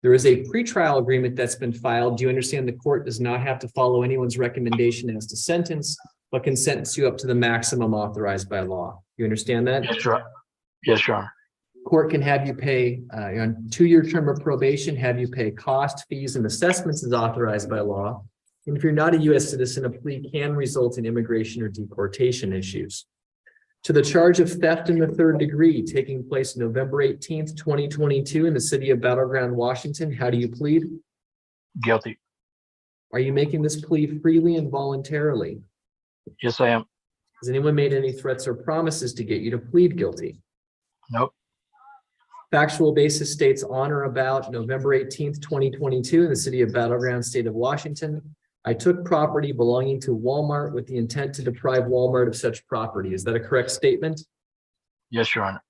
There is a pretrial agreement that's been filed. Do you understand the court does not have to follow anyone's recommendation as to sentence, but can sentence you up to the maximum authorized by law? You understand that? Yes, Your Honor. Yes, Your Honor. Court can have you pay on 2-year term of probation, have you pay cost, fees, and assessments as authorized by law. And if you're not a U.S. citizen, a plea can result in immigration or deportation issues. To the charge of theft in the third degree taking place November 18th, 2022 in the city of Battleground, Washington, how do you plead? Guilty. Are you making this plea freely and voluntarily? Yes, I am. Has anyone made any threats or promises to get you to plead guilty? Nope. Factual basis states on or about November 18th, 2022 in the city of Battleground, state of Washington. I took property belonging to Walmart with the intent to deprive Walmart of such property. Is that a correct statement? Yes, Your Honor.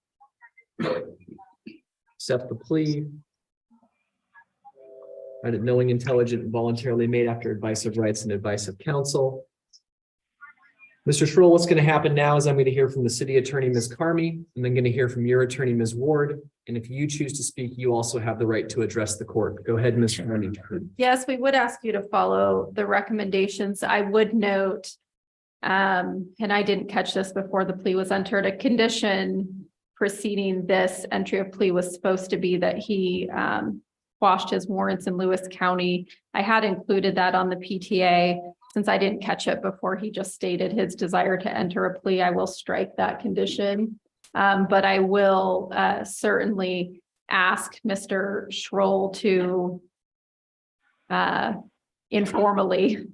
Accept the plea. Find it knowing, intelligent, and voluntarily made after advice of rights and advice of counsel. Mr. Schroll, what's going to happen now is I'm going to hear from the city attorney, Ms. Carmy, and then going to hear from your attorney, Ms. Ward. And if you choose to speak, you also have the right to address the court. Go ahead, Ms. Carmy. Yes, we would ask you to follow the recommendations. I would note, and I didn't catch this before the plea was entered, a condition preceding this entry of plea was supposed to be that he quashed his warrants in Lewis County. I had included that on the PTA. Since I didn't catch it before he just stated his desire to enter a plea, I will strike that condition. But I will certainly ask Mr. Schroll to informally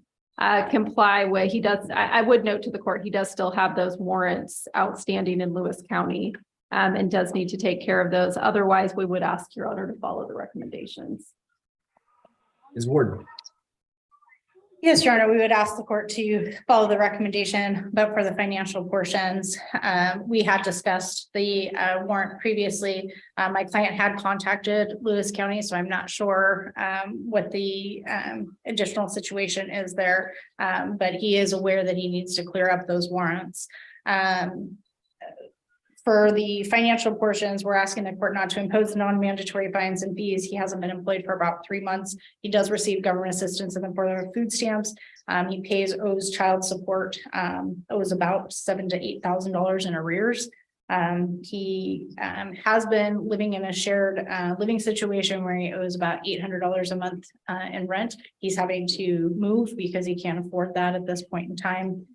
comply with, he does, I would note to the court, he does still have those warrants outstanding in Lewis County and does need to take care of those. Otherwise, we would ask Your Honor to follow the recommendations. Ms. Ward. Yes, Your Honor, we would ask the court to follow the recommendation, but for the financial portions, we had discussed the warrant previously. My client had contacted Lewis County, so I'm not sure what the additional situation is there, but he is aware that he needs to clear up those warrants. For the financial portions, we're asking the court not to impose non-mandatory fines and fees. He hasn't been employed for about 3 months. He does receive government assistance in the form of food stamps. He owes child support, owes about $7,000 to $8,000 in arrears. He has been living in a shared living situation where he owes about $800 a month in rent. He's having to move because he can't afford that at this point in time.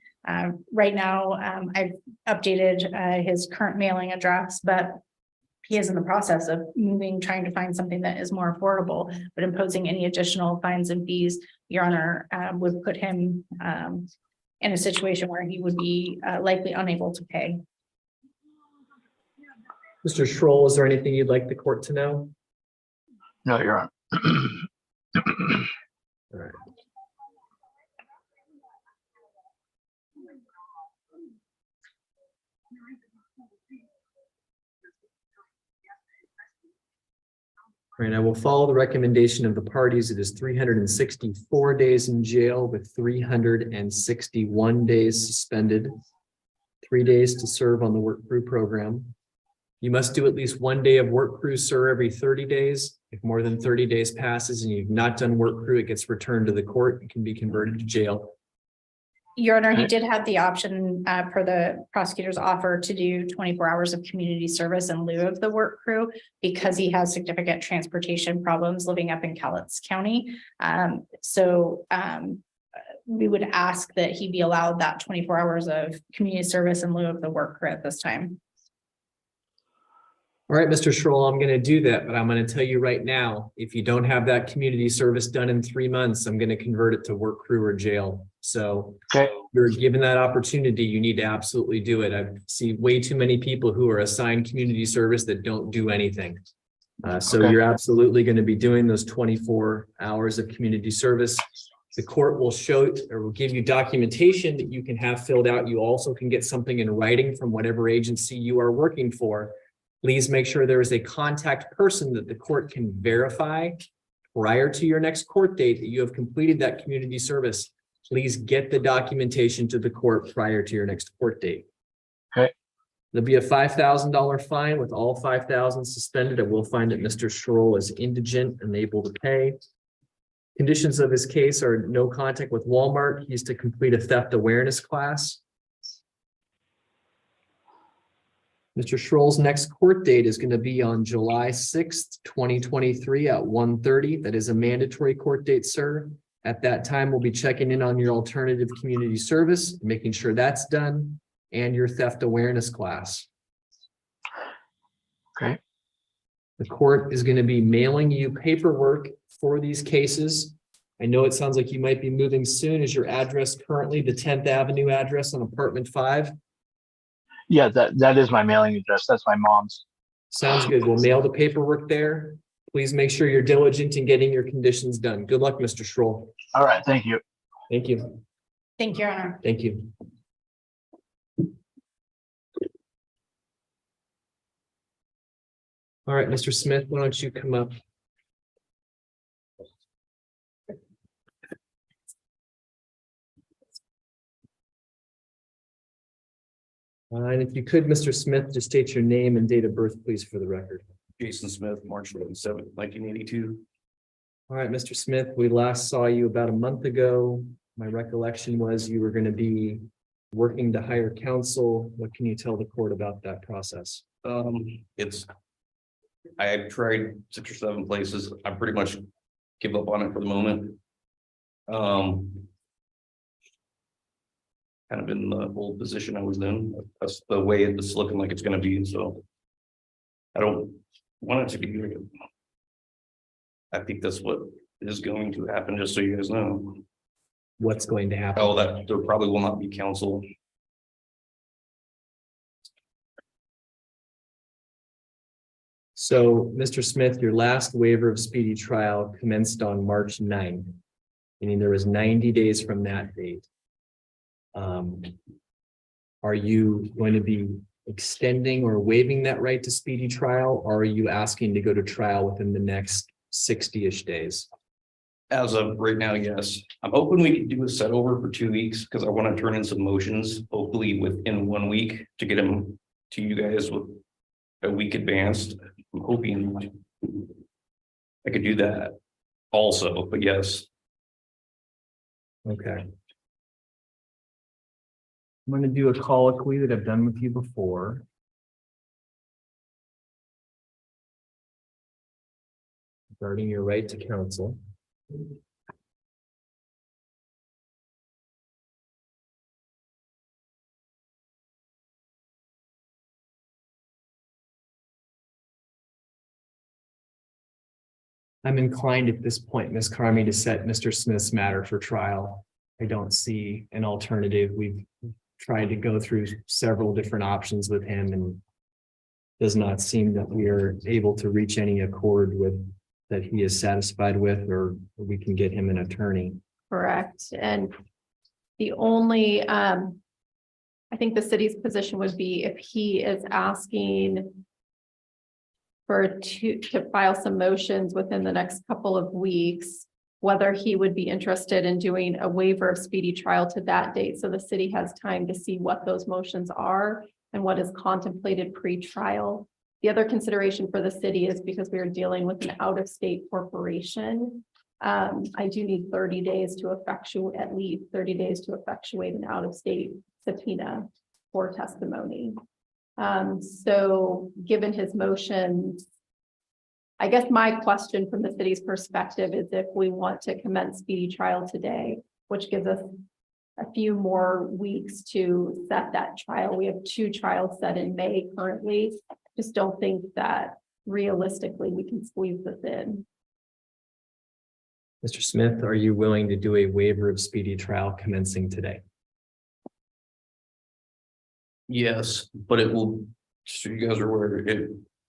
Right now, I've updated his current mailing address, but he is in the process of moving, trying to find something that is more affordable, but imposing any additional fines and fees, Your Honor, would put him in a situation where he would be likely unable to pay. Mr. Schroll, is there anything you'd like the court to know? No, Your Honor. All right. All right, I will follow the recommendation of the parties. It is 364 days in jail with 361 days suspended, 3 days to serve on the work crew program. You must do at least 1 day of work crew, sir, every 30 days. If more than 30 days passes and you've not done work crew, it gets returned to the court and can be converted to jail. Your Honor, he Okay. did have the option, per the prosecutor's offer, to do 24 hours of community service in lieu of the work crew because he has significant transportation problems living up in Cowlitz County. We would ask that he be allowed that 24 hours of community service in lieu of the work crew at this time. All right, Mr. Schroll, I'm gonna do that, but I'm gonna tell you right now, if you don't have that community service done in 3 months, I'm gonna convert it to work crew or jail. So Okay. you're given that opportunity, you need to absolutely do it. I see way too many people who are assigned community service that don't do anything. So Okay. you're absolutely gonna be doing those 24 hours of community service. The court will show or will give you documentation that you can have filled out. You also can get something in writing from whatever agency you are working for. Please make sure there is a contact person that the court can verify prior to your next court date that you have completed that community service. Please get the documentation to the court prior to your next court date. Okay. There'll be a $5,000 fine with all 5,000 suspended. I will find that Mr. Schroll is indigent and able to pay. Conditions of his case are no contact with Walmart. He's to complete a theft awareness class. Mr. Schroll's next court date is going to be on July 6th, 2023 at 1:30. That is a mandatory court date, sir. At that time, we'll be checking in on your alternative community service, making sure that's done, and your theft awareness class. Okay. The court is going to be mailing you paperwork for these cases. I know it sounds like you might be moving soon. Is your address currently the 10th Avenue address on apartment 5? Yeah, that is my mailing address. That's my mom's. Sounds good. We'll mail the paperwork there. Please make sure you're diligent in getting your conditions done. Good luck, Mr. Schroll. All right, thank you. Thank you. Thank you, Your Honor. Thank you. All right, Mr. Smith, why don't you come up? And if you could, Mr. Smith, just state your name and date of birth, please, for the record. Jason Smith, March 27th, 1982. All right, Mr. Smith, we last saw you about a month ago. My recollection was you were going to be working to hire counsel. What can you tell the court about that process? I have tried 6 or 7 places. I pretty much give up on it for the moment. Kind of in the old position I was in. That's the way it's looking like it's gonna be, so. I don't want it to be. I think that's what is going to happen, just so you guys know. What's going to happen? Oh, that there probably will not be counsel. So, Mr. Smith, your last waiver of speedy trial commenced on March 9th, meaning there was 90 days from that date. Are you going to be extending or waiving that right to speedy trial, or are you asking to go to trial within the next 60-ish days? As of right now, yes. I'm hoping we can do a set over for 2 weeks because I want to turn in some motions, hopefully within 1 week to get them to you guys with a week advanced. I'm hoping I could do that also, but yes. Okay. I'm going to do a colloquy that I've done with you before. Regarding your right to counsel. I'm inclined at this point, Ms. Carmi, to set Mr. Smith's matter for trial. I don't see an alternative. We've tried to go through several different options with him and does not seem that we are able to reach any accord with that he is satisfied with, or we can get him an attorney. Correct. And the only, I think the city's position would be if he is asking to file some motions within the next couple of weeks, whether he would be interested in doing a waiver of speedy trial to that date. So the city has time to see what those motions are and what is contemplated pre-trial. The other consideration for the city is because we are dealing with an out-of-state corporation. I do need 30 days to effectuate, at least 30 days to effectuate an out-of-state subpoena for testimony. So given his motion, I guess my question from the city's perspective is if we want to commence speedy trial today, which gives us a few more weeks to set that trial. We have 2 trials set in May currently. Just don't think that realistically we can squeeze this in. Mr. Smith, are you willing to do a waiver of speedy trial commencing today? Yes, but it will, so you guys are aware,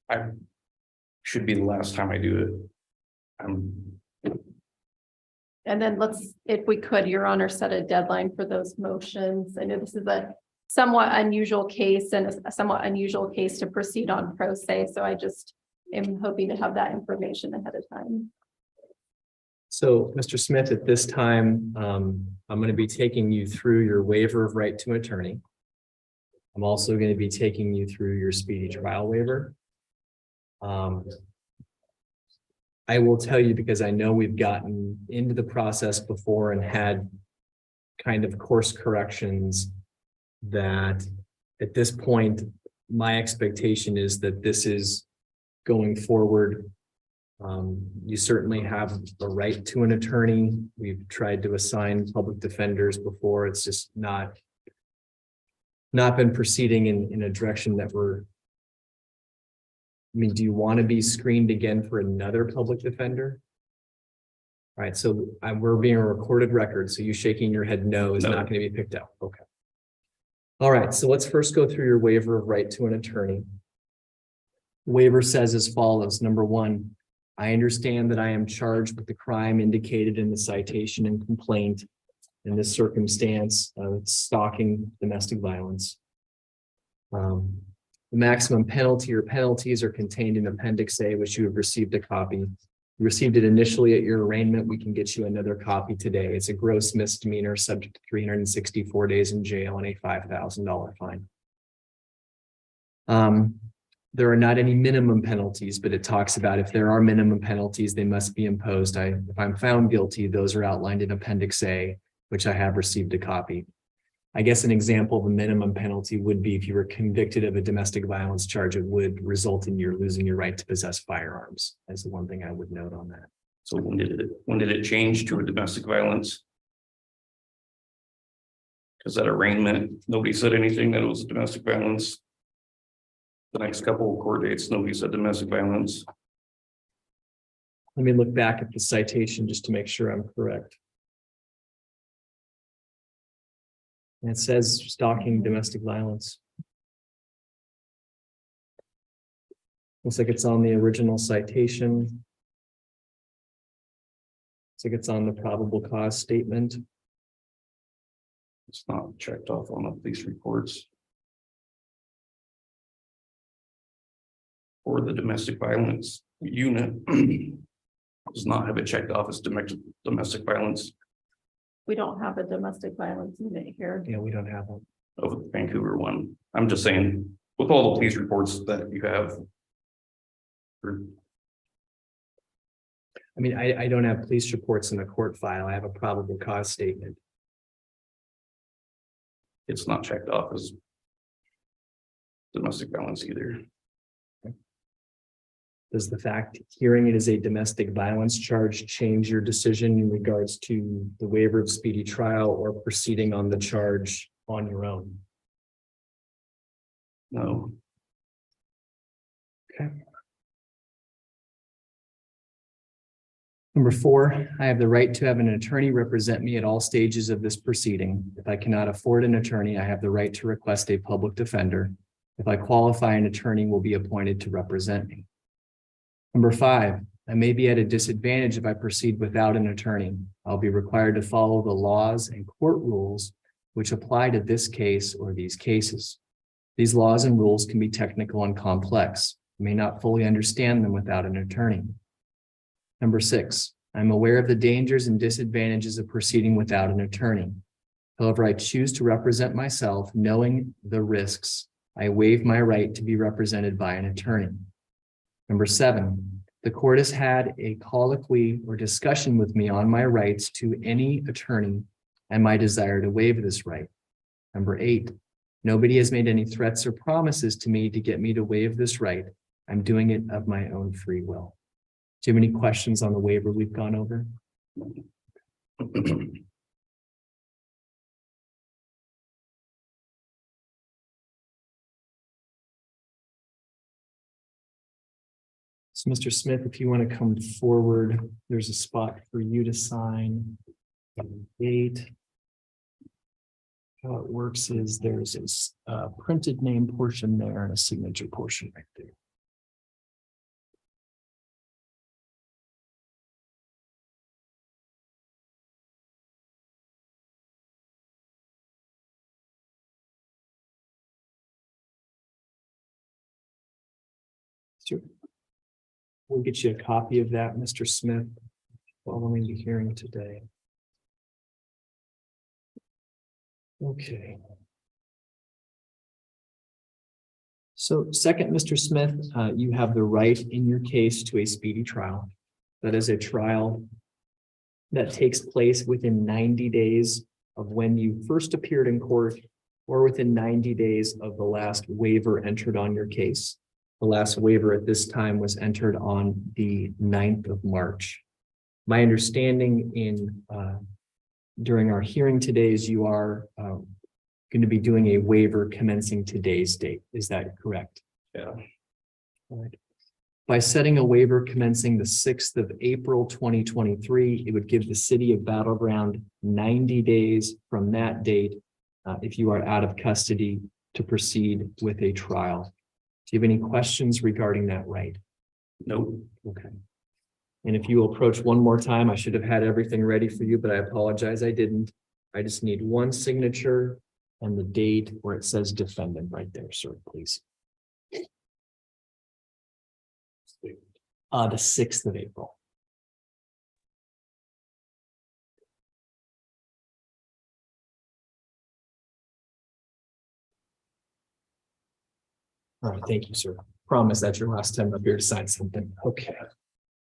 I should be the last time I do it. And then let's, if we could, Your Honor, set a deadline for those motions. I know this is a somewhat unusual case and a somewhat unusual case to proceed on pro se. So I just am hoping to have that information ahead of time. So, Mr. Smith, at this time, I'm going to be taking you through your waiver of right to an attorney. I'm also going to be taking you through your speedy trial waiver. I will tell you, because I know we've gotten into the process before and had kind of course corrections, that at this point, my expectation is that this is going forward. You certainly have a right to an attorney. We've tried to assign public defenders before. It's just not been proceeding in a direction that we're. I mean, do you want to be screened again for another public defender? All right, so we're being a recorded record, so you shaking your head no is not going to be picked up. Okay. All right, so let's first go through your waiver of right to an attorney. Waiver says as follows. Number 1, I understand that I am charged with the crime indicated in the citation and complaint. In this circumstance, stalking, domestic violence. The maximum penalty or penalties are contained in Appendix A, which you have received a copy. You received it initially at your arraignment. We can get you another copy today. It's a gross misdemeanor subject to 364 days in jail and a $5,000 fine. There are not any minimum penalties, but it talks about if there are minimum penalties, they must be imposed. If I'm found guilty, those are outlined in Appendix A, which I have received a copy. I guess an example of a minimum penalty would be if you were convicted of a domestic violence charge, it would result in your losing your right to possess firearms. That's the one thing I would note on that. So when did it change to a domestic violence? Because that arraignment, nobody said anything that it was domestic violence. The next couple of court dates, nobody said domestic violence. Let me look back at the citation just to make sure I'm correct. And it says stalking, domestic violence. Looks like it's on the original citation. Looks like it's on the probable cause statement. It's not checked off on the police reports. Or the domestic violence unit does not have it checked off as domestic violence. We don't have a domestic violence unit here. Yeah, we don't have one. Of the Vancouver one. I'm just saying, with all the police reports that you have. I mean, I don't have police reports in the court file. I have a probable cause statement. It's not checked off as domestic violence either. Does the fact hearing it as a domestic violence charge change your decision in regards to the waiver of speedy trial or proceeding on the charge on your own? No. Okay. Number 4, I have the right to have an attorney represent me at all stages of this proceeding. If I cannot afford an attorney, I have the right to request a public defender. If I qualify, an attorney will be appointed to represent me. Number 5, I may be at a disadvantage if I proceed without an attorney. I'll be required to follow the laws and court rules which apply to this case or these cases. These laws and rules can be technical and complex. I may not fully understand them without an attorney. Number 6, I'm aware of the dangers and disadvantages of proceeding without an attorney. However, I choose to represent myself knowing the risks. I waive my right to be represented by an attorney. Number 7, The court has had a colloquy or discussion with me on my rights to any attorney and my desire to waive this right. Number 8, nobody has made any threats or promises to me to get me to waive this right. I'm doing it of my own free will. Do you have any questions on the waiver we've gone over? So, Mr. Smith, if you want to come forward, there's a spot for you to sign. Date. How it works is there's a printed name portion there and a signature portion right there. Sure. We'll get you a copy of that, Mr. Smith, following the hearing today. Okay. So second, Mr. Smith, you have the right in your case to a speedy trial. That is a trial that takes place within 90 days of when you first appeared in court or within 90 days of the last waiver entered on your case. The last waiver at this time was entered on the 9th of March. My understanding during our hearing today is you are going to be doing a waiver commencing today's date. Is that correct? Yeah. All right. By setting a waiver commencing the 6th of April, 2023, it would give the city of Battle Ground 90 days from that date, if you are out of custody, to proceed with a trial. Do you have any questions regarding that right? Nope. Okay. And if you will approach one more time, I should have had everything ready for you, but I apologize, I didn't. I just need one signature and the date where it says defendant right there, sir, please. The 6th of April. All right, thank you, sir. Promise that's your last time up here to sign something. Okay.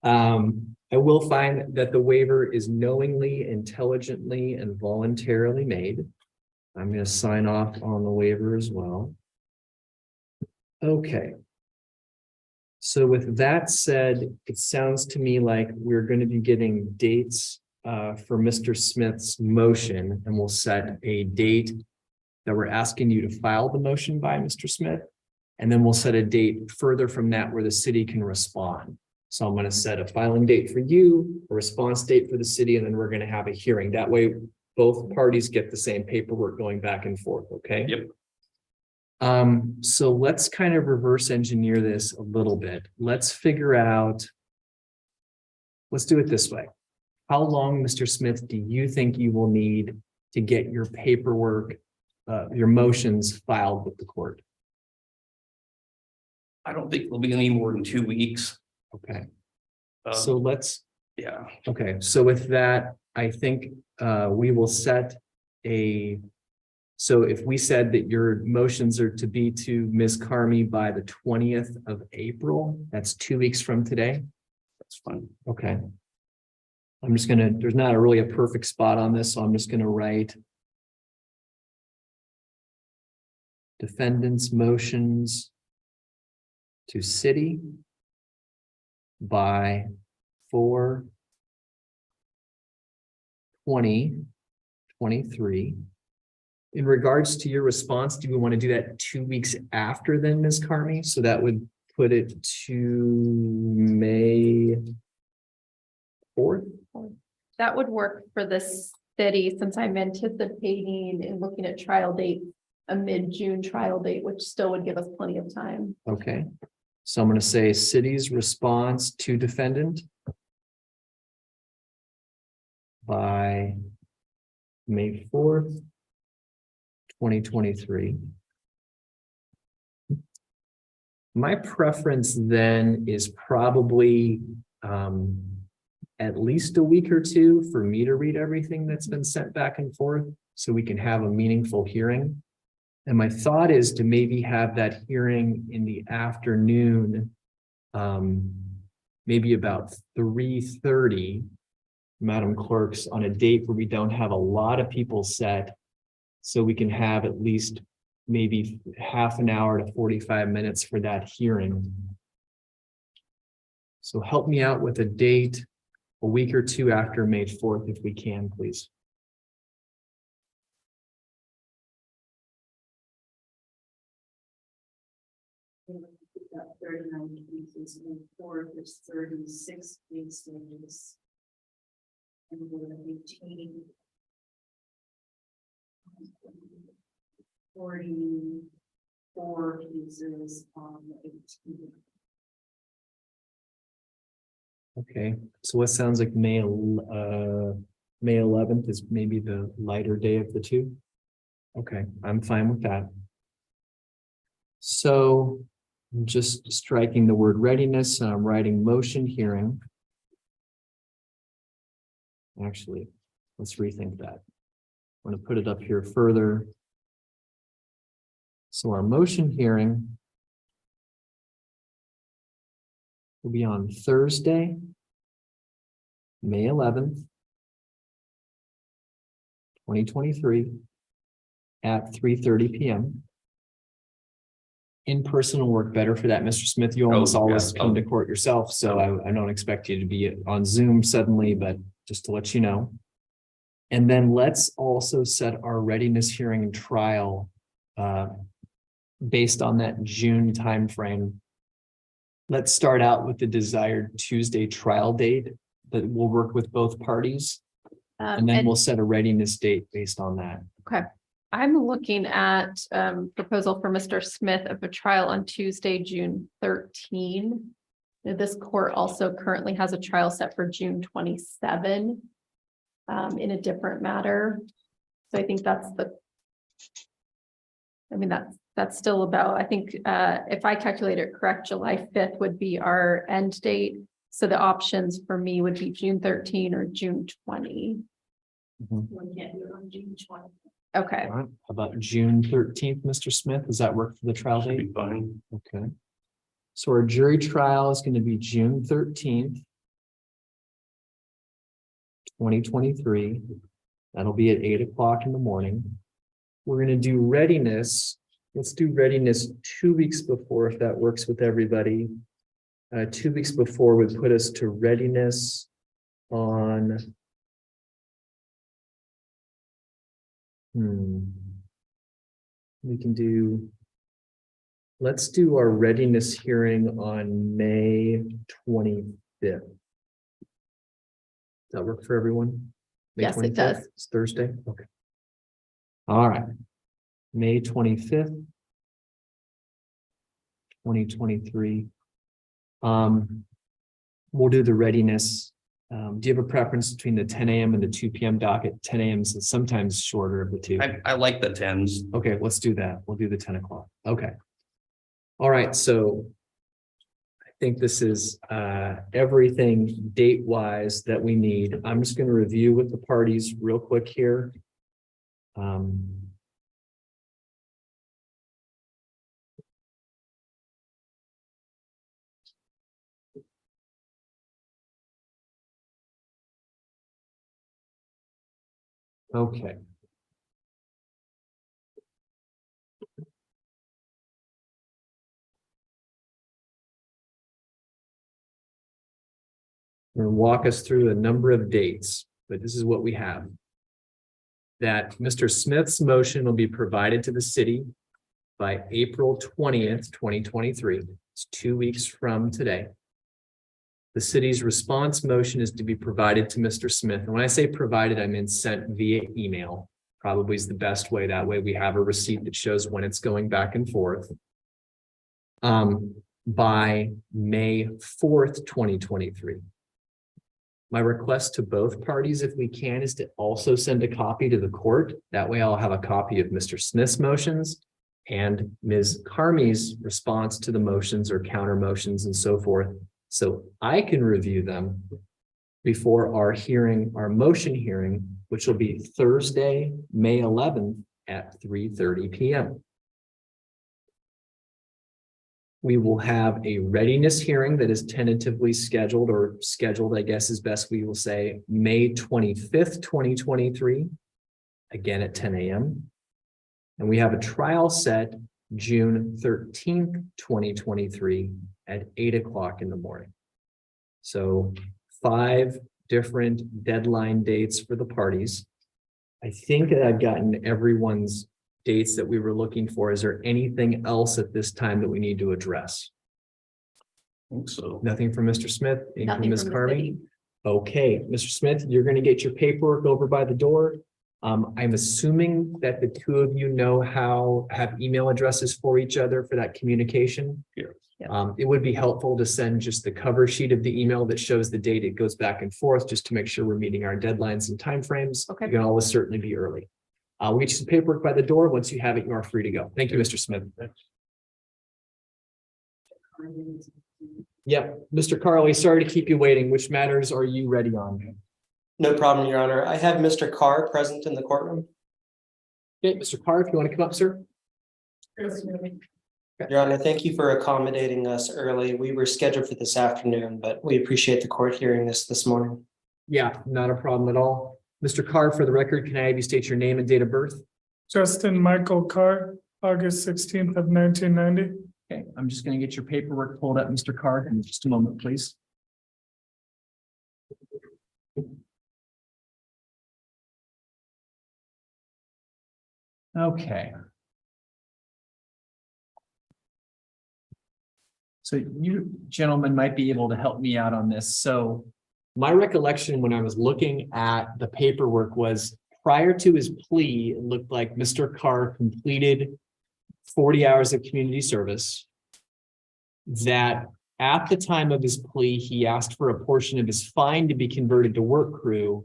I will find that the waiver is knowingly, intelligently, and voluntarily made. I'm going to sign off on the waiver as well. Okay. So with that said, it sounds to me like we're going to be getting dates for Mr. Smith's motion, and we'll set a date that we're asking you to file the motion by, Mr. Smith. And then we'll set a date further from that where the city can respond. So I'm going to set a filing date for you, a response date for the city, and then we're going to have a hearing. That way, both parties get the same paperwork going back and forth, okay? Yep. So let's kind of reverse engineer this a little bit. Let's figure out, let's do it this way. How long, Mr. Smith, do you think you will need to get your paperwork, your motions filed with the court? I don't think it'll be any more than 2 weeks. Okay. So let's, yeah. okay. So with that, I think we will set a, so if we said that your motions are to be to Ms. Carmi by the 20th of April, that's 2 weeks from today. That's fine. Okay. I'm just going to, there's not really a perfect spot on this, so I'm just going to write defendant's motions to city by 4/20/23. In regards to your response, do we want to do that 2 weeks after then, Ms. Carmi? So that would put it to May 4th? That would work for the city, since I'm anticipating and looking at trial date, a mid-June trial date, which still would give us plenty of time. Okay. So I'm going to say city's response to defendant by May 4th, 2023. My preference then is probably at least a week or two for me to read everything that's been sent back and forth so we can have a meaningful hearing. And my thought is to maybe have that hearing in the afternoon, maybe about 3:30, Madam Clerks, on a date where we don't have a lot of people set, so we can have at least maybe half an hour to 45 minutes for that hearing. So help me out with a date a week or two after May 4th, if we can, please. We've got 39 cases in court, there's 36 cases. And we're gonna be 44 cases on the 18th. Okay, so what sounds like May 11th is maybe the lighter day of the two? Okay, I'm fine with that. So I'm just striking the word readiness, and I'm writing motion hearing. Actually, let's rethink that. I'm going to put it up here further. So our motion hearing will be on Thursday, May 11th, 2023 at 3:30 p.m. In-person will work better for that, Mr. Smith. You almost always come to court yourself, so I don't expect you to be on Zoom suddenly, but just to let you know. And then let's also set our readiness hearing and trial based on that June timeframe. Let's start out with the desired Tuesday trial date that will work with both parties. And then we'll set a readiness date based on that. Okay. I'm looking at proposal for Mr. Smith of a trial on Tuesday, June 13. Now, this court also currently has a trial set for June 27 in a different matter. So I think that's that's still about, I think if I calculate it correct, July 5th would be our end date. So the options for me would be June 13 or June 20. We can't do it on June 20. Okay. All right. How about June 13th, Mr. Smith? Does that work for the trial date? Be fine. Okay. So our jury trial is going to be June 13th, 2023. That'll be at 8 o'clock in the morning. We're going to do readiness. Let's do readiness 2 weeks before, if that works with everybody. 2 weeks before would put us to readiness on we can do, let's do our readiness hearing on May 25th. Does that work for everyone? May Yes, it 25th? does. It's Thursday. Okay. All right. May 25th, 2023. We'll do the readiness. Do you have a preference between the 10 a.m. and the 2 p.m. docket? 10 a.m. is sometimes shorter of the two. I like the 10s. Okay, let's do that. We'll do the 10 o'clock. Okay. All right, so I think this is everything date-wise that we need. I'm just going to review with the parties real quick here. Okay. I'm going to walk us through a number of dates, but this is what we have. That Mr. Smith's motion will be provided to the city by April 20th, 2023. It's 2 weeks from today. The city's response motion is to be provided to Mr. Smith. And when I say provided, I mean sent via email. Probably is the best way. That way we have a receipt that shows when it's going back and forth. By May 4th, 2023. My request to both parties, if we can, is to also send a copy to the court. That way I'll have a copy of Mr. Smith's motions and Ms. Carmey's response to the motions or counter motions and so forth. So I can review them before our hearing, our motion hearing, which will be Thursday, May 11th at 3:30 p.m. We will have a readiness hearing that is tentatively scheduled, or scheduled, I guess is best we will say, May 25th, 2023. Again at 10 a.m. And we have a trial set June 13th, 2023 at 8 o'clock in the morning. So 5 different deadline dates for the parties. I think that I've gotten everyone's dates that we were looking for. Is there anything else at this time that we need to address? I think so. Nothing from Mr. Smith, anything from Nothing Ms. from the Carney? city. Okay, Mr. Smith, you're going to get your paperwork over by the door. I'm assuming that the two of you know how have email addresses for each other for that communication. Yes. It would be helpful to send just the cover sheet of the email that shows the date it goes back and forth, just to make sure we're meeting our deadlines and timeframes. Okay. You can always certainly be early. We'll get you some paperwork by the door. Once you have it, you are free to go. Thank you, Mr. Smith. Yep, Mr. Carley, sorry to keep you waiting. Which matters are you ready on? No problem, Your Honor. I have Mr. Carr present in the courtroom. Okay, Mr. Carr, if you want to come up, sir. Your Honor, thank you for accommodating us early. We were scheduled for this afternoon, but we appreciate the court hearing this morning. Yeah, not a problem at all. Mr. Carr, for the record, can I have you state your name and date of birth? Justin Michael Carr, August 16th of 1990. Okay, I'm just going to get your paperwork pulled up, Mr. Carr, in just a moment, please. Okay. So you gentlemen might be able to help me out on this. So my recollection when I was looking at the paperwork was prior to his plea, it looked like Mr. Carr completed 40 hours of community service. That at the time of his plea, he asked for a portion of his fine to be converted to work crew.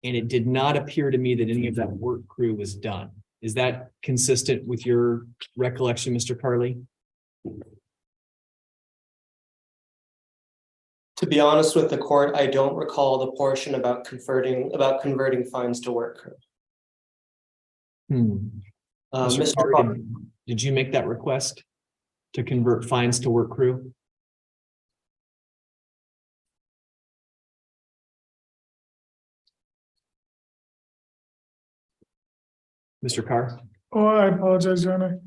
And it did not appear to me that any of that work crew was done. Is that consistent with your recollection, Mr. Carley? To be honest with the court, I don't recall the portion about converting fines to work crew. Mr. Carr, did you make that request to convert fines to work crew? Mr. Carr? Oh, I apologize, Your Honor.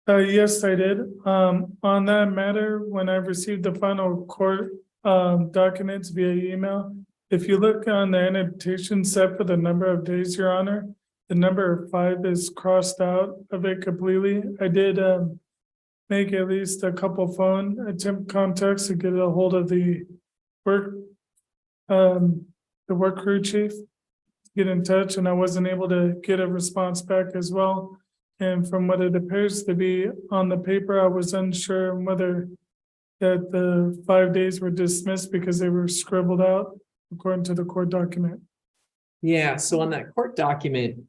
Yes, I did. On that matter, when I received the final court documents via email, if you look on the annotation set for the number of days, Your Honor, the number 5 is crossed out of it completely. I did make at least a couple phone attempt contacts to get a hold of the work crew chief, get in touch, and I wasn't able to get a response back as well. And from what it appears to be on the paper, I was unsure whether that the 5 days were dismissed because they were scribbled out according to the court document. Yeah, so on that court document,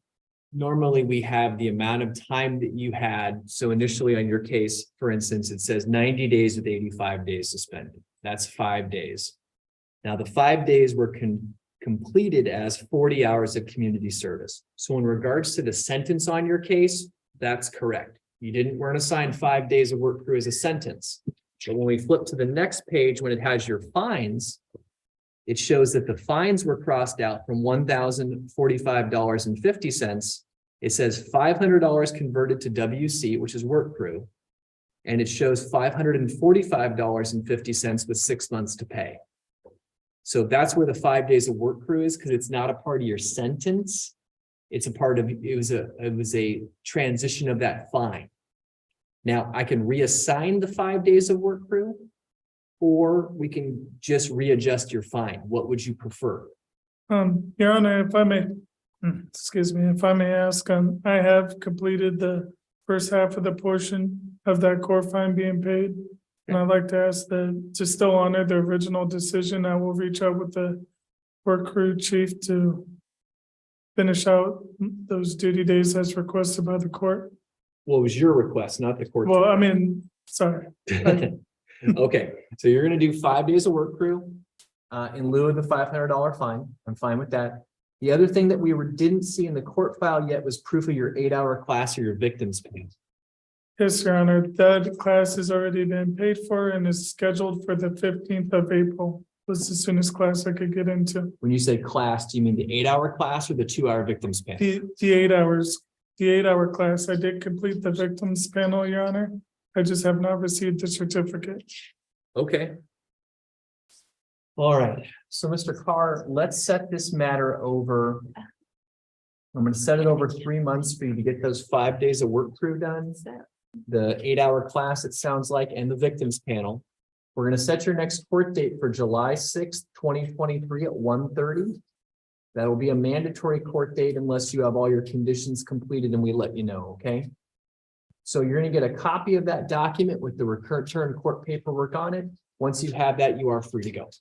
normally we have the amount of time that you had. So initially on your case, for instance, it says 90 days with 85 days suspended. That's 5 days. Now the 5 days were completed as 40 hours of community service. So in regards to the sentence on your case, that's correct. You weren't assigned 5 days of work crew as a sentence. But when we flip to the next page, when it has your fines, it shows that the fines were crossed out from $1,045.50. It says $500 converted to WC, which is work crew. And it shows $545.50 with 6 months to pay. So that's where the 5 days of work crew is, because it's not a part of your sentence. It's a part of, it was a transition of that fine. Now I can reassign the 5 days of work crew, or we can just readjust your fine. What would you prefer? Your Honor, if I may, excuse me, if I may ask, I have completed the first half of the portion of that court fine being paid. And I'd like to ask to still honor the original decision. I will reach out with the work crew chief to finish out those duty days as requested by the court. What was your request, not the court? Well, I mean, sorry. Okay, so you're gonna do 5 days of work crew in lieu of the $500 fine. I'm fine with that. The other thing that we didn't see in the court file yet was proof of your 8-hour class or your victim's pay. Yes, Your Honor, that class has already been paid for and is scheduled for the 15th of April. Was the soonest class I could get into. When you say class, do you mean the 8-hour class or the 2-hour victims panel? The 8 hours, the 8-hour class, I did complete the victims panel, Your Honor. I just have not received the certificate. Okay. All right, so Mr. Carr, let's set this matter over. I'm gonna set it over 3 months for you to get those 5 days of work crew done. The 8-hour class, it sounds like, and the victims panel. We're gonna set your next court date for July 6th, 2023 at 1:30. That will be a mandatory court date unless you have all your conditions completed and we let you know, okay? So you're gonna get a copy of that document with the return court paperwork on it. Once you have that, you are free to go.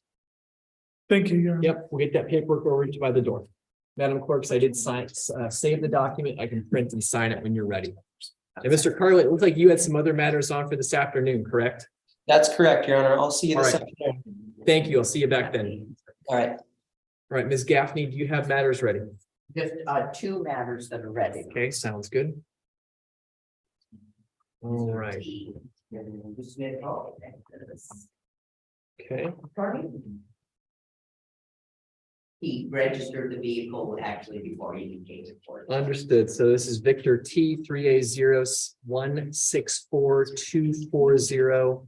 Thank you, Your Honor. Yep, we'll get that paperwork over to you by the door. Madam Clerk, I did save the document. I can print and sign it when you're ready. And Mr. Carlin, it looks like you had some other matters on for this afternoon, correct? That's correct, Your Honor. I'll see you this All right. afternoon. Thank you. I'll see you back then. All right. All right, Ms. Gaffney, do you have matters ready? Just 2 matters that are ready. Okay, sounds good. All right. Okay. He registered the vehicle actually before he became a court. Understood. So this is Victor T 3A01642440.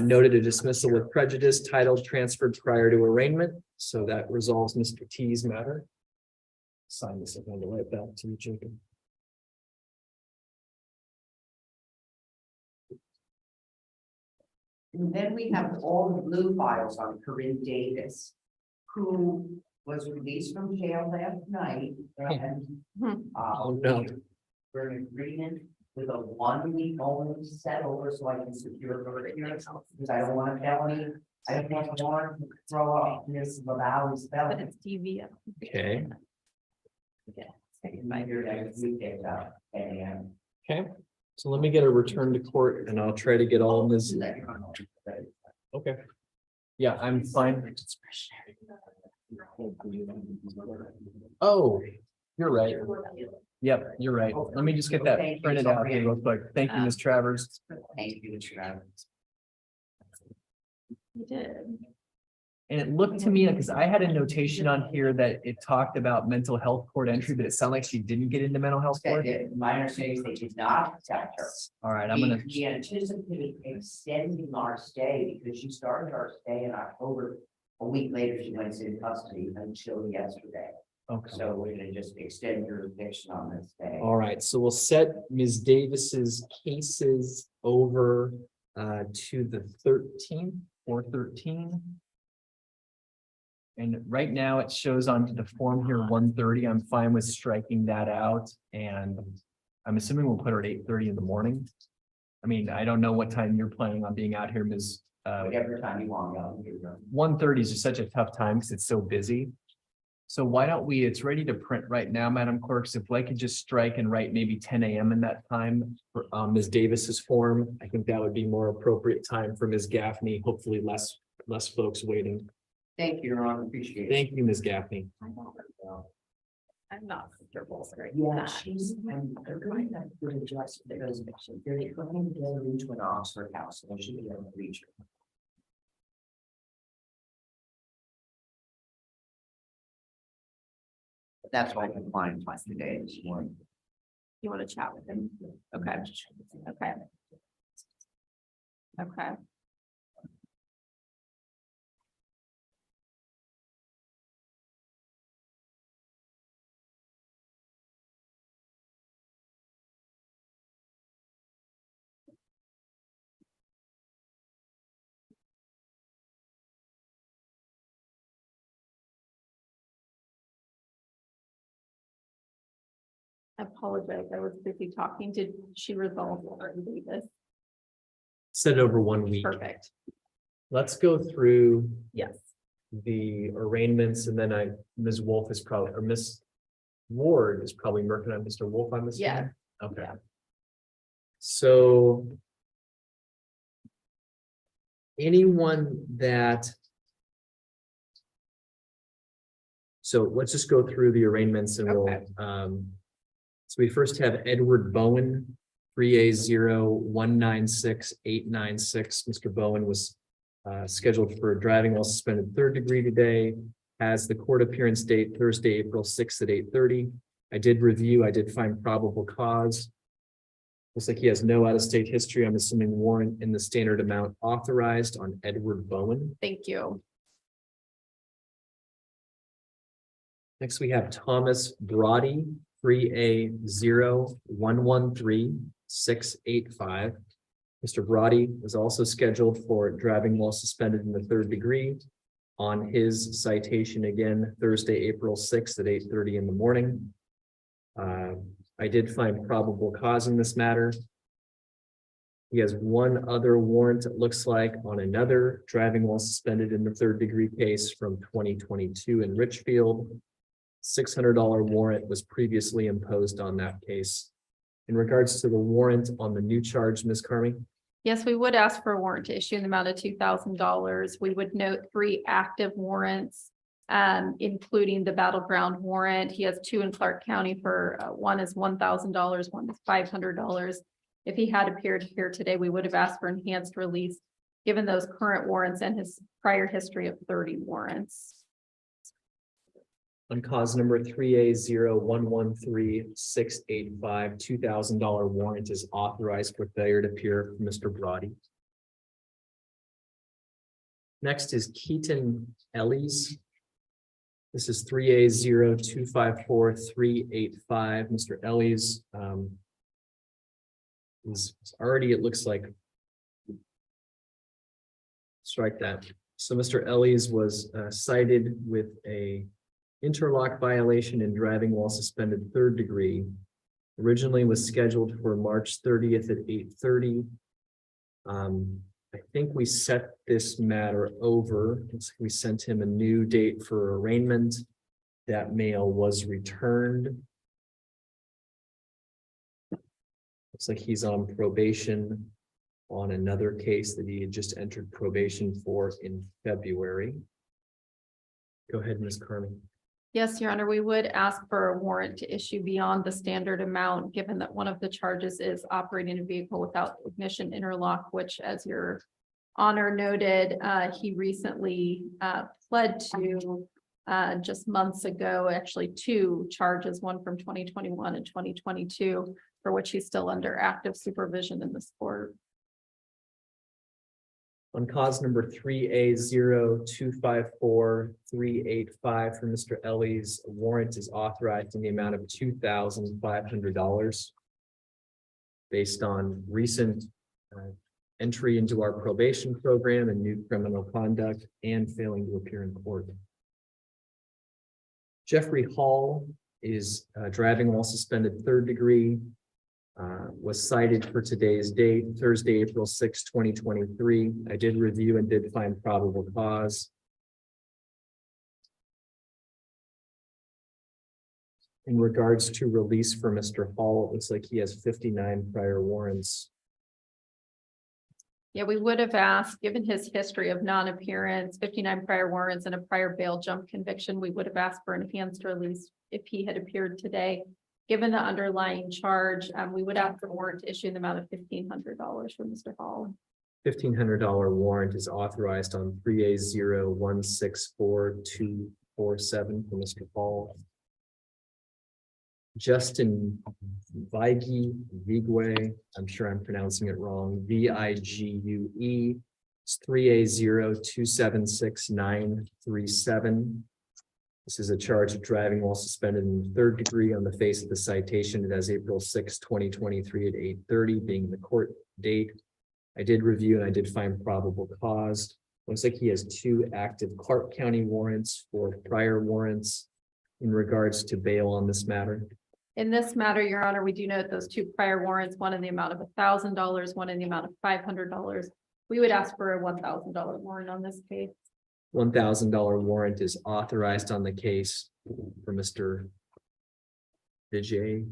Noted a dismissal with prejudice, titled transferred prior to arraignment. So that resolves Mr. T's matter. Sign this and hand it right back to you, Jacob. And then we have all the blue files on Corinne Davis, who was released from jail last night and Oh, no. we're in agreement with a 1-week only set over so I can secure her appearance, because I don't want a felony. I don't want to warrant to throw out Ms. LaValle's But felony. it's TV. Okay. Okay. So let me get a return to court and I'll try to get all of this. Okay. Yeah, I'm fine. Oh, you're right. Yep, you're right. Let me just get that printed out here real quick. Thank you, Ms. Travers. Thank you, Travers. You did. And it looked to me, because I had a notation on here that it talked about mental health court entry, but it sounded like she didn't get into mental health court. My understanding is they did not accept her. All right, I'm gonna. We anticipated extending our stay because she started our stay in October. A week later, she went into custody until yesterday. Okay. So we're gonna just extend your eviction on this day. All right, so we'll set Ms. Davis's cases over to the 13th or 13. And right now it shows on the form here 1:30. I'm fine with striking that out. And I'm assuming we'll put her at 8:30 in the morning. I mean, I don't know what time you're planning on being out here, Ms. Whatever time you want. 1:30 is just such a tough time because it's so busy. So why don't we, it's ready to print right now, Madam Clerk. So if I could just strike and write maybe 10 a.m. in that time for Ms. Davis's form, I think that would be more appropriate time for Ms. Gaffney, hopefully less folks waiting. Thank you, Your Honor. Appreciate it. Thank you, Ms. Gaffney. I'm not comfortable. Yeah, they're going to really adjust because they're going together into an Oxford house, and they should be able to reach her. But that's why I'm flying twice today this morning. You want to chat with him? Okay. Okay. Okay. I apologize. I was busy talking. Did she resolve this? Set it over 1 week. Perfect. Let's go through Yes. the arraignments and then Ms. Wolf is probably, or Ms. Ward is probably working on Mr. Wolf on this. Yeah. Okay. Yeah. So anyone that. So let's just go through the arraignments and we'll, Okay. so we first have Edward Bowen 3A0196-896. Mr. Bowen was scheduled for driving while suspended third degree today. Has the court appearance date Thursday, April 6th at 8:30. I did review, I did find probable cause. Looks like he has no out-of-state history. I'm assuming warrant in the standard amount authorized on Edward Bowen. Thank you. Next, we have Thomas Brody, 3A0113-685. Mr. Brody was also scheduled for driving while suspended in the third degree on his citation again, Thursday, April 6th at 8:30 in the morning. I did find probable cause in this matter. He has one other warrant, it looks like, on another driving while suspended in the third degree case from 2022 in Richfield. $600 warrant was previously imposed on that case. In regards to the warrant on the new charge, Ms. Carmi? Yes, we would ask for a warrant to issue in the amount of $2,000. We would note 3 active warrants, including the battleground warrant. He has 2 in Clark County for one is $1,000, one is $500. If he had appeared here today, we would have asked for enhanced release, given those current warrants and his prior history of 30 warrants. On cause number 3A0113-685, $2,000 warrant is authorized for failure to appear for Mr. Brody. Next is Keaton Ellis. This is 3A0254-385. Mr. Ellis is already, it looks like, strike that. So Mr. Ellis was cited with a interlock violation and driving while suspended third degree. Originally was scheduled for March 30th at 8:30. I think we set this matter over. We sent him a new date for arraignment. That mail was returned. Looks like he's on probation on another case that he had just entered probation for in February. Go ahead, Ms. Carmen. Yes, Your Honor, we would ask for a warrant to issue beyond the standard amount, given that one of the charges is operating a vehicle without ignition interlock, which, as Your Honor noted, he recently pled to just months ago, actually 2 charges, one from 2021 and 2022, for which he's still under active supervision in this court. On cause number 3A0254-385 for Mr. Ellis, a warrant is authorized in the amount of $2,500 based on recent entry into our probation program and new criminal conduct and failing to appear in court. Jeffrey Hall is driving while suspended third degree. Was cited for today's date, Thursday, April 6, 2023. I did review and did find probable cause. In regards to release for Mr. Hall, it looks like he has 59 prior warrants. Yeah, we would have asked, given his history of non-appearance, 59 prior warrants and a prior bail jump conviction, we would have asked for enhanced release if he had appeared today. Given the underlying charge, we would ask for warrant to issue in the amount of $1,500 for Mr. Hall. $1,500 warrant is authorized on 3A0164-247 for Mr. Hall. Justin Vigue, I'm sure I'm pronouncing it wrong, VIGUE, it's 3A0276-937. This is a charge of driving while suspended in the third degree on the face of the citation. It has April 6, 2023 at 8:30 being the court date. I did review and I did find probable cause. Looks like he has 2 active Clark County warrants for prior warrants in regards to bail on this matter. In this matter, Your Honor, we do note those 2 prior warrants, one in the amount of $1,000, one in the amount of $500. We would ask for a $1,000 warrant on this case. $1,000 warrant is authorized on the case for Mr. Vigue.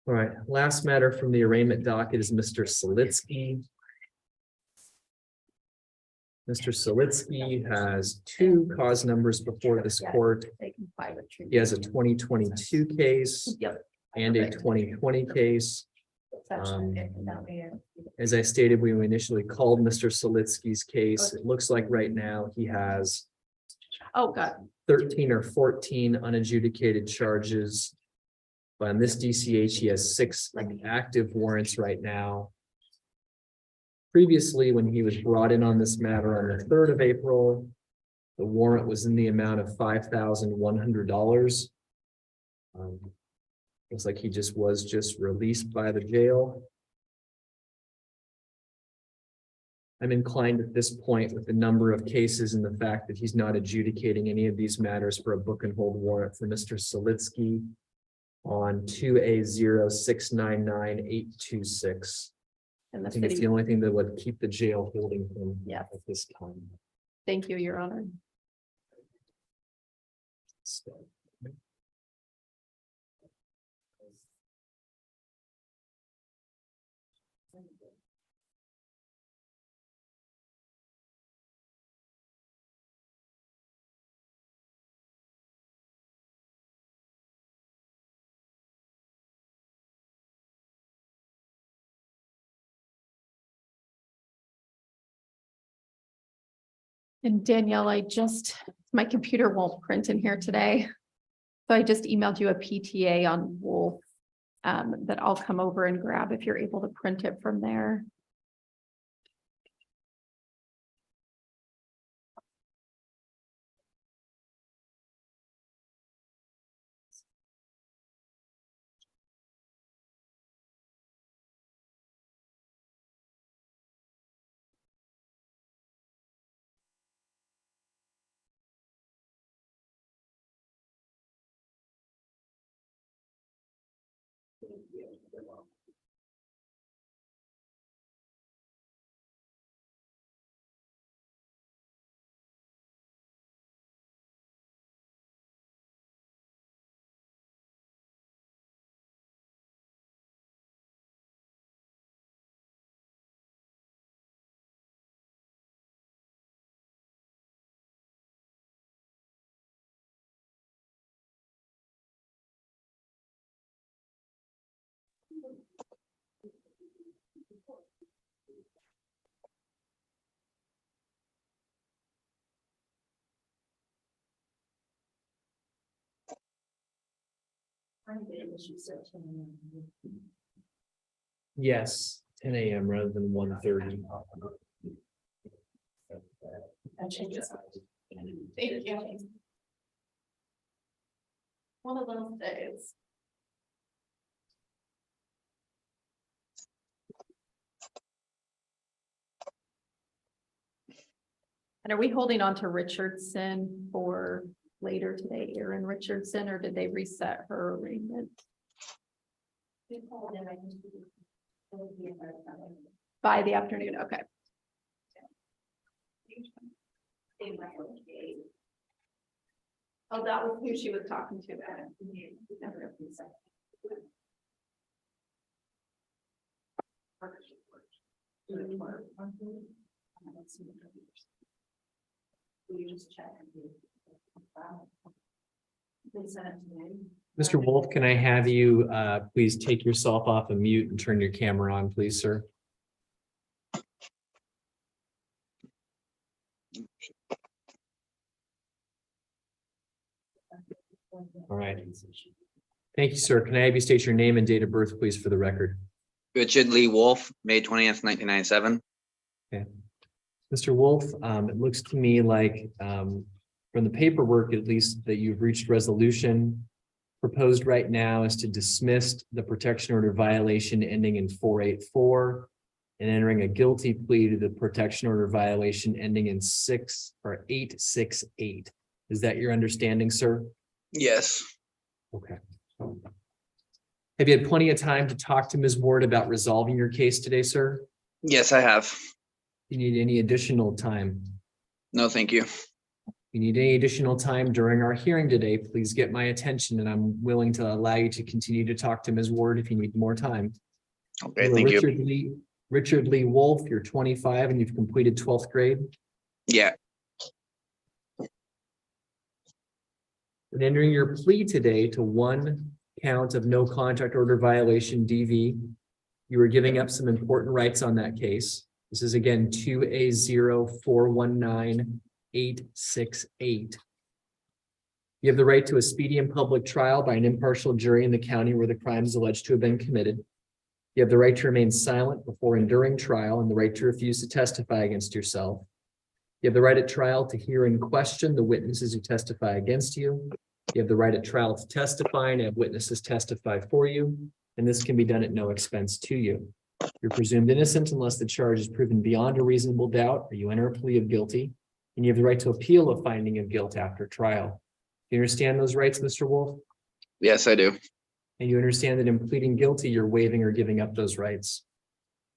All right, last matter from the arraignment docket is Mr. Solitsky. Mr. Solitsky has 2 cause numbers before this court. He has a 2022 case. Yep. and a 2020 case. As I stated, we initially called Mr. Solitsky's case. It looks like right now he has Oh, God. 13 or 14 unadjudicated charges. But on this DCH, he has 6 active warrants right now. Previously, when he was brought in on this matter on the 3rd of April, the warrant was in the amount of $5,100. Looks like he was just released by the jail. I'm inclined at this point with the number of cases and the fact that he's not adjudicating any of these matters for a book and hold warrant for Mr. Solitsky on 2A0699-826. And I the think it's city, the only thing that would keep the jail holding him Yes. at this time. thank you, Your Honor. And Danielle, my computer won't print in here today. So I just emailed you a PTA on Wolf that I'll come over and grab if you're able to print it from there. Yes, 10 a.m. rather than 1:30. That changes. Thank you. One of those days. And are we holding on to Richardson for later today, Erin Richardson, or did they reset her arraignment? By the afternoon, okay. Oh, that was who she was talking to. Mr. Wolf, can I have you please take yourself off of mute and turn your camera on, please, sir? All right. Thank you, sir. Can I have you state your name and date of birth, please, for the record? Richard Lee Wolf, May 20th, 1997. Okay. Mr. Wolf, it looks to me like from the paperwork, at least, that you've reached resolution. Proposed right now is to dismiss the protection order violation ending in 484 and entering a guilty plea to the protection order violation ending in 868. Is that your understanding, sir? Yes. Okay. Have you had plenty of time to talk to Ms. Ward about resolving your case today, sir? Yes, I have. You need any additional time? No, thank you. You need any additional time during our hearing today, please get my attention, and I'm willing to allow you to continue to talk to Ms. Ward if you need more time. Okay, thank you. Richard Lee Wolf, you're 25 and you've completed 12th grade. Yeah. And entering your plea today to one count of no contact order violation DV. You were giving up some important rights on that case. This is again 2A0419868. You have the right to a speedy and public trial by an impartial jury in the county where the crime is alleged to have been committed. You have the right to remain silent before and during trial and the right to refuse to testify against yourself. You have the right at trial to hear and question the witnesses who testify against you. You have the right at trial to testify and have witnesses testify for you, and this can be done at no expense to you. You're presumed innocent unless the charge is proven beyond a reasonable doubt or you enter a plea of guilty, and you have the right to appeal a finding of guilt after trial. Do you understand those rights, Mr. Wolf? Yes, I do. And you understand that in pleading guilty, you're waiving or giving up those rights?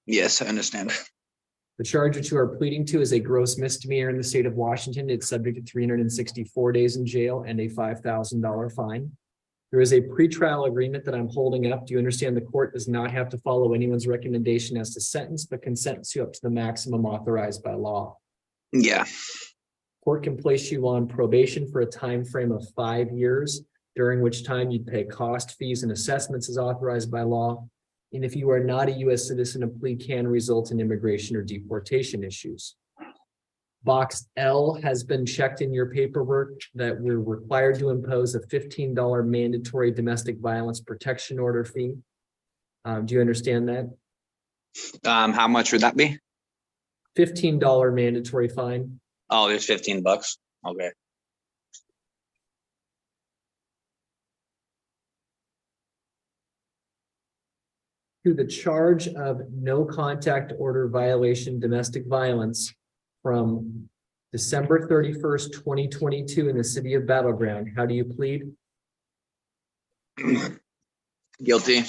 Yes, I understand. The charge that you are pleading to is a gross misdemeanor in the state of Washington. It's subject to 364 days in jail and a $5,000 fine. There is a pretrial agreement that I'm holding up. Do you understand the court does not have to follow anyone's recommendation as to sentence, but can sentence you up to the maximum authorized by law? Yeah. Court can place you on probation for a time frame of 5 years, during which time you'd pay cost, fees, and assessments as authorized by law. And if you are not a U.S. citizen, a plea can result in immigration or deportation issues. Box L has been checked in your paperwork that we're required to impose a $15 mandatory domestic violence protection order fee. Do you understand that? How much would that be? $15 mandatory fine. Oh, there's $15. Okay. To the charge of no contact order violation domestic violence from December 31st, 2022 in the city of Battleground. How do you plead? Guilty.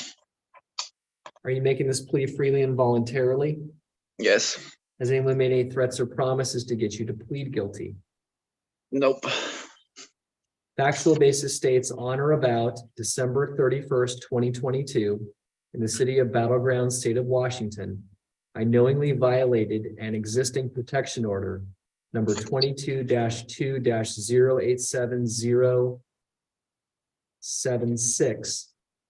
Are you making this plea freely and voluntarily? Yes. Has anyone made any threats or promises to get you to plead guilty? Nope. Factual basis states on or about December 31st, 2022 in the city of Battleground, state of Washington, I knowingly violated an existing protection order number 22-2-087076,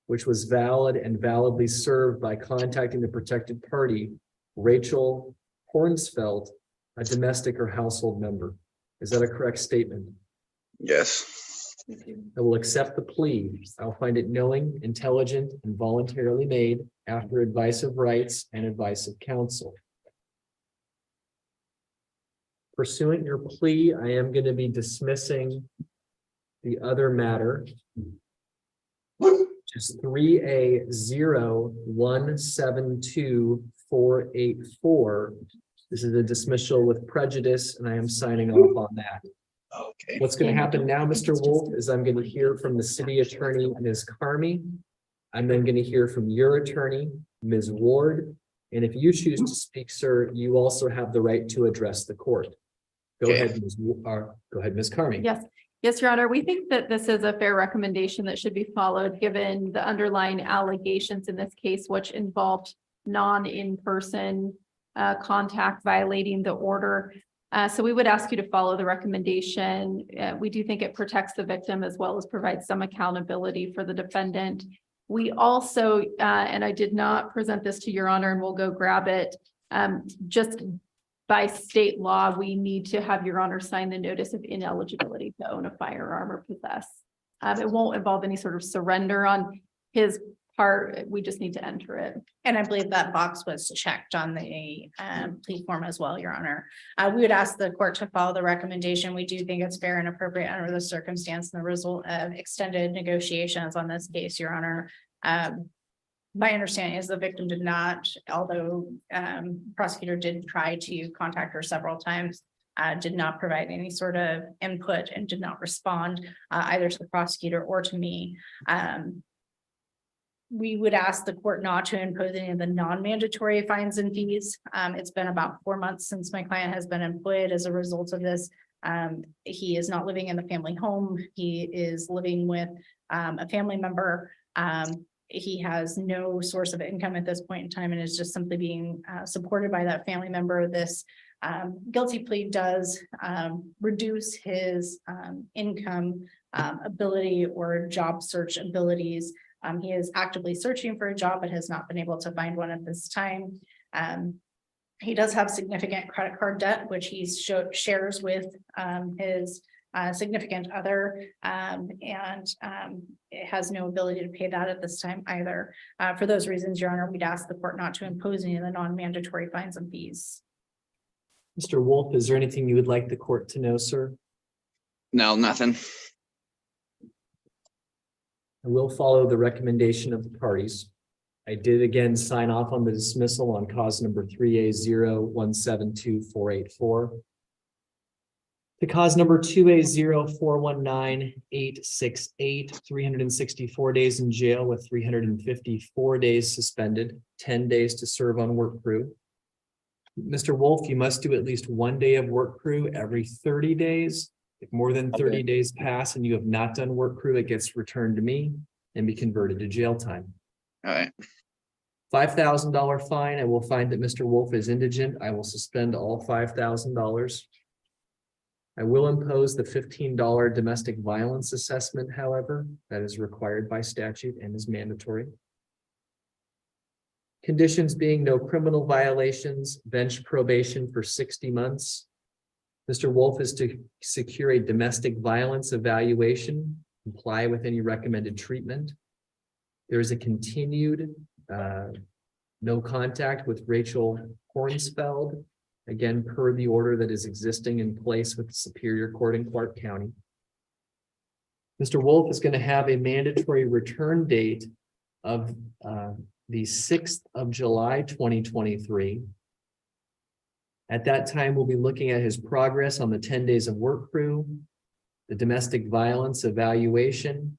which was valid and validly served by contacting the protected party, Rachel Hornsfeld, a domestic or household member. Is that a correct statement? Yes. I will accept the plea. I'll find it knowing, intelligent, and voluntarily made after advice of rights and advice of counsel. Pursuant your plea, I am going to be dismissing the other matter, which is 3A0172484. This is a dismissal with prejudice, and I am signing off on that. Okay. What's going to happen now, Mr. Wolf, is I'm going to hear from the city attorney, Ms. Carmy. I'm then going to hear from your attorney, Ms. Ward. And if you choose to speak, sir, you also have the right to address the court. Go ahead, Ms. Carmy. Yes. Yes, Your Honor, we think that this is a fair recommendation that should be followed, given the underlying allegations in this case, which involved non-in-person contact violating the order. So we would ask you to follow the recommendation. We do think it protects the victim as well as provides some accountability for the defendant. We also, and I did not present this to Your Honor, and we'll go grab it. Just by state law, we need to have Your Honor sign the notice of ineligibility to own a firearm or possess. It won't involve any sort of surrender on his part. We just need to enter it. And I believe that box was checked on the plea form as well, Your Honor. We would ask the court to follow the recommendation. We do think it's fair and appropriate under the circumstance and the result of extended negotiations on this case, Your Honor. My understanding is the victim did not, although prosecutor did try to contact her several times, did not provide any sort of input and did not respond either to the prosecutor or to me. We would ask the court not to impose any of the non-mandatory fines and fees. It's been about 4 months since my client has been employed as a result of this. He is not living in the family home. He is living with a family member. He has no source of income at this point in time and is just simply being supported by that family member. This guilty plea does reduce his income ability or job search abilities He is actively searching for a job, but has not been able to find one at this time. He does have significant credit card debt, which he shares with his significant other, and it has no ability to pay that at this time either. For those reasons, Your Honor, we'd ask the court not to impose any of the non-mandatory fines and fees. Mr. Wolf, is there anything you would like the court to know, sir? No, nothing. I will follow the recommendation of the parties. I did again sign off on the dismissal on cause number 3A0172484. The cause number 2A0419868, 364 days in jail with 354 days suspended, 10 days to serve on work crew. Mr. Wolf, you must do at least 1 day of work crew every 30 days. If more than 30 days pass and you have not done work crew, it gets returned to me and be converted to jail time. All right. $5,000 fine. I will find that Mr. Wolf is indigent. I will suspend all $5,000. I will impose the $15 domestic violence assessment, however, that is required by statute and is mandatory. Conditions being no criminal violations, bench probation for 60 months. Mr. Wolf is to secure a domestic violence evaluation, comply with any recommended treatment. There is a continued no contact with Rachel Hornsfeld, again, per the order that is existing in place with the Superior Court in Clark County. Mr. Wolf is going to have a mandatory return date of the 6th of July, 2023. At that time, we'll be looking at his progress on the 10 days of work crew, the domestic violence evaluation,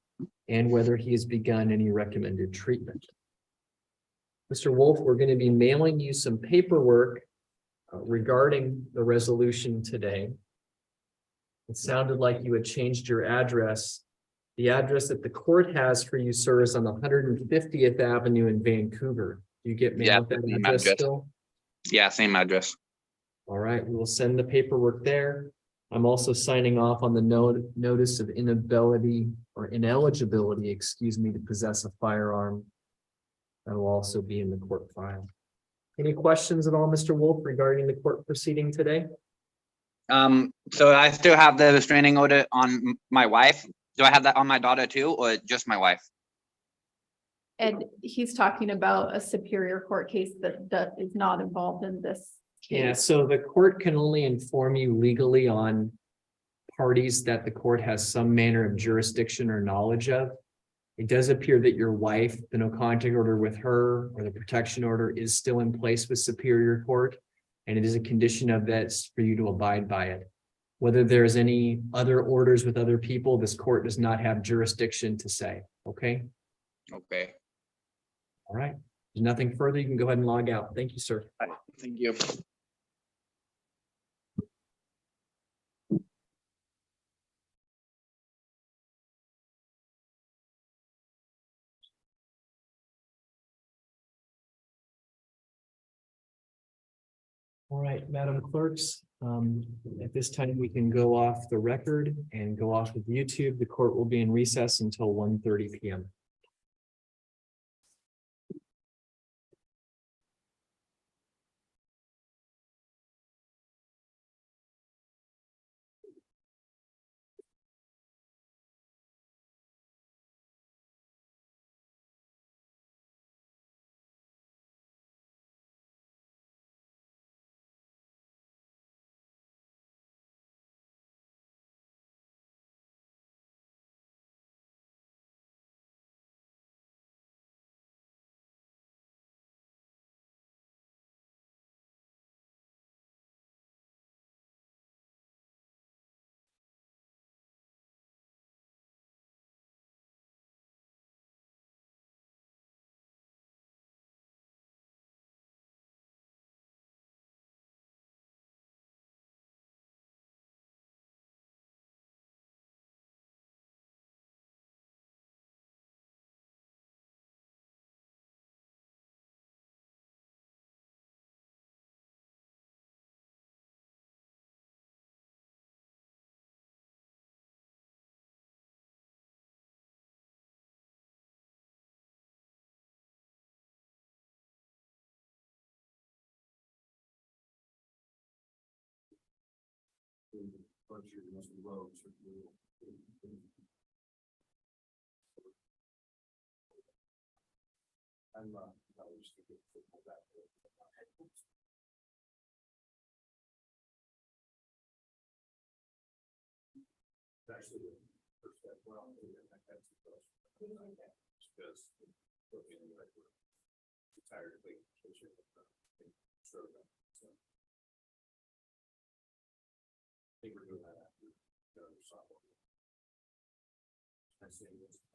and whether he has begun any recommended treatment. Mr. Wolf, we're going to be mailing you some paperwork regarding the resolution today. It sounded like you had changed your address. The address that the court has for you, sir, is on 150th Avenue in Vancouver. Do you get mail at that Same address address. still? Yeah, same address. All right, we will send the paperwork there. I'm also signing off on the notice of inability or ineligibility, excuse me, to possess a firearm. That will also be in the court file. Any questions at all, Mr. Wolf, regarding the court proceeding today? So I still have the restraining order on my wife. Do I have that on my daughter too, or just my wife? And he's talking about a Superior Court case that is not involved in this case. Yeah, so the court can only inform you legally on parties that the court has some manner of jurisdiction or knowledge of. It does appear that your wife, the no contact order with her or the protection order is still in place with Superior Court. And it is a condition of that for you to abide by it. Whether there's any other orders with other people, this court does not have jurisdiction to say, okay? Okay. All right, there's nothing further. You can go ahead and log out. Thank you, sir. Thank you. All right, Madam Clerks, at this time, we can go off the record and go off of YouTube. The court will be in recess until 1:30 p.m. Actually, the first step, well, that's because tired of waiting. So. I think we're doing that after the softball. I say this.